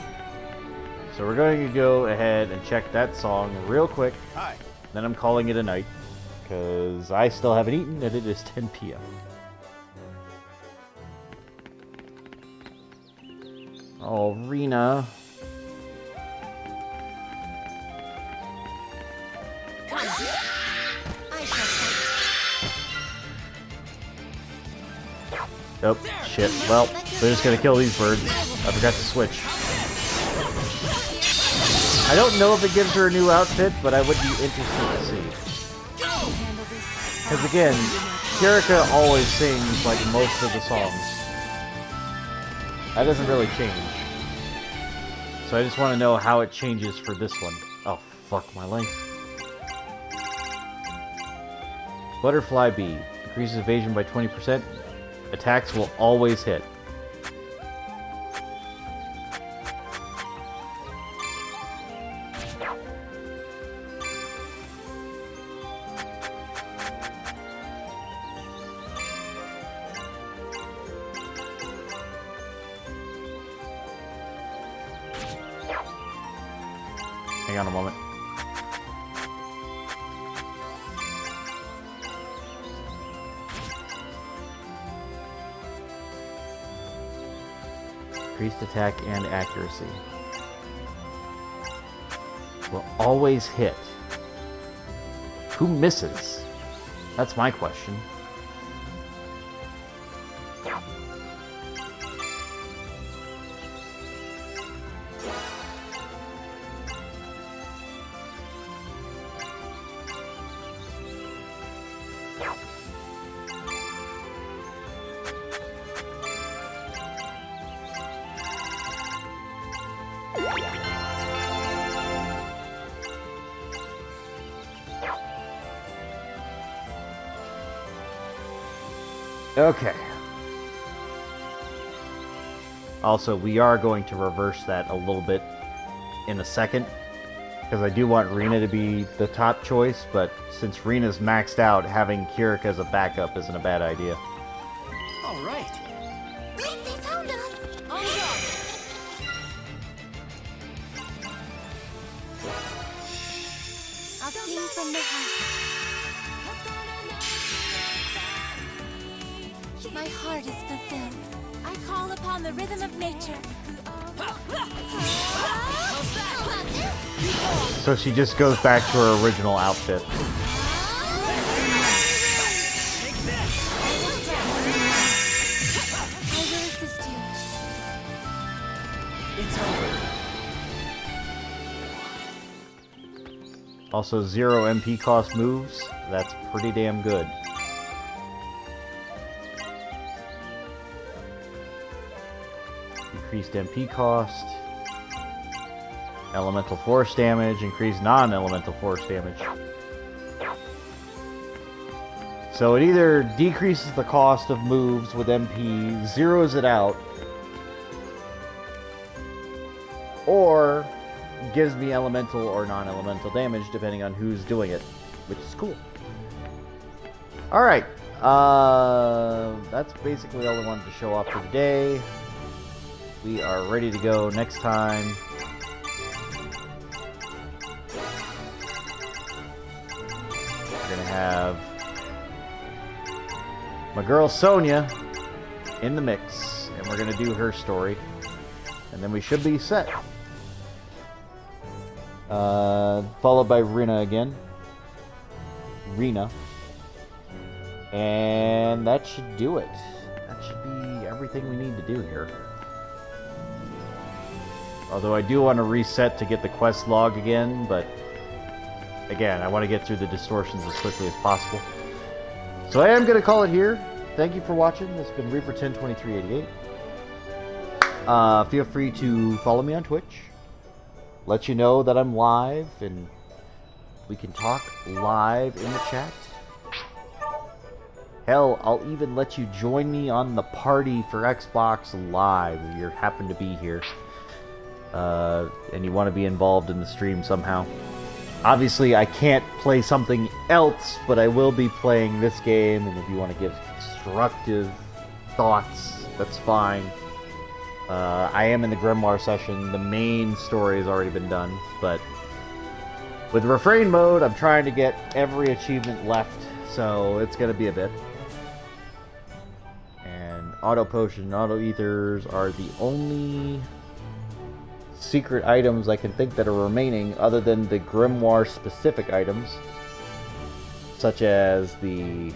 So we're going to go ahead and check that song real quick. Hi. Then I'm calling it a night. Because I still haven't eaten and it is 10 p.m. Oh, Rena. Oh, shit. Well, we're just gonna kill these birds. I forgot to switch. I don't know if it gives her a new outfit, but I would be interested to see. Because again, Kirika always sings like most of the songs. That doesn't really change. So I just want to know how it changes for this one. Oh, fuck my life. Butterfly Bee. Increases evasion by 20%. Attacks will always hit. Hang on a moment. Increased attack and accuracy. Will always hit. Who misses? That's my question. Okay. Also, we are going to reverse that a little bit in a second, because I do want Rena to be the top choice, but since Rena's maxed out, having Kirik as a backup isn't a bad idea. All right. Wait, they found us! I'll sing from the heart. My heart is fulfilled. I call upon the rhythm of nature. So she just goes back to her original outfit. I will assist you. It's over. Also, 0 MP cost moves. That's pretty damn good. Increased MP cost. Elemental force damage. Increased non-elemental force damage. So it either decreases the cost of moves with MP, zeroes it out, or gives me elemental or non-elemental damage depending on who's doing it, which is cool. Alright, that's basically all I wanted to show off for today. We are ready to go next time. We're gonna have my girl Sonia in the mix, and we're gonna do her story, and then we should be set. Followed by Rena again. And that should do it. That should be everything we need to do here. Although I do want to reset to get the quest log again, but again, I want to get through the distortions as quickly as possible. So I am going to call it here. Thank you for watching. This has been Reaper 102388. Feel free to follow me on Twitch. Let you know that I'm live, and we can talk live in the chat. Hell, I'll even let you join me on the party for Xbox Live if you happen to be here. And you want to be involved in the stream somehow. Obviously, I can't play something else, but I will be playing this game, and if you want to give constructive thoughts, that's fine. I am in the Grimoire session. The main story has already been done, but with Refrain mode, I'm trying to get every achievement left, so it's going to be a bit. And Auto Potion and Auto Ethers are the only secret items I can think that are remaining, other than the Grimoire specific items, such as the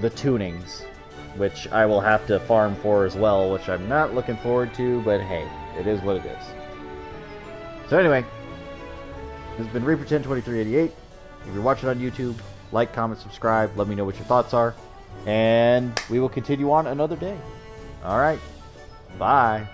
tunings, which I will have to farm for as well, which I'm not looking forward to, but hey, it is what it is. So anyway, this has been Reaper 102388. If you're watching on YouTube, like, comment, subscribe, let me know what your thoughts are, and we will continue on another day. Alright, bye.